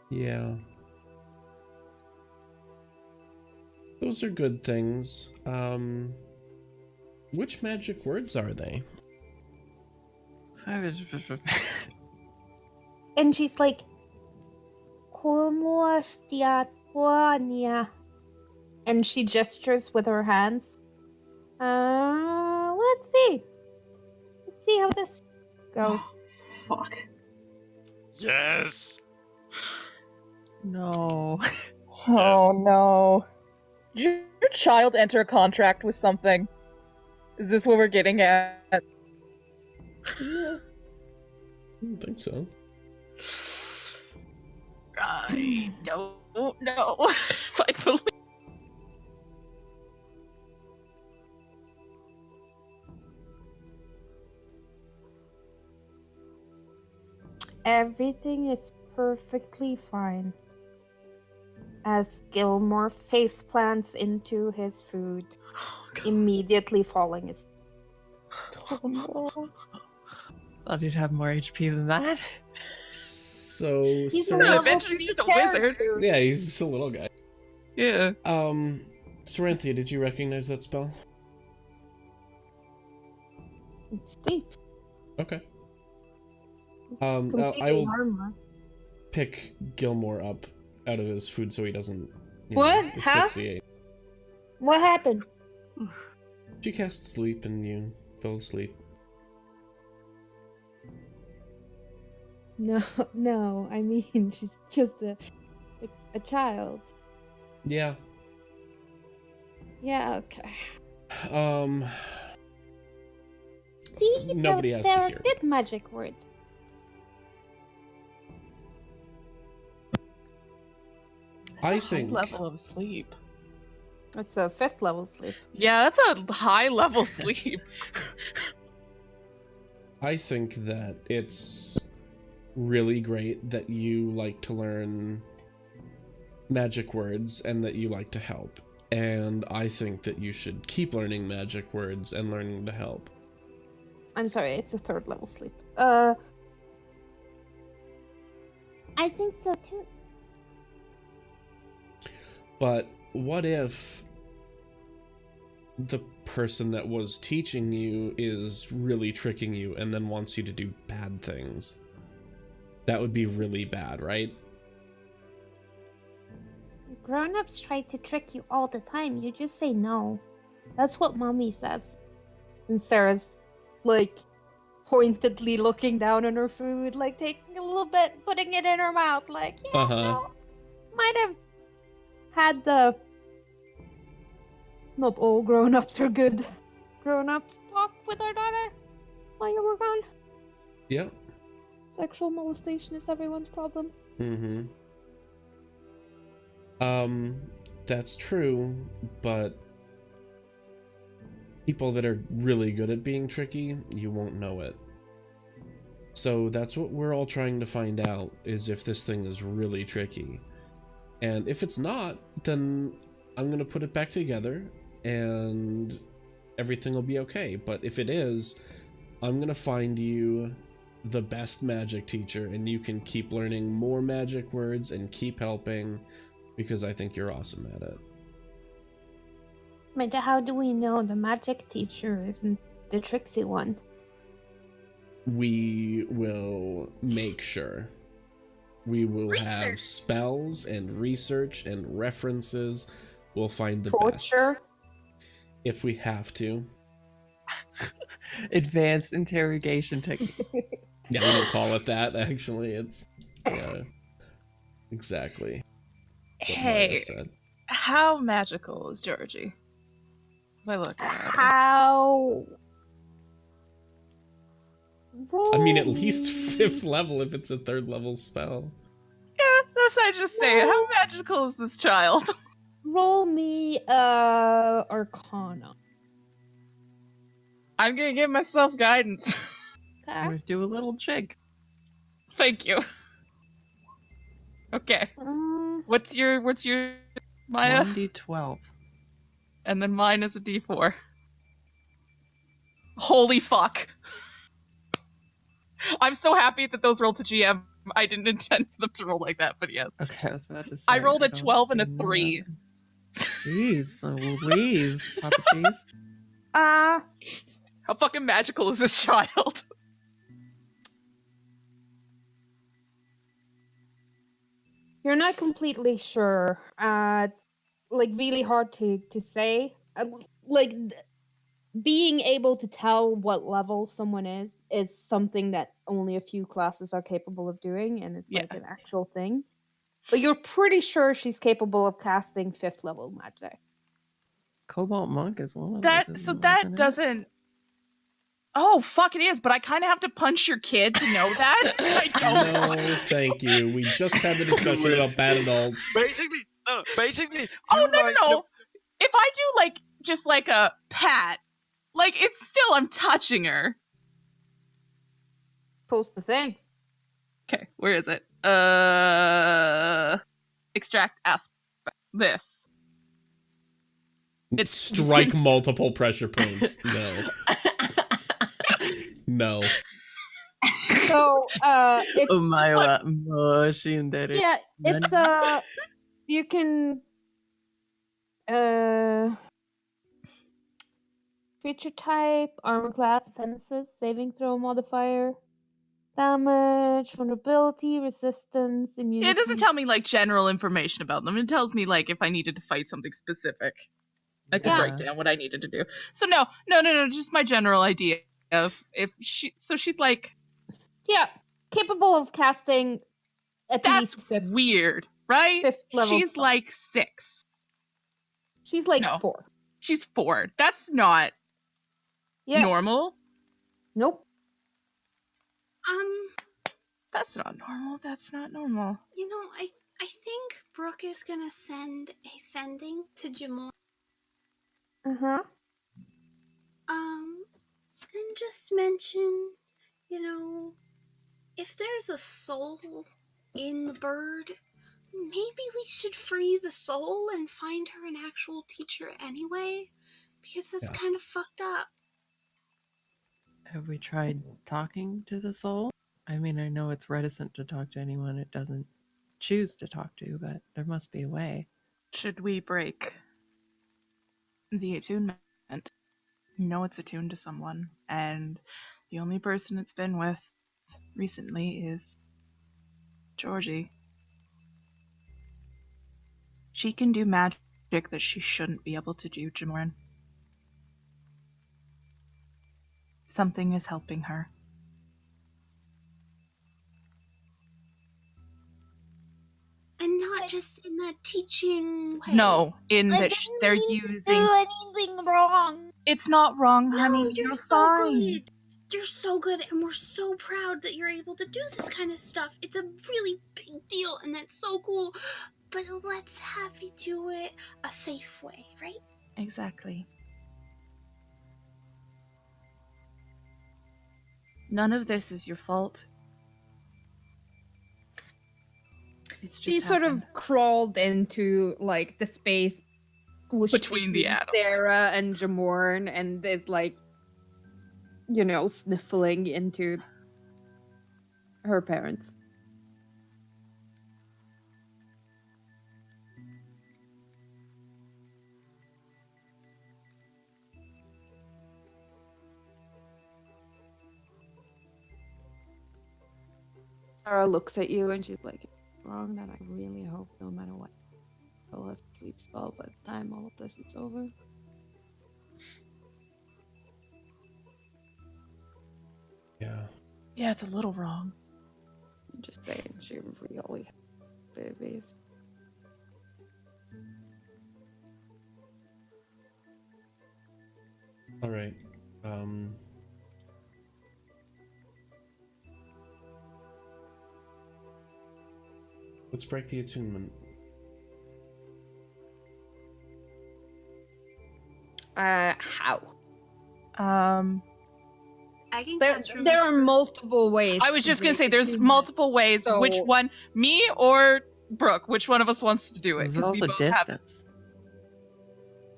Yeah. Those are good things. Which magic words are they? And she's like, "Como está Tuania?" And she gestures with her hands. Let's see. Let's see how this goes. Fuck. Yes! No. Oh no. Did your child enter a contract with something? Is this what we're getting at? Yeah. I don't think so. I don't know. I believe. Everything is perfectly fine. As Gilmore face plants into his food, immediately falling asleep. Oh no. Thought he'd have more HP than that. So He's So a Saran- level eventually he's 3 just a wizard. character. yeah, he's just a little guy. Yeah. Saranthia, did you recognize that spell? It's sleep. Okay. Completely I will harmless. pick Gilmore up out of his food so he doesn't What? How? asphyxiate. What happened? She casts sleep and you fell asleep. No, I mean she's just a child. Yeah. Yeah, okay. See, Nobody has to there are hear it. good magic words. I High think level of sleep. That's a 5th level sleep. Yeah, that's a high level sleep. I think that it's really great that you like to learn magic words and that you like to help. And I think that you should keep learning magic words and learning to help. I'm sorry, it's a 3rd level sleep. I think so too. But what if the person that was teaching you is really tricking you and then wants you to do bad things? That would be really bad, right? Grown-ups try to trick you all the time. You just say no. That's what mommy says. And Sarah's like pointedly looking down on her food, like taking a little bit, putting it in her mouth, like, yeah, no, might have had the not all grown-ups are good grown-ups talk with our daughter while you were gone. Yeah. Sexual molestation is everyone's problem. Mm-hmm. That's true, but people that are really good at being tricky, you won't know it. So that's what we're all trying to find out, is if this thing is really tricky. And if it's not, then I'm gonna put it back together and everything will be okay. But if it is, I'm gonna find you the best magic teacher and you can keep learning more magic words and keep helping because I think you're awesome at it. But how do we know the magic teacher isn't the tricksy one? We will make sure. We will have Research. spells and research and references. We'll find the Torture? best. If we have to. Advanced interrogation technique. Yeah, we don't call it that, actually. It's... yeah. Exactly. What Maya Hey, said. how magical is Georgie? By looking at her. How? I mean, at least 5th level if it's a 3rd level spell. Yeah, that's what I just saying. How magical is this child? Roll me Arcana. I'm gonna give myself guidance. I'm gonna do a little jig. Thank you. Okay. What's your Maya? 1d12. And then mine is a D4. Holy fuck. I'm so happy that those rolled to GM. I didn't intend for them to roll like that, but yes. Okay, I was about to say. I rolled a don't 12 and a see 3. nothing. Jeez, Louise, Papa Cheese. How fucking magical is this child? You're not completely sure. It's like really hard to say. Like being able to tell what level someone is something that only a few classes are capable of doing, and it's Yeah. like an actual thing. But you're pretty sure she's capable of casting 5th level magic. Cobalt Monk is one of That those. so that isn't it? doesn't. Oh fuck! It is, but I kind of have to punch your kid to know that. I don't. No, thank you. We just had the discussion about bad adults. Basically, Oh do like no! If I do like just like a pat, like it's still I'm touching her. Post the thing. Okay, where is it? Extract aspect. This. It's Strike multiple pressure points. No. No. So, it's Omae mo shindere. yeah, it's you can creature type, armor class, senses, saving throw modifier, damage, vulnerability, resistance, immunity. It doesn't tell me like general information about them. It tells me like if I needed to fight something specific. I could write down what I needed to do. So no, just my general idea of if she. So she's like, yeah, capable of casting at that's least 5th. weird, right? 5th level She's spell. like 6. She's like No. 4. She's 4. That's not normal. Nope. That's not normal. That's not normal. You know, I think Brooke is gonna send a sending to Jamor. And just mention, you know, if there's a soul in the bird, maybe we should free the soul and find her an actual teacher anyway, because that's kind of fucked up. Have we tried talking to the soul? I mean, I know it's reticent to talk to anyone it doesn't choose to talk to, but there must be a way. Should we break the attunement? You know it's attuned to someone, and the only person it's been with recently is Georgie. She can do magic that she shouldn't be able to do, Jamoran. Something is helping her. And not just in a teaching way. No, in that they're using. Do anything wrong? It's not wrong, No, honey. you're You're so fine. good. You're so good, and we're so proud that you're able to do this kind of stuff. It's a really big deal, and that's so cool. But let's have you do it a safe way, right? Exactly. None of this is your fault. It's just She sort of crawled into like the space between the adults. Sarah and Jamorn, and is like, you know, sniffling into her parents. Sarah looks at you and she's like, wrong that I really hope no matter what Phil has sleep spell by the time all of this is over. Yeah, it's a little wrong. I'm just saying, she really has babies. Alright. Let's break the attunement. How? I can There are multiple ways. I was just gonna say there's multiple ways. So, which one, me or Brooke? Which one of us wants to do it? There's 'Cause we also both have- distance.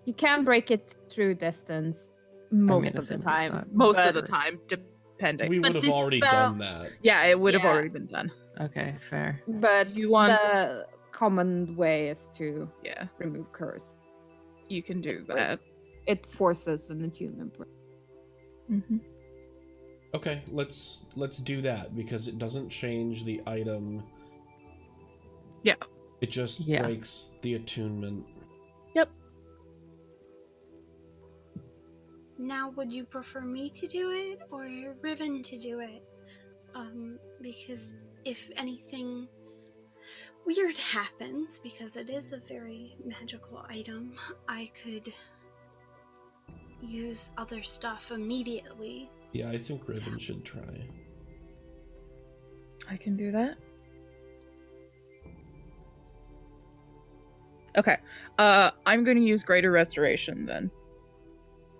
you can break it through distance most of the assuming it's time. not most of the worse. time, depending. We would have this already spell- done that. Yeah, it would have Yeah. already been done. Okay, fair. But You want- the common way is to Yeah, remove curse. you can do It's like- that. It forces an attunement. Mm-hmm. Okay, let's do that because it doesn't change the item. Yeah. It just Yeah. breaks the attunement. Yep. Now, would you prefer me to do it or Riven to do it? Because if anything, weird happens, because it is a very magical item, I could use other stuff immediately. Yeah, I think Ribbon should try. I can do that. Okay. I'm going to use Greater Restoration then.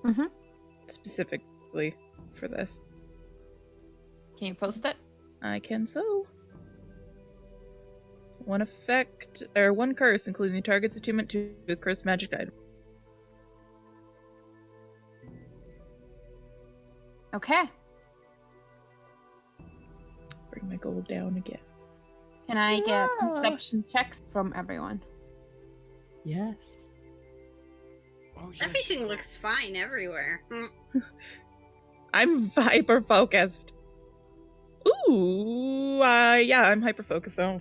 Mm-hmm. Specifically for this. Can you post it? I can so. One effect, or one curse, including the target's attunement to a cursed magic item. Okay. Bring my gold down again. Can I get Yeah. perception checks from everyone? Yes. Oh, yes. Everything looks fine everywhere. I'm hyper focused. Ooh, yeah, I'm hyper focused. So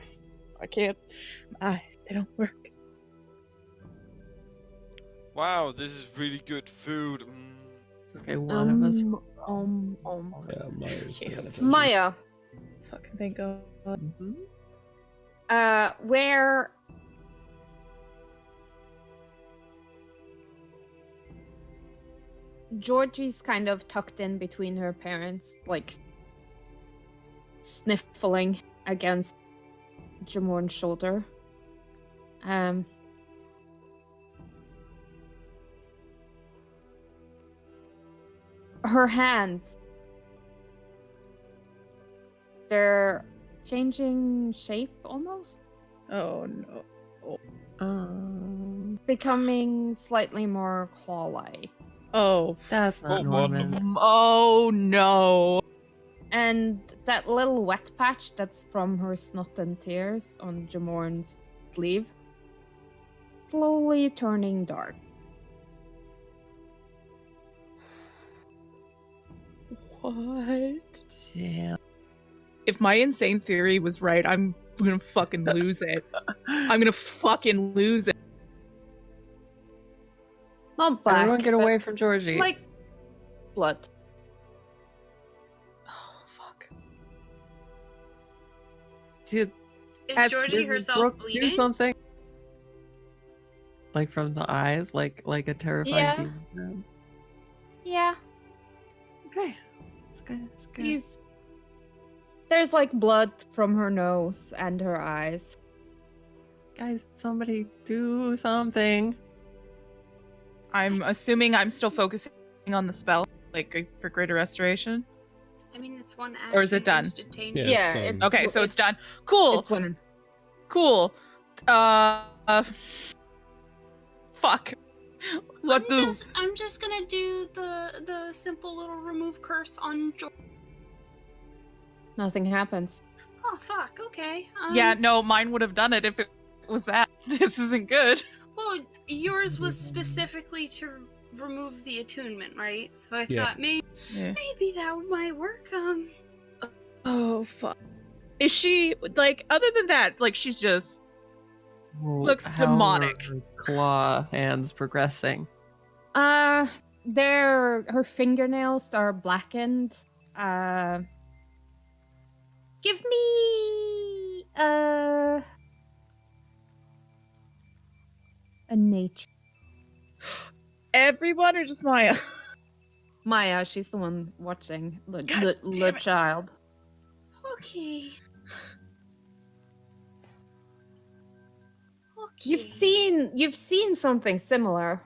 I can't. They don't work. Wow, this is really good food. It's okay, one of us. Yeah, Maya's paying Yeah. attention. Maya, Fucking thank God. Mhm. where Georgie's kind of tucked in between her parents, like sniffling against Jamorn's shoulder. Her hands, they're changing shape almost, Oh no. becoming slightly more claw-like. Oh. That's not Oh, Norman. Oh no. And that little wet patch that's from her snot and tears on Jamorn's sleeve, slowly turning dark. What? Damn. If my insane theory was right, I'm gonna fucking lose it. I'm gonna fucking lose it. Not black, Everyone get but away from Georgie. like blood. Oh fuck. Dude, Is Georgie herself Brooke, bleeding? do something. Like from the eyes, like a terrifying Yeah. demon. Yeah, Okay. It's good. It's good. there's like blood from her nose and her eyes. Guys, somebody do something. I'm assuming I'm still focusing on the spell, like for greater restoration. I mean, it's one action. Or is it done? Instantaneous. Yeah, Yeah, it's done. Okay, so it's done. Cool. It's when Cool. Fuck. What do? I'm just gonna do the simple little remove curse on Georgie. nothing happens. Oh fuck. Okay. Yeah, no, mine would have done it if it was that. This isn't good. Well, yours was specifically to remove the attunement, right? So I Yeah. thought maybe that might work. Oh fuck. Is she like? Other than that, like she's just looks How demonic. are her claw hands progressing. Her fingernails are blackened. Give me a nature. Everyone or just Maya? Maya, she's the one watching the God damn it. child. Okay. Okay. You've seen something similar.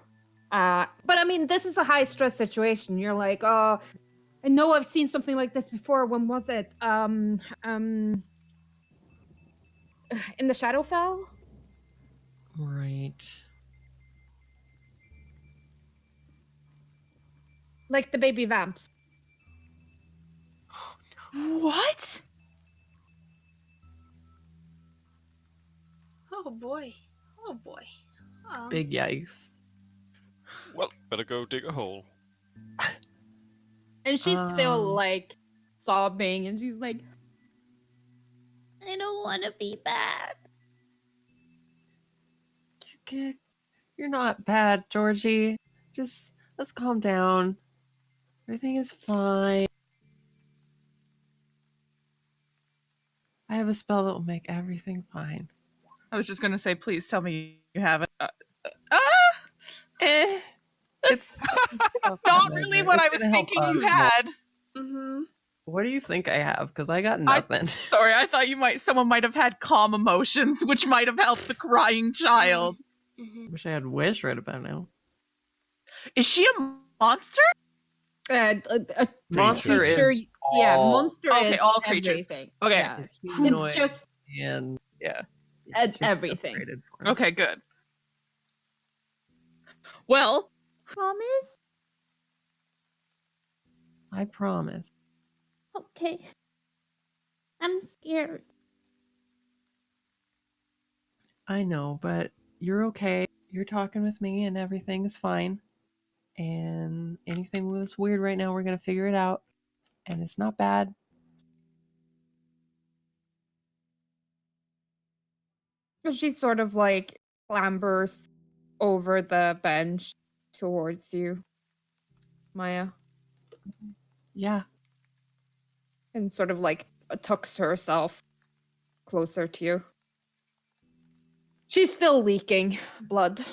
But I mean, this is a high stress situation. You're like, oh, I know I've seen something like this before. When was it? In the Shadowfell? Right. Like the baby vamps. What? Oh boy. Oh boy. Big yikes. Well, better go dig a hole. And she's still Um. like sobbing, and she's like, I don't want to be bad. You're not bad, Georgie. Just let's calm down. Everything is fine. I have a spell that will make everything fine. I was just gonna say, please tell me you haven't. It's Not really what I was thinking you had. Mm-hmm. What do you think I have? Because I got nothing. Sorry, I thought someone might have had calm emotions, which might have helped the crying child. Mm-hmm. Wish I had Wish right about now. Is she a monster? A Monster creature, is yeah, all- monster Okay, is all creatures. everything. Okay. Yeah. It's humanoid It's just and Yeah. it's just everything. upgraded for him. Okay, good. Well, Promise? I promise. Okay. I'm scared. I know, but you're okay. You're talking with me and everything is fine. And anything that's weird right now, we're going to figure it out. And it's not bad. She sort of like clambers over the bench towards you, Maya, Yeah. and sort of like tucks herself closer to you. She's still leaking blood.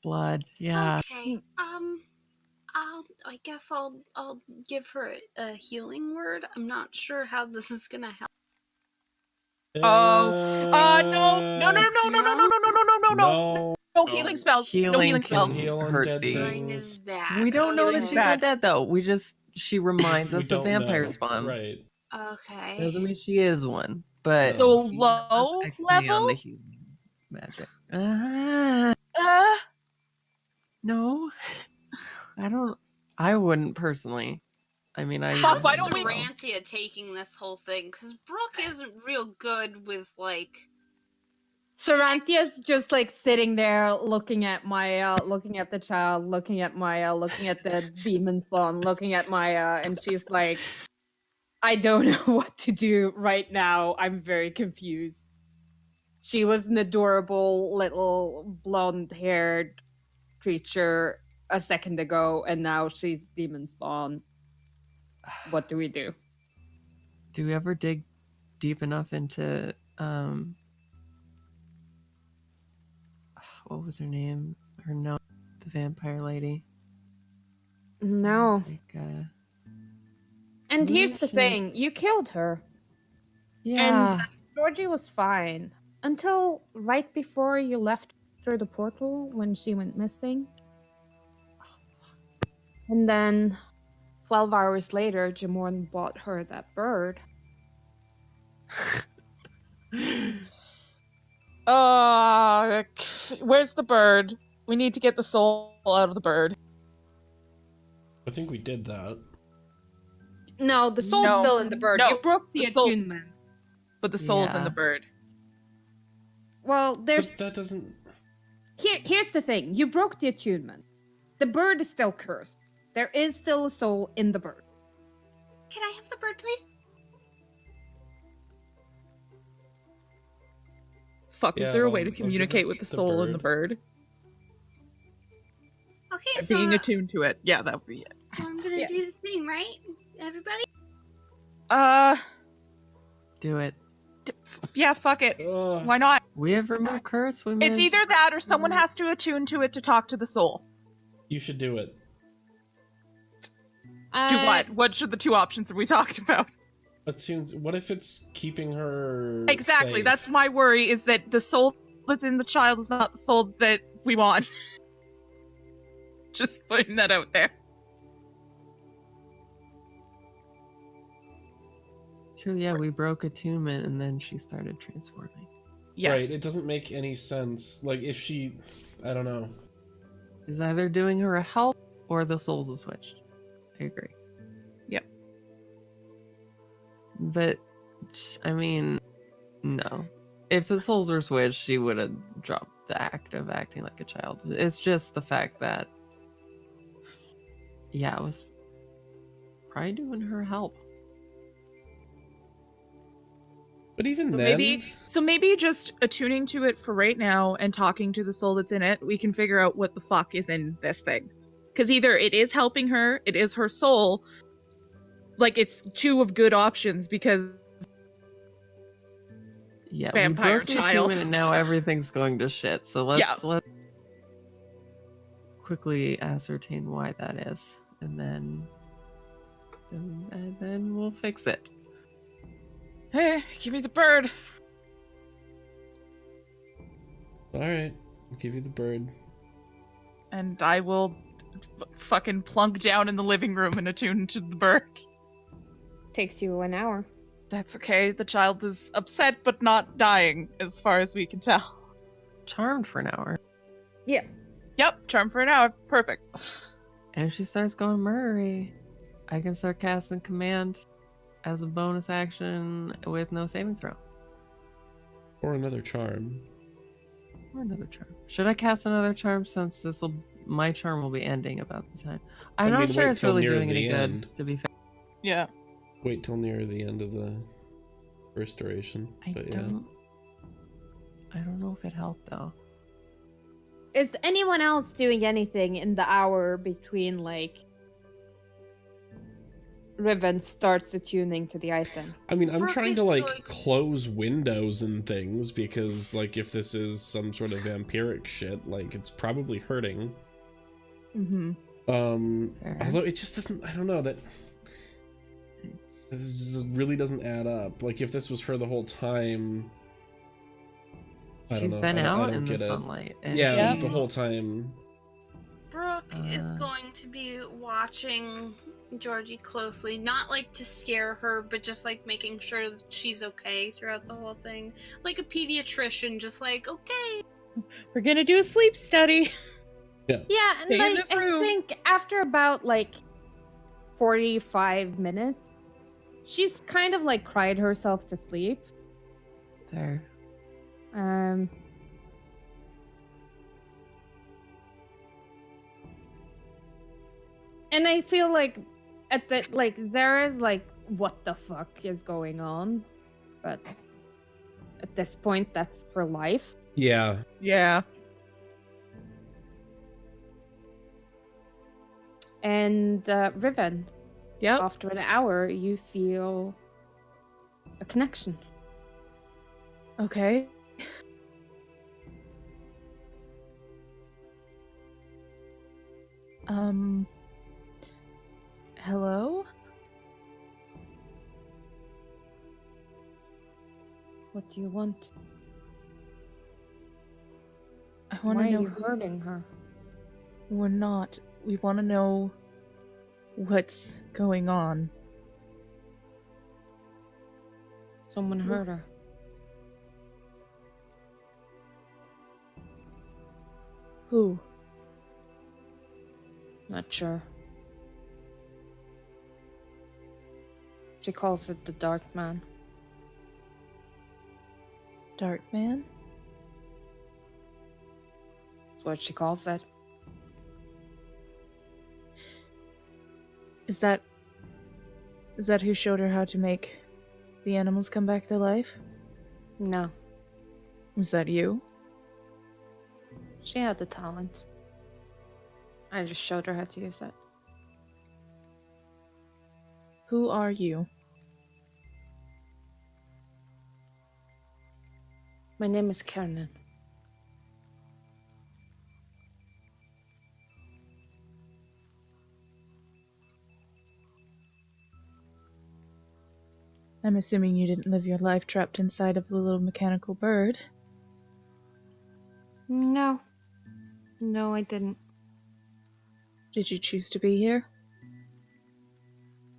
Blood. Yeah. Okay. I guess I'll give her a healing word. I'm not sure how this is gonna help. no healing spells. No Healing healing can spells. Heal hurt undead these. Healing is things. bad. We don't know that Healing's she's bad. undead, though. She reminds We us of don't vampire know. spawn. Right. Okay. Doesn't mean she is one. But So she low does XP level? on the healing magic. No. I wouldn't personally. I mean, I. Fuck, why How's don't we- Saranthia taking this whole thing? Because Brooke isn't real good with, like... Saranthia's just like sitting there looking at Maya, looking at the child, looking at Maya, looking at the demon spawn, looking at Maya, and she's like, I don't know what to do right now. I'm very confused. She was an adorable little blonde-haired creature a second ago, and now she's demon spawn. What do we do? Do we ever dig deep enough into what was her name? The vampire lady. No. Like, And here's the She- thing, you killed her. yeah. Georgie was fine until right before you left through the portal when she went missing. And then 12 hours later, Jamorn bought her that bird. Where's the bird? We need to get the soul out of the bird. I think we did that. No, the soul's No. still in the bird. No, You broke the the soul- attunement. But the soul's in Yeah. the bird. Well, there's But that doesn't. here's the thing. You broke the attunement. The bird is still cursed. There is still a soul in the bird. Can I have the bird, please? Fuck, Yeah, is there a way I'll to give communicate with the soul in the bird? Okay, And so being attuned to it. Yeah, that would be it. I'm gonna Yeah. do the thing, right? Everybody? Do it. Yeah, fuck it. Ugh. Why not? We have removed curse. We It's either that or someone has to attune to it to talk to the soul. You should do it. Do what? What should the two options are we talking about? What if it's keeping her Exactly, safe? that's my worry, is that the soul that's in the child is not the soul that we want. Just putting that out there. True, yeah, we broke attunement and then she started transforming. Yes. Right, it doesn't make any sense. Like, if she... I don't know. Is either doing her a help or the souls have switched. I agree. Yep. But, I mean, no. If the souls were switched, she would have dropped the act of acting like a child. It's just the fact that, yeah, it was probably doing her help. But even So then... maybe just attuning to it for right now and talking to the soul that's in it, we can figure out what the fuck is in this thing. Because either it is helping her, it is her soul. Like, it's two of good options, because Yeah, vampire we broke the child. attunement and now everything's going to shit. So let's quickly ascertain why that is, and then we'll fix it. Hey, give me the bird. All right, I'll give you the bird. And I will fucking plunk down in the living room and attune to the bird. Takes you an hour. That's okay. The child is upset but not dying, as far as we can tell. Charmed for an hour. Yeah. Yep, charm for an hour. Perfect. And if she starts going murdery, I can start casting commands as a bonus action with no saving throw. Or another charm. Or another charm. Should I cast another charm since my charm will be ending about the time? I'm not sure wait it's till really near doing any the good, end. to be fair. Yeah. Wait till near the end of the first duration. I But don't know if it helped though. Is anyone else doing anything in the hour between, like, Riven starts attuning to the item? I mean, I'm Brooke trying is to, like, going- close windows and things because, like, if this is some sort of vampiric shit, like, it's probably hurting. Mm-hmm. Fair. Although it just doesn't, I don't know, that this just really doesn't add up. Like, if this was her the whole time, I don't She's know. been I out don't in the get it. sunlight. And Yeah, she's- the whole time. Brooke is Uh. going to be watching Georgie closely, not like to scare her, but just like making sure that she's okay throughout the whole thing. Like a pediatrician, just like, okay. We're gonna do a sleep study. Yeah, and Stay in like, this I room. think after about, like, 45 minutes, she's kind of, like, cried herself to sleep. There. And I feel like Zara's like, what the fuck is going on? But at this point, that's her life. Yeah. Yeah. And Riven, Yep. after an hour, you feel a connection. Okay. Hello? What do you want? I want Why to are know. you hurting her? We're not. We want to know what's going on. Someone hurt her. Who? Not sure. She calls it the Dark Man. Dark Man? That's what she calls it. Is that who showed her how to make the animals come back to life? No, Was that you? she had the talent. I just showed her how to use it. Who are you? My name is Kernan. I'm assuming you didn't live your life trapped inside of the little mechanical bird. No. No, I didn't. Did you choose to be here?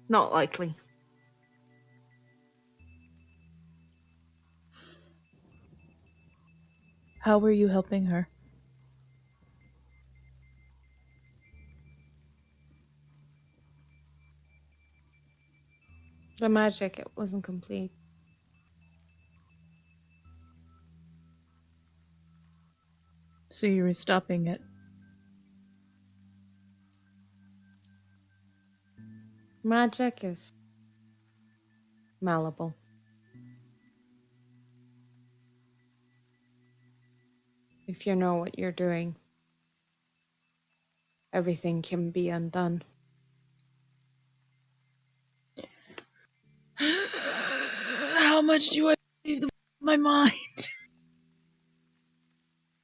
Not likely. How were you helping her? The magic, it wasn't complete. So you were stopping it. Magic is malleable. If you know what you're doing, everything can be undone. How much do I believe the my mind.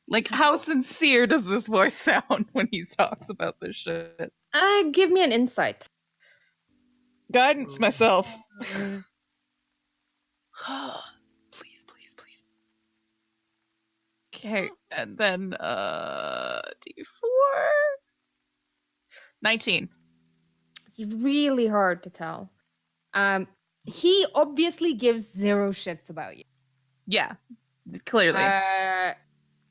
Like, how sincere does this voice sound when he talks about this shit? Give me an insight. Guidance myself. Please, please, please. Okay, and then D4. 19. It's really hard to tell. He obviously gives zero shits about you. Yeah, clearly.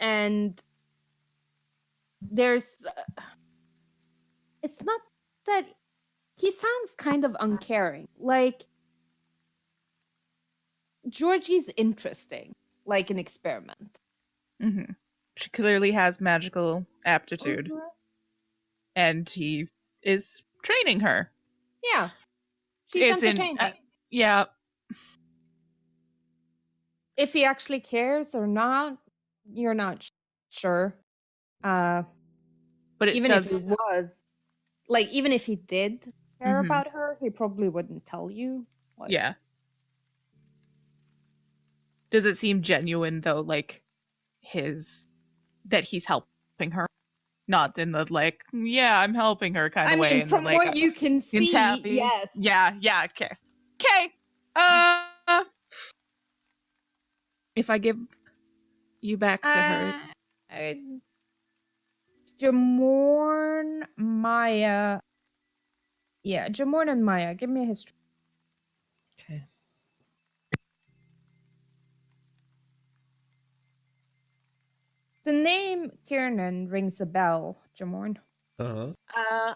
And there's it's not that he sounds kind of uncaring. Like, Georgie's interesting, like an experiment. Mm-hmm. She clearly has magical aptitude, Mhm. and he is training her. Yeah. She's It's entertaining. Yeah. If he actually cares or not, you're not sure. But it Even does. if he was, like, even if he did care Mhm. about her, he probably wouldn't tell you. Like, Yeah. Does it seem genuine though, like that he's helping her, not in the like, yeah, I'm helping her kind I of mean, way. And from like, what you can see, happy. yes. Yeah. Okay. If I give you back to her, Jamorn, Maya. Yeah, Jamorn and Maya. Give me a history. Okay. The name Kiernan rings a bell, Jamorn. Uh-huh.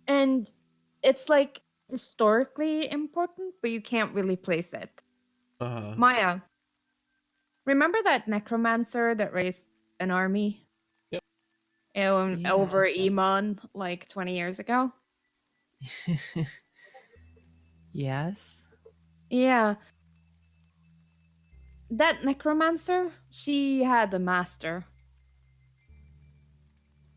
And it's like historically important, but you can't really place it. Uh-huh. Maya, remember that necromancer that raised an army? Yep. Over Iman like 20 years ago? Yes. Yeah. That necromancer, she had a master.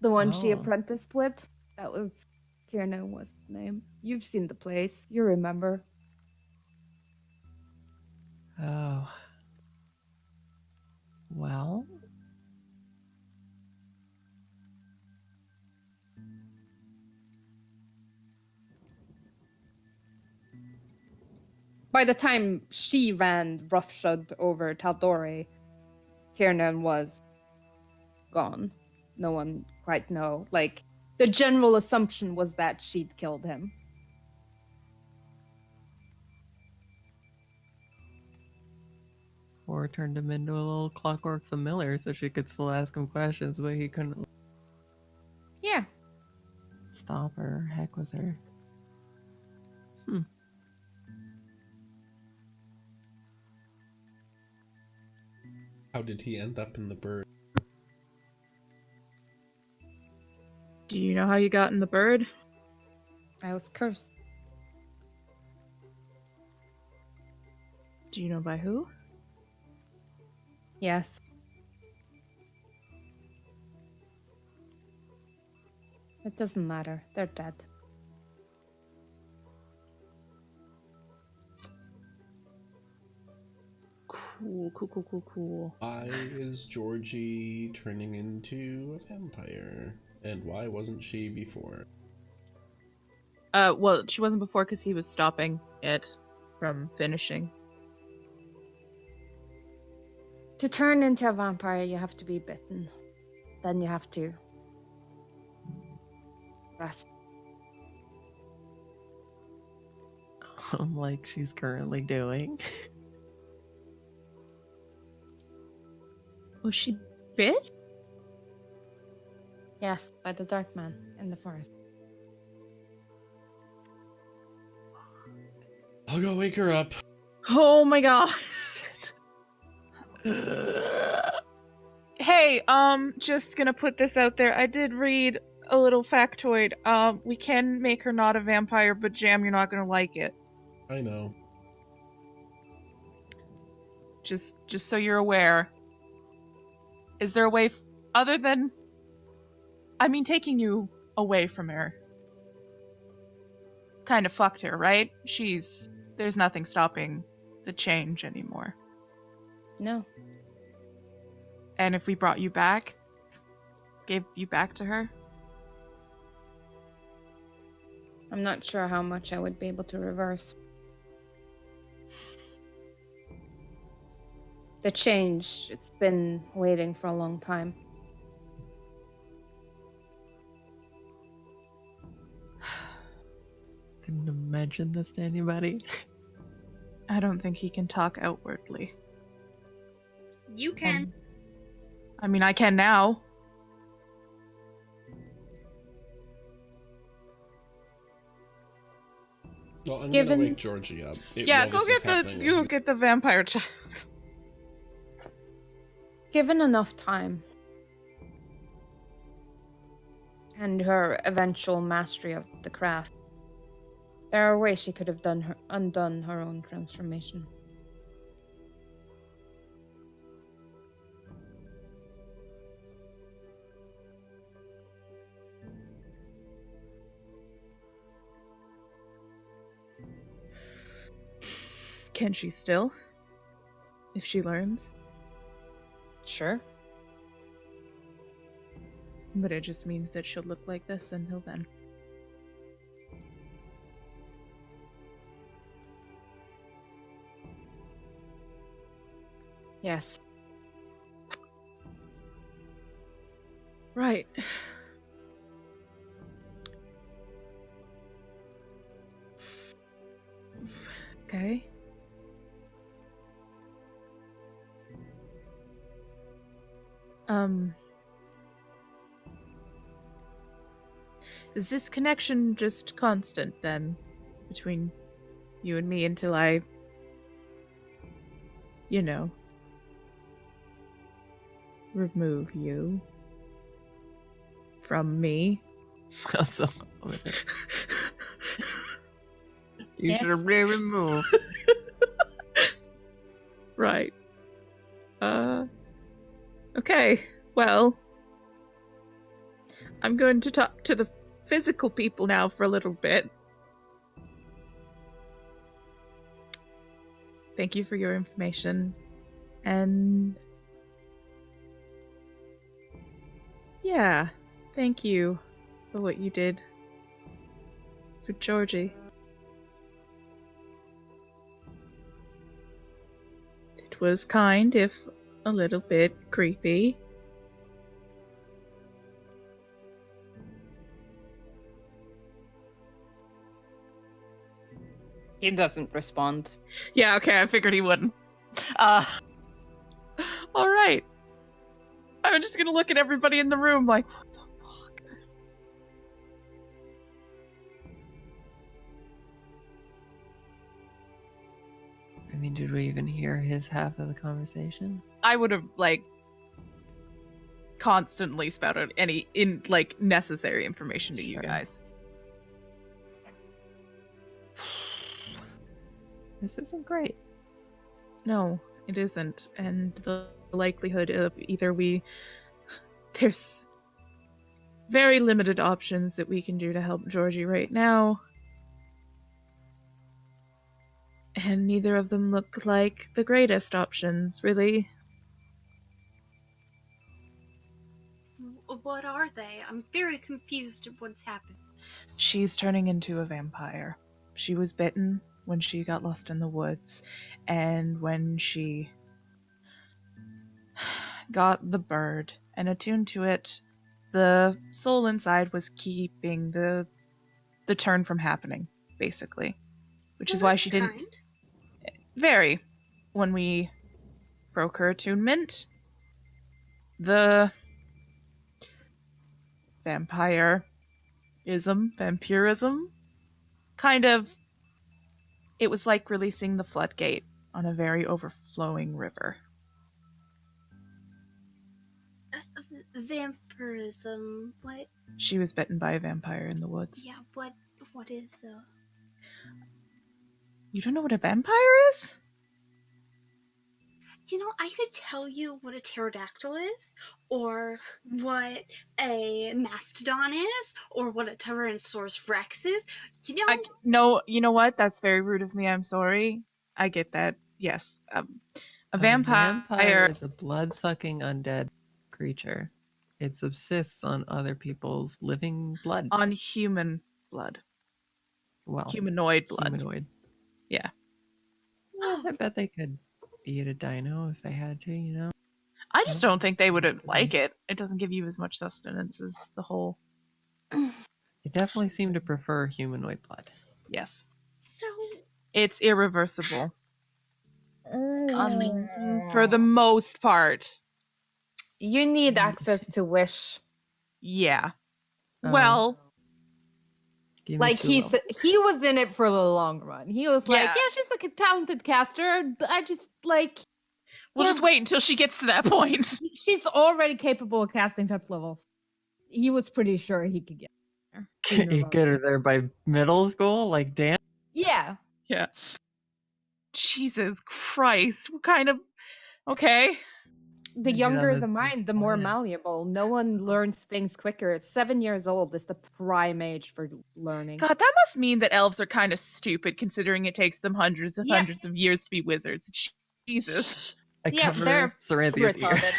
The one she Oh. apprenticed with. That was Kiernan was the name. You've seen the place. You remember. Oh. Well. By the time she ran roughshod over Tal'Dorei, Kiernan was gone. No one quite know. Like, the general assumption was that she'd killed him. Or turned him into a little clockwork familiar so she could still ask him questions, but he couldn't Yeah. stop her, heck with her. How did he end up in the bird? do you know how you got in the bird? I was cursed. Do you know by who? Yes. It doesn't matter. They're dead. Cool. Why is Georgie turning into a vampire? And why wasn't she before? Well, she wasn't before because he was stopping it from finishing. To turn into a vampire, you have to be bitten. Then you have to rest. Like she's currently doing. Was she bit? Yes, by the Dark Man in the forest. I'll go wake her up. Oh my god. Hey, just gonna put this out there. I did read a little factoid. We can make her not a vampire, but Jam, you're not gonna like it. I know. Just so you're aware. Is there a way other than, I mean, taking you away from her? kind of fucked her, right? There's nothing stopping the change anymore. No. And if we brought you back, gave you back to her, I'm not sure how much I would be able to reverse. The change, it's been waiting for a long time. Couldn't imagine this to anybody. I don't think he can talk outwardly. You can. And, I mean, I can now. Well, I'm Given- gonna wake Georgie up. Yeah, while go this get is happening. you get the vampire child. Given enough time, and her eventual mastery of the craft, there are ways she could have undone her own transformation. Can she still? If she learns? Sure. But it just means that she'll look like this until then. Yes. Right. Okay. Is this connection just constant then between you and me until I, remove you from me? So, you Yeah. should be removed. Right. Okay. Well, I'm going to talk to the physical people now for a little bit. Thank you for your information. And yeah, thank you for what you did for Georgie. It was kind, if a little bit creepy. He doesn't respond. Yeah, okay, I figured he wouldn't. Alright. I'm just gonna look at everybody in the room like, what the fuck? I mean, did we even hear his half of the conversation? I would have, constantly spouted any, necessary information to you Sure. guys. This isn't great. No, it isn't. And the likelihood of there's very limited options that we can do to help Georgie right now. And neither of them look like the greatest options, really. What are they? I'm very confused at what's happened. She's turning into a vampire. She was bitten when she got lost in the woods, and when she got the bird and attuned to it, the soul inside was keeping the turn from happening, basically. Which is why she didn't... Kind. Very. When we broke her attunement, the vampirism, kind of, it was like releasing the floodgate on a very overflowing river. Vampirism. What? She was bitten by a vampire in the woods. Yeah. What is? You don't know what a vampire is? I could tell you what a pterodactyl is, or what a mastodon is, or what a Tyrannosaurus Rex is. No, you know what? That's very rude of me. I'm sorry. I get that. Yes. A vampire. is a blood-sucking undead creature. It subsists on other people's living blood. On human blood. Well, Humanoid blood. humanoid. Yeah. Well, I bet they could eat a dino if they had to, I just don't think they would Mhm. like it. It doesn't give you as much sustenance as the whole. They definitely seem to prefer humanoid blood. Yes. So, It's irreversible. For the most part. You need access to wish. Yeah. Oh. Well, Give me Like two he levels. he was in it for the long run. He was like, Yeah. yeah, she's like a talented caster. But I just like we'll just wait until she gets to that point. she's already capable of casting 5th levels. He was pretty sure he could get there. sooner You rather get her there by middle school? Like, damn. Yeah. Yeah. Jesus Christ. What kind of. Okay. The Get on younger this the deep mind, the more plan. malleable. No one learns things quicker. 7 years old is the prime age for learning. God, that must mean that elves are kind of stupid considering it takes them hundreds of Yeah. hundreds of years to be wizards. Jesus. I Yeah, cover they're Ceranthia's ear. retarded.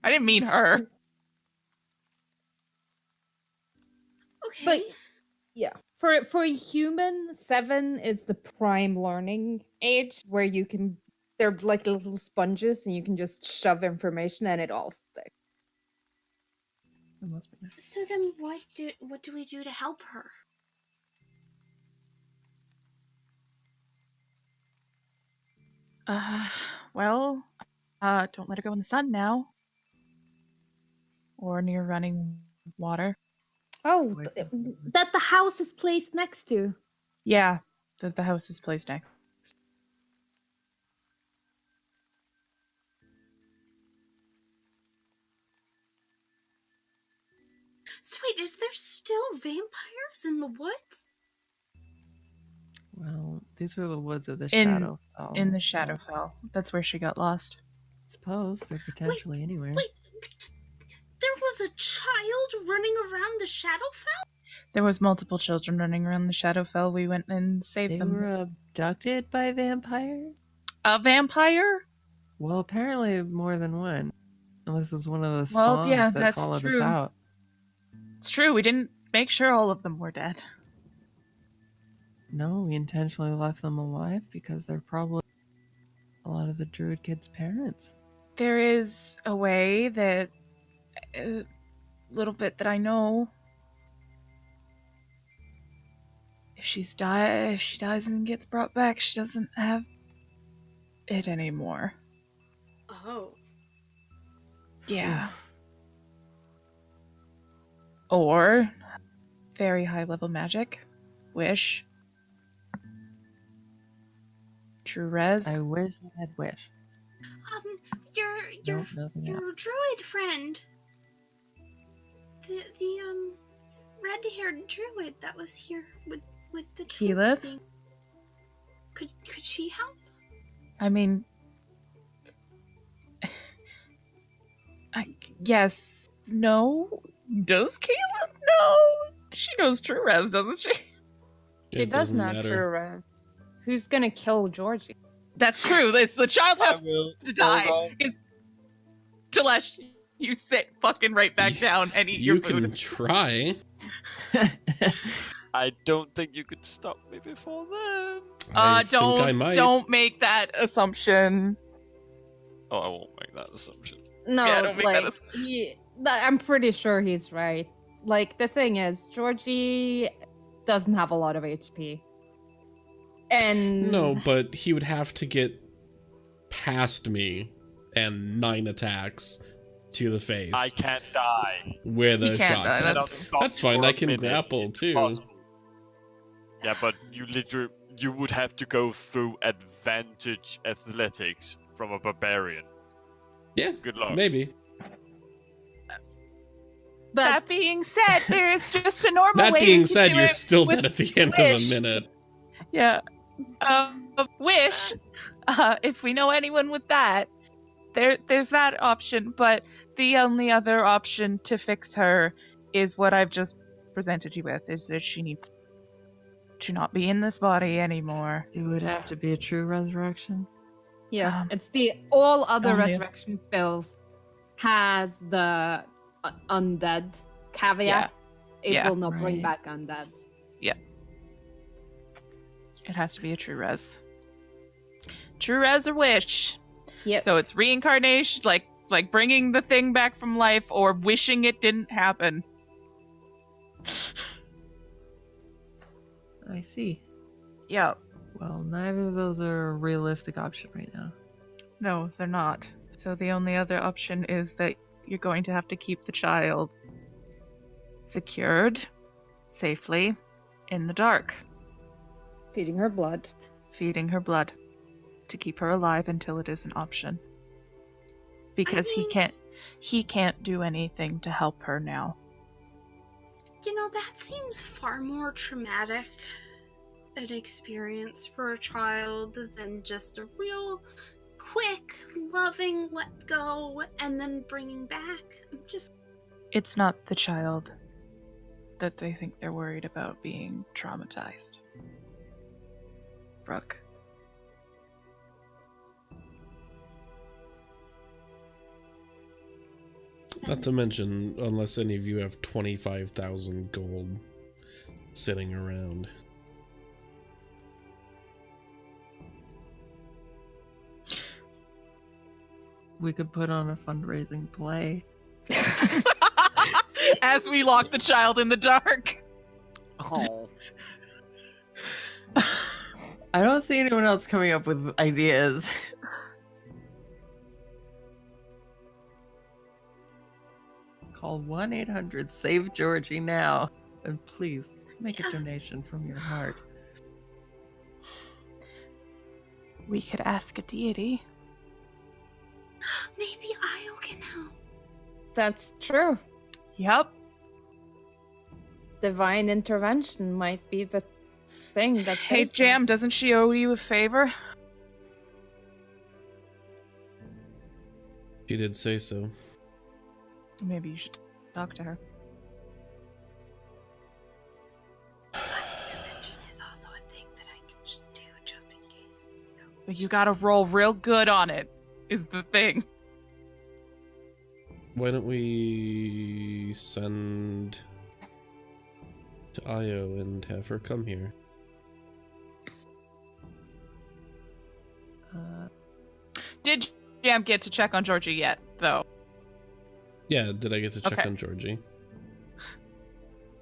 I didn't mean her. okay. But yeah, for a human, 7 is the prime learning age where you can. They're like little sponges, and you can just shove information, and it all sticks. That must be nice. So then, what do we do to help her? Well, don't let her go in the sun now. Or near running water. Oh, Wait. that the house is placed next to. Yeah, that the house is placed next. So wait, is there still vampires in the woods? Well, these were the woods of the In- Shadowfell. In the Shadowfell. That's where she got lost. Suppose they're potentially anywhere. Wait, there was a child running around the Shadowfell? There was multiple children running around the Shadowfell. We went and saved They them. were abducted by vampires? A vampire? Well, apparently more than one. Unless it's one of the Well, spawns yeah, that that's followed us true. out. It's true, we didn't make sure all of them were dead. No, we intentionally left them alive because they're probably a lot of the druid kids' parents. There is a way that. A little bit that I know. If she dies and gets brought back, she doesn't have it anymore. Oh. Yeah. Or very high level magic. Wish. True res. I wish I had wish. Your Nope, nothing happened. your druid friend. The red-haired druid that was here with the Keyleth? twins being... Could she help? I mean, yes, no. Does Caleb know? She knows true res, doesn't she? She It does doesn't not matter. true res. Who's gonna kill Georgie? That's true. It's the child has will to die. Is to let you sit fucking right back down and eat your You food. can try. I don't think you could stop me before then. I think I might. Don't make that assumption. Oh, I won't make that assumption. No, Yeah, don't make that like I'm pretty sure he's right. Like the thing is, Georgie doesn't have a lot of HP, and No, but he would have to get past me and 9 attacks to the face. I can't die. with He a can't shot. die, Cannot that's- stop That's you fine, for I a can minute. grapple, It's too. impossible. Yeah, but you would have to go through advantage athletics from a barbarian. Yeah, Good luck. maybe. but That being said, there is just a normal That way being to said, do you're it still with dead at the end wish. of a minute. Yeah. Wish. if we know anyone with that, there's that option. But the only other option to fix her is what I've just presented you with, is that she needs to not be in this body anymore. It would have to be a true resurrection. Yeah, it's the all other only- resurrection spells has the undead caveat. It Yeah. will not bring Right. back undead. It has to be a true res. True res or wish. Yep. So it's reincarnation, like bringing the thing back from life, or wishing it didn't happen. I see. Yeah. Well, neither of those are a realistic option right now. No, they're not. So the only other option is that you're going to have to keep the child secured, safely, in the dark, Feeding her blood. feeding her blood to keep her alive until it is an option. Because mean- he can't do anything to help her now. You know, that seems far more traumatic an experience for a child than just a real quick, loving let go and then bringing back. It's not the child that they think they're worried about being traumatized. Brooke. Not to mention, unless any of you have 25,000 gold sitting around. We could put on a fundraising play. As we lock the child in the dark. Oh. I don't see anyone else coming up with ideas. Call 1-800-SAVE-GEORGIE now. And please, make a donation from your heart. We could ask a deity. Maybe Io can help. That's true. Yep. Divine intervention might be the thing that Hey, saves them. Jam, doesn't she owe you a favor? She did say so. Maybe you should talk to her. Intervention is also a thing that I can just do just in case. But you gotta roll real good on it, is the thing. Why don't we send to Io and have her come here? Did Jam get to check on Georgie yet, though? Yeah, did I get to check Okay. on Georgie?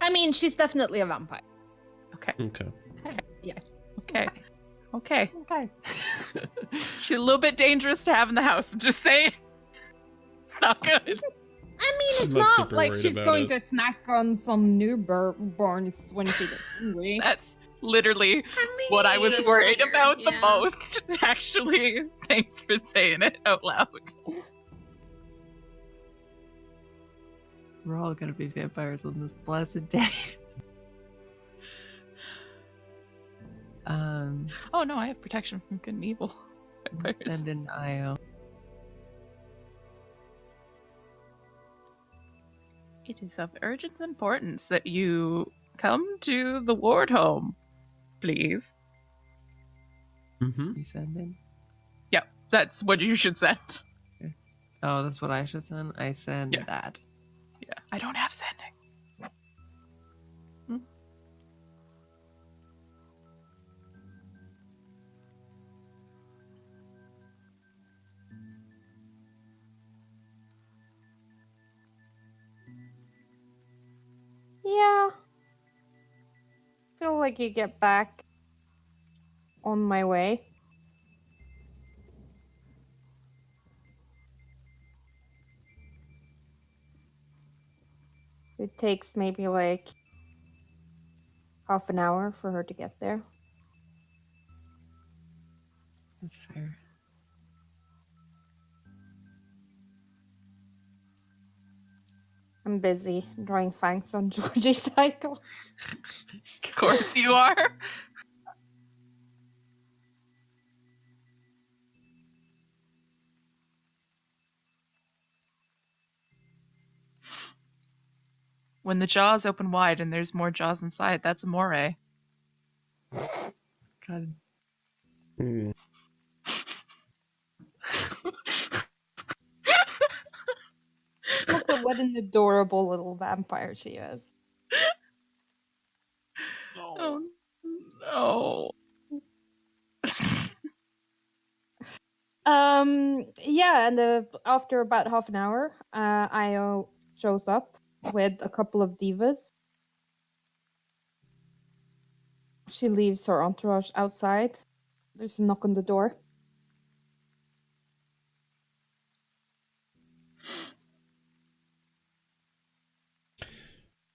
I mean, she's definitely a vampire. Okay. Okay. Okay. Okay. Okay. She's a little bit dangerous to have in the house. I'm just saying. It's not good. I mean, it's I'm not not super like worried she's about going it. to snack on some newborns when she gets hungry. That's literally I mean, what I was it's worried weird, about the yeah. most. Actually, thanks for saying it out loud. We're all gonna be vampires on this blessed day. Oh no, I have protection from good and evil. Vampires. And in Io. It is of urgent importance that you come to the ward home, please. Mm-hmm. You send in? Yep, that's what you should send. Oh, that's what I should send? I send Yeah. that. Yeah, I don't have sending. Yeah. Feel like you get back on my way. It takes maybe like half an hour for her to get there. That's fair. I'm busy drawing fangs on Georgie's cycle. Of course you are. When the jaws open wide and there's more jaws inside, that's amore. God. Hmm. Look at what an adorable little vampire she is. Oh no. Yeah, and after about half an hour, Io shows up with a couple of divas. She leaves her entourage outside. There's a knock on the door.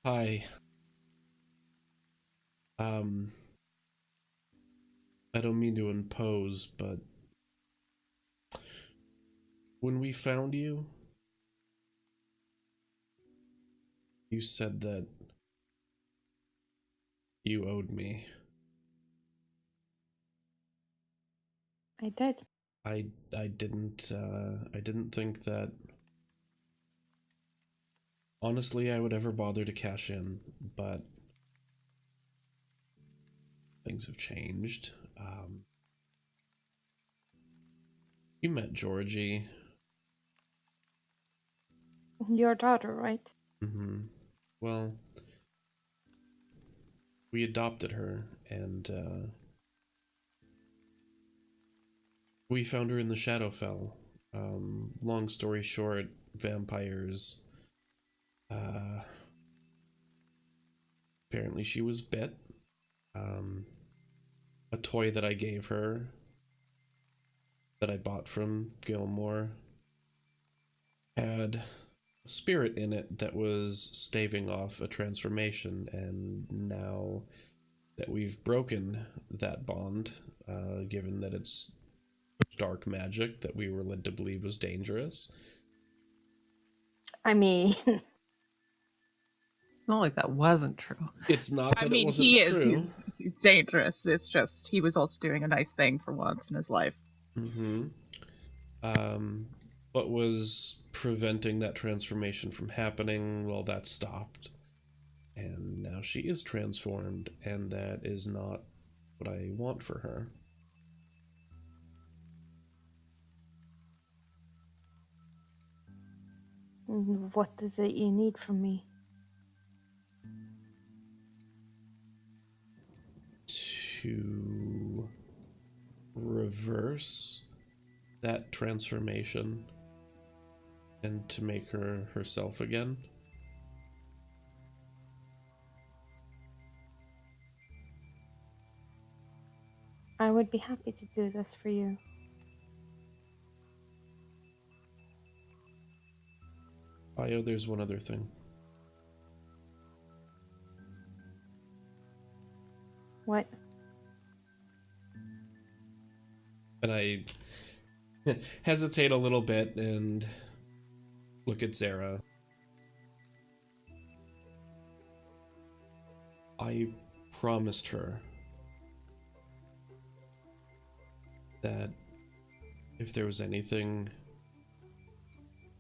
Hi. I don't mean to impose, but when we found you, you said that you owed me. I did. I didn't think that, honestly, I would ever bother to cash in, but things have changed. You met Georgie. Your daughter, right? Mm-hmm. Well, we adopted her, and we found her in the Shadowfell. Long story short, vampires. Apparently she was bit. A toy that I gave her, that I bought from Gilmore, had a spirit in it that was staving off a transformation, and now that we've broken that bond, given that it's dark magic that we were led to believe was dangerous. I mean, It's not like that wasn't true. It's not that I mean, it wasn't he is. true. He's dangerous. It's just he was also doing a nice thing for once in his life. Mm-hmm. What was preventing that transformation from happening? Well, that stopped. And now she is transformed, and that is not what I want for her. what is it you need from me? To reverse that transformation and to make her herself again. I would be happy to do this for you. Io, there's one other thing. What? And I hesitate a little bit and look at Zara. I promised her that if there was anything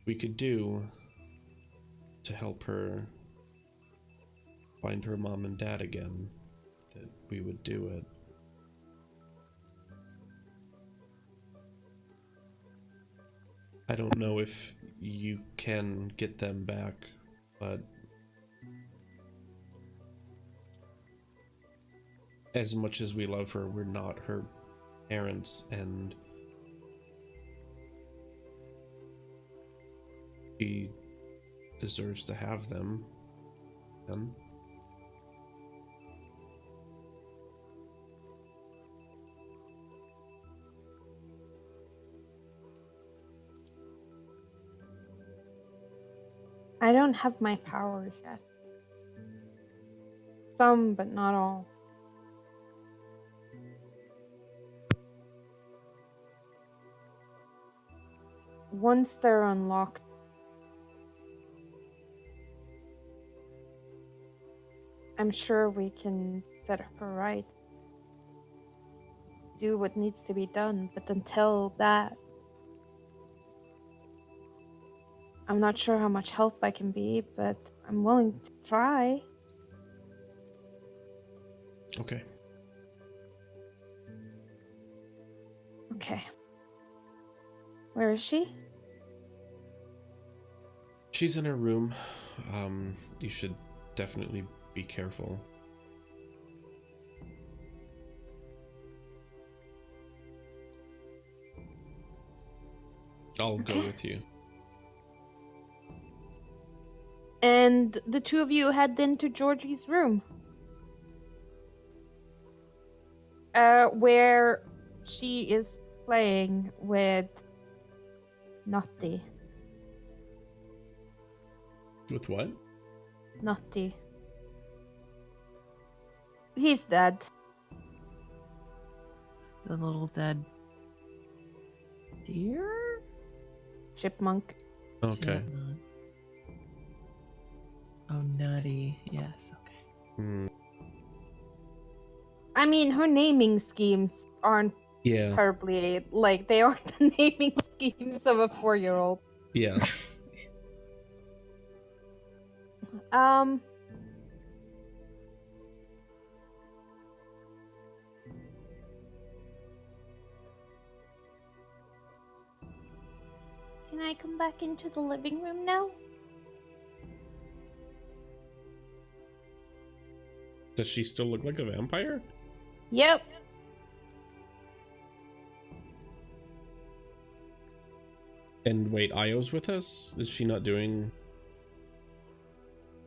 we could do to help her find her mom and dad again, that we would do it. I don't know if you can get them back, but as much as we love her, we're not her parents, and she deserves to have them. And I don't have my powers yet. Some, but not all. Once they're unlocked, I'm sure we can set her right. Do what needs to be done, but until that, I'm not sure how much help I can be, but I'm willing to try. Okay. Okay. Where is she? She's in her room. You should definitely be careful. I'll go Okay. with you. And the two of you head into Georgie's room. Where she is playing with Nutty. With what? Nutty. He's dead. The little dead deer? Chipmunk. Okay. Chipmunk. Oh, nutty. Yes, okay. Hmm. I mean, her naming schemes aren't Yeah. terribly like they aren't the naming schemes of a 4-year-old. Yeah. Um. Can I come back into the living room now? Does she still look like a vampire? Yep. And wait, Io's with us? Is she not doing...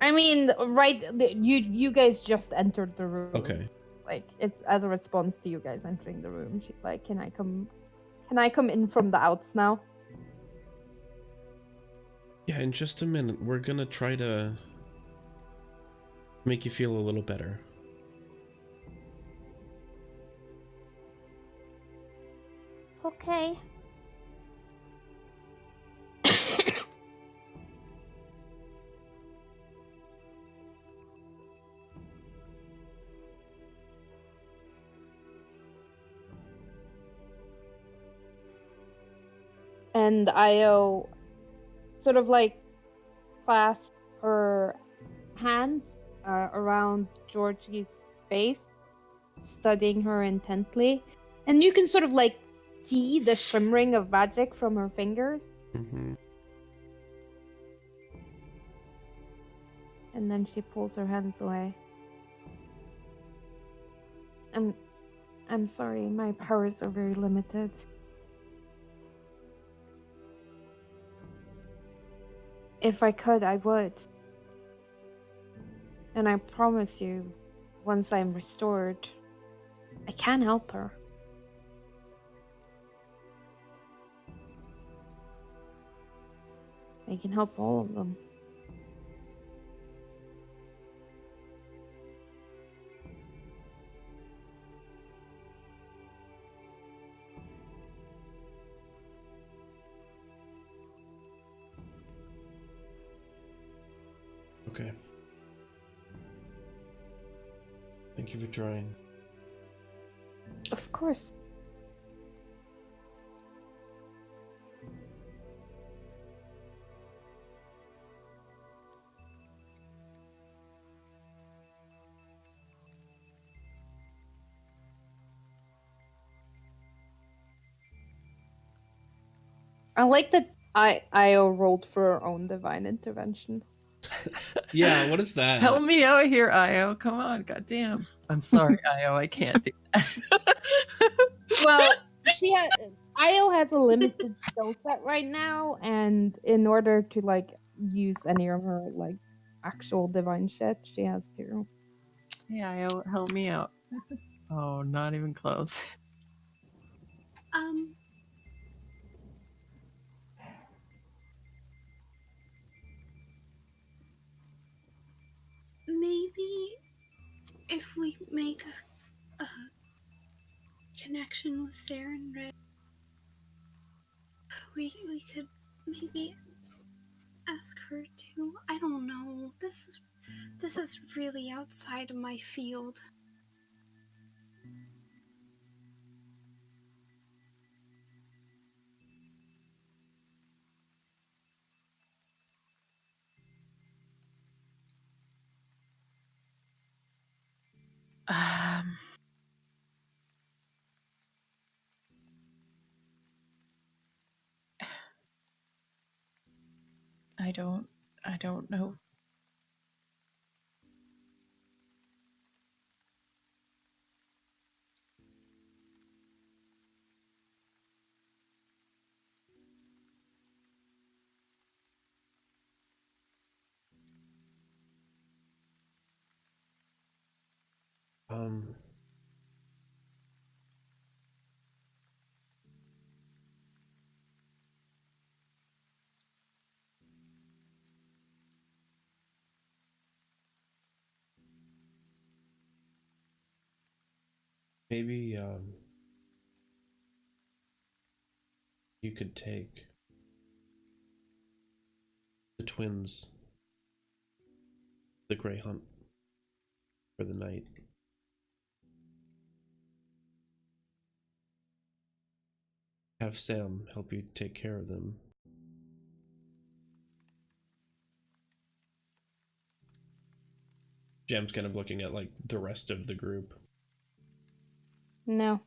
I mean, you guys just entered the room. Okay. Like, it's as a response to you guys entering the room. She's like, can I come in from the outs now? Yeah, in just a minute, we're gonna try to make you feel a little better. Okay. And Io sort of like clasps her hands around Georgie's face, studying her intently. And you can sort of like see the shimmering of magic from her fingers. Mm-hmm. And then she pulls her hands away. I'm sorry, my powers are very limited. If I could, I would. And I promise you, once I'm restored, I can help her. I can help all of them. Okay. Thank you for trying. Of course. I like that Io rolled for her own divine intervention. Yeah, what is that? Help me out here, Io. Come on, goddamn. I'm sorry, Io. I can't do that. Well, Io has a limited skill set right now, and in order to like use any of her like actual divine shit, she has to. Hey, Io, help me out. Oh, not even close. Maybe if we make a connection with Sarah and Red, we could maybe ask her to. I don't know. This is really outside of my field. I don't know. Maybe, you could take the twins, the Grey Hunt, for the night. Have Sam help you take care of them. Jam's kind of looking at, like, the rest of the group. No.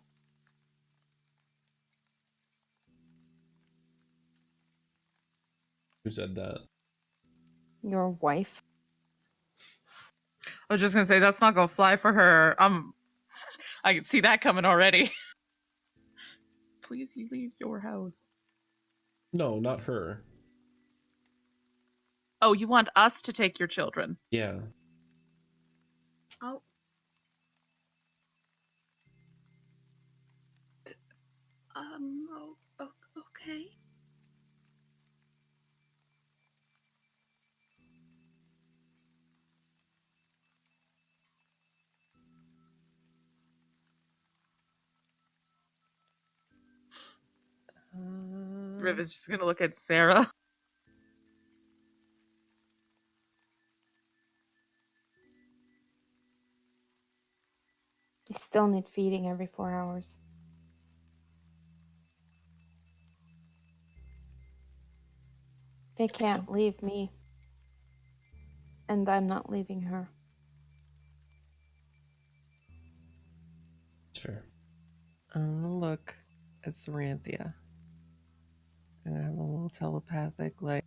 Who said that? Your wife. I was just gonna say that's not gonna fly for her. I can see that coming already. Please, you leave your house. No, not her. Oh, you want us to take your children? Yeah. Oh. Okay. Riv is just gonna look at Sarah. They still need feeding every 4 hours. They can't leave me. And I'm not leaving her. It's fair. I'm gonna look at Saranthia. And I have a little telepathic, like,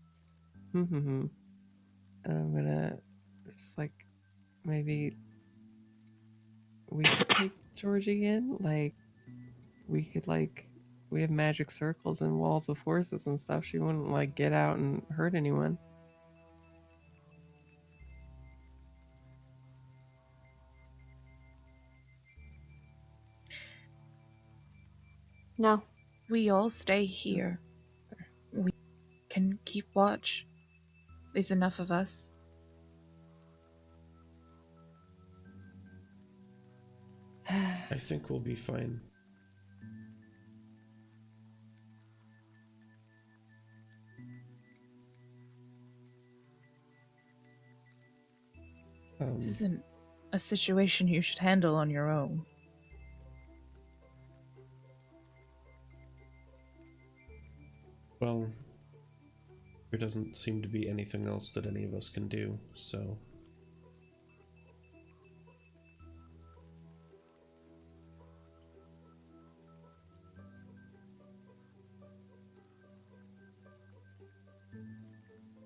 And I'm gonna just, like, maybe we could take Georgie in. Like, we could, like, we have magic circles and walls of forces and stuff. She wouldn't, like, get out and hurt anyone. No. We all stay here. We can keep watch. There's enough of us. I think we'll be fine. This isn't a situation you should handle on your own. Well, there doesn't seem to be anything else that any of us can do, so...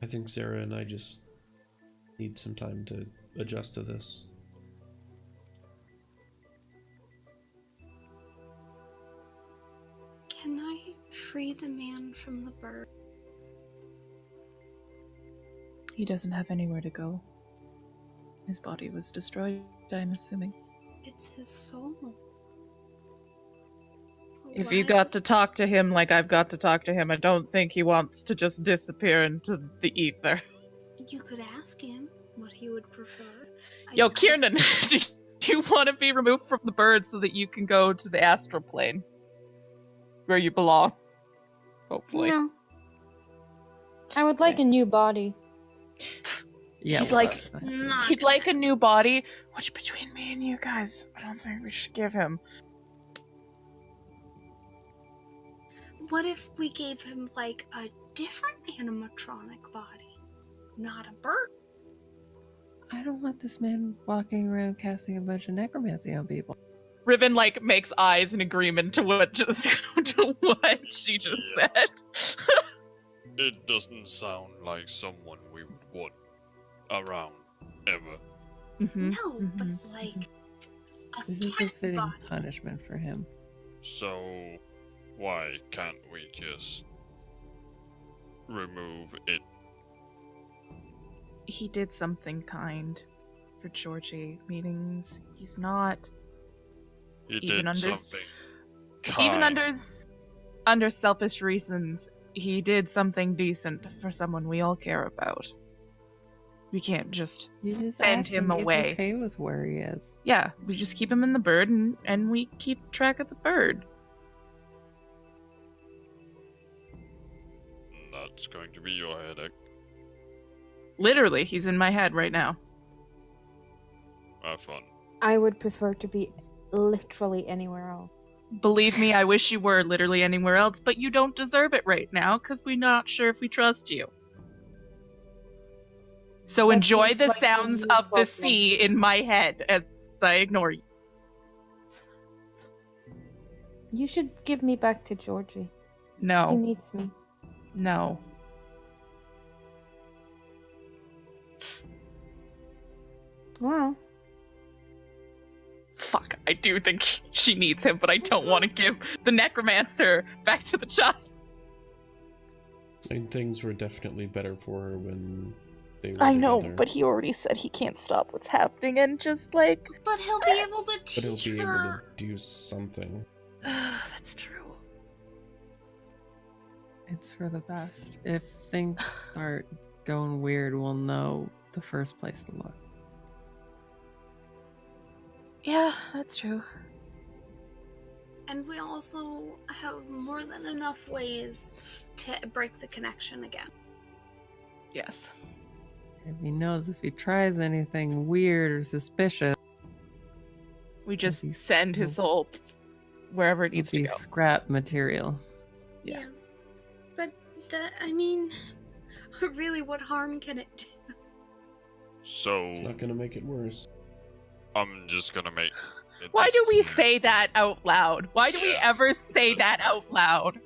I think Sarah and I just need some time to adjust to this. Can I free the man from the bird? He doesn't have anywhere to go. His body was destroyed, I'm assuming. It's his soul. If you Why- got to talk to him like I've got to talk to him, I don't think he wants to just disappear into the ether. You could ask him what he would prefer. Yo, Kiernan, do you want to be removed from the bird so that you can go to the astral plane? Where you belong. Hopefully. No. I would like a new body. Yeah, He's well, like, that's fine. he'd like a new body, which between me and you guys, I don't think we should give him. What if we gave him, like, a different animatronic body? Not a bird. I don't want this man walking around casting a bunch of necromancy on people. Riven, like, makes eyes in agreement to what she just said. It doesn't sound like someone we would want around, ever. Mm-hmm. No, but like a This is a cat fitting body. punishment for him. So, why can't we just remove it? He did something kind for Georgie. Meanings he's not He Even did under- something even kind. under selfish reasons. He did something decent for someone we all care about. We can't just You just send asked him if away. He's okay with where he is. yeah. We just keep him in the bird and we keep track of the bird. That's going to be your headache. Literally, he's in my head right now. Have fun. I would prefer to be literally anywhere else. Believe me, I wish you were literally anywhere else, but you don't deserve it right now because we're not sure if we trust you. So That enjoy seems the like sounds a of the problem. sea in my head as I ignore you. You should give me back to Georgie. He No, needs me. no. Wow. Fuck, I do think she needs him, but I don't want to give the necromancer back to the child. I mean, things were definitely better for her when they were I know, together. but he already said he can't stop what's happening and just like... But he'll be able to But he'll teach be able to her. do something. That's true. It's for the best. If things start going weird, we'll know the first place to look. Yeah, that's true. And we also have more than enough ways to break the connection again. Yes. If he knows if he tries anything weird or suspicious, We just He's- send his soul wherever it it'll needs to be go. scrap material. Yeah. But that, I mean, really, what harm can it do? So, It's not gonna make it worse. I'm just gonna make it Why do we clear. say that out loud? Why do we Yeah. ever say that out loud?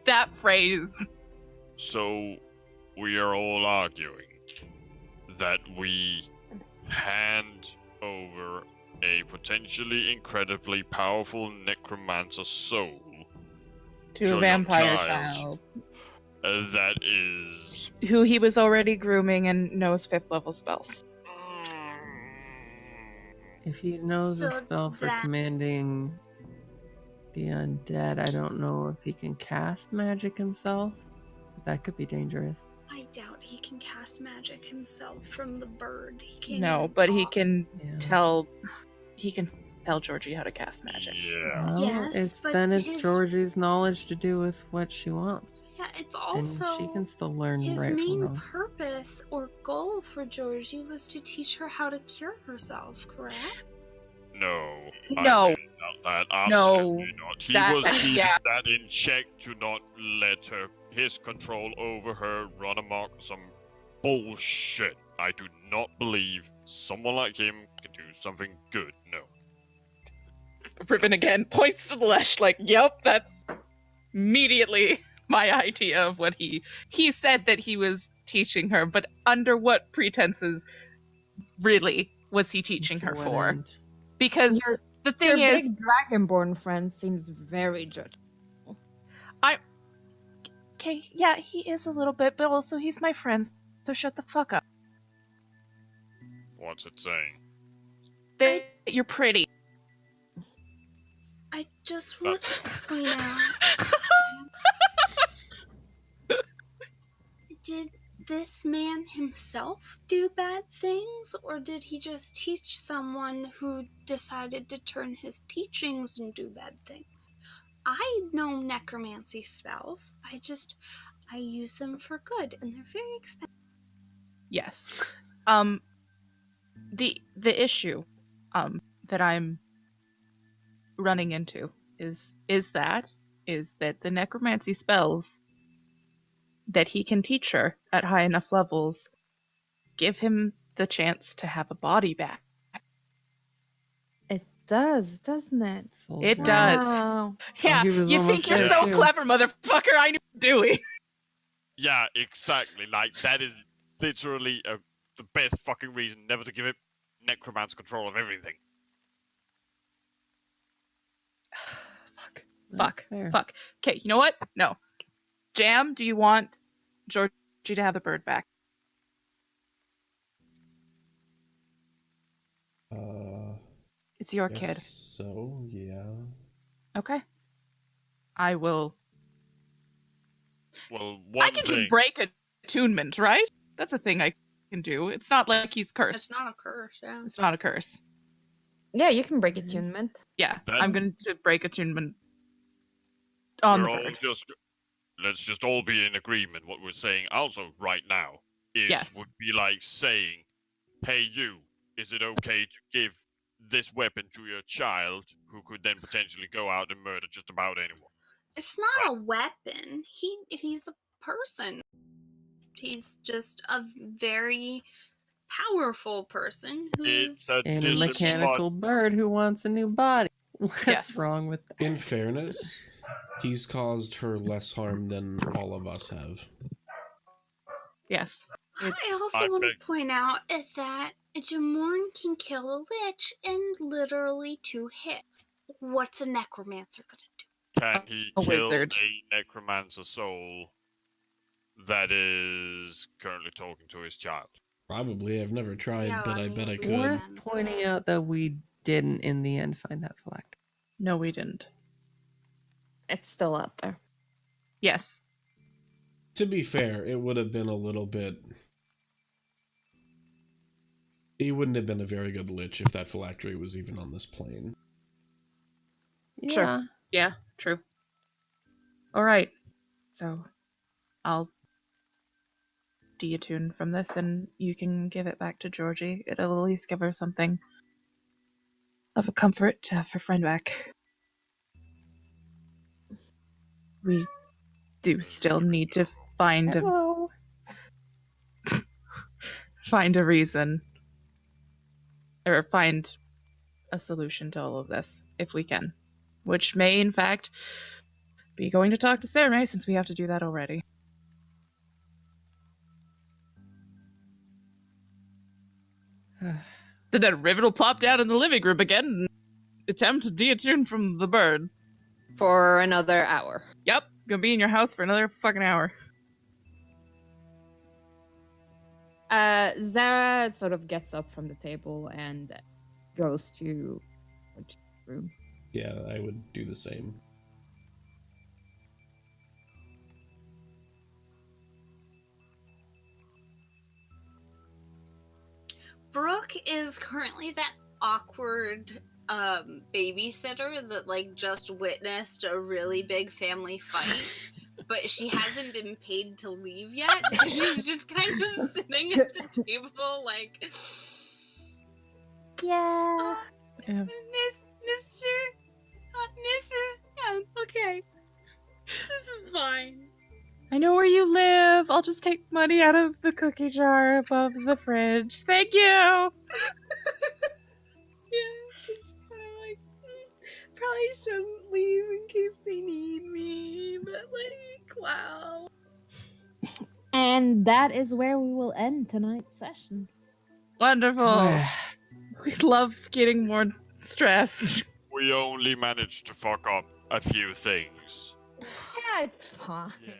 That phrase. So, we are all arguing that we hand over a potentially incredibly powerful necromancer soul To a a young vampire child. child. That is. Who he was already grooming and knows 5th level spells. If he knows a So spell for that- commanding the undead, I don't know if he can cast magic himself. But that could be dangerous. I doubt he can cast magic himself from the bird. He can't. No, even but he talk. can Yeah. tell Georgie how to cast magic. Yeah. Well, Yes, but then it's his- Georgie's knowledge to do with what she wants. Yeah, it's also And she can still learn his right from main wrong. purpose or goal for Georgie was to teach her how to cure herself. Correct? No. No. I didn't doubt that. No. Absolutely not. He That- was keeping yeah. that in check to not let his control over her run amok. Some bullshit. I do not believe someone like him can do something good. No. Riven again points to the lash like, yep, that's immediately my idea of what he said that he was teaching her, but under what pretenses really was he teaching To her what for? end? Because Your, the your thing is, big dragonborn friend seems very judgmental. okay, yeah, he is a little bit, but also he's my friend, so shut the fuck up. What's it saying? That you're pretty. I just want to point out. Did this man himself do bad things, or did he just teach someone who decided to turn his teachings and do bad things? I know necromancy spells. I use them for good, and they're very expensive. Yes. The issue that I'm running into is that the necromancy spells that he can teach her at high enough levels give him the chance to have a body back. It does, doesn't it? It Soldier. does. Wow. Yeah, he was you almost think you're there, so too. clever, motherfucker. I knew what you were doing. Yeah, exactly. Like, that is literally the best fucking reason never to give it necromancer control of everything. Fuck. fair. Fuck. Okay, you know what? No. Jam, do you want Georgie to have the bird back? It's your Guess kid. so, yeah. Okay. I will. Well, I one can thing. just break attunement, right? That's a thing I can do. It's not like he's cursed. It's not a curse, yeah. It's not a curse. Yeah, you can break It is. attunement. Yeah, Then- I'm going to break attunement on the We're all bird. let's just all be in agreement. What we're saying also right now Yes. would be like saying, "Hey, you, is it okay to give this weapon to your child who could then potentially go out and murder just about anyone?" It's not a weapon. He's a person. He's just a very powerful person who's It's a And a teaching- mechanical bird who wants a new body. What's Yes. wrong with that? In fairness, he's caused her less harm than all of us have. Yes. I It's, also I want beg- to point out that Jamorn can kill a lich in literally 2 hits. What's a necromancer gonna do? Can he A kill wizard. a necromancer soul that is currently talking to his child? Probably. I've never tried, Yeah, but I I bet I mean, could. Worth pointing out that we didn't, in the end, find that phylactery. no, we didn't. It's still out there. Yes. To be fair, it would have been a little bit... He wouldn't have been a very good lich if that phylactery was even on this plane. Yeah. Sure. Yeah, true. All right. So I'll deattune from this and you can give it back to Georgie. It'll at least give her something of a comfort to have her friend back. We do still need to find Hello. a reason or find a solution to all of this if we can, which may in fact be going to talk to Sarah since we have to do that already. Then that Rivet will plop down in the living room again and attempt to deattune from the bird. For another hour. Yep, gonna be in your house for another fucking hour. Zara sort of gets up from the table and goes to which room? Yeah, I would do the same. Brooke is currently that awkward babysitter that like just witnessed a really big family fight, but she hasn't been paid to leave yet, so she's just kind of sitting at the table like, Yeah. Yeah. Mr. Mrs. Yeah, okay. This is fine. I know where you live. I'll just take money out of the cookie jar above the fridge. Thank you. Yeah, just kind of like, probably shouldn't leave in case they need me, but like, wow. And that is where we will end tonight's session. Wonderful. We love getting more stressed. We only managed to fuck up a few things. Yeah, it's fine. Yeah.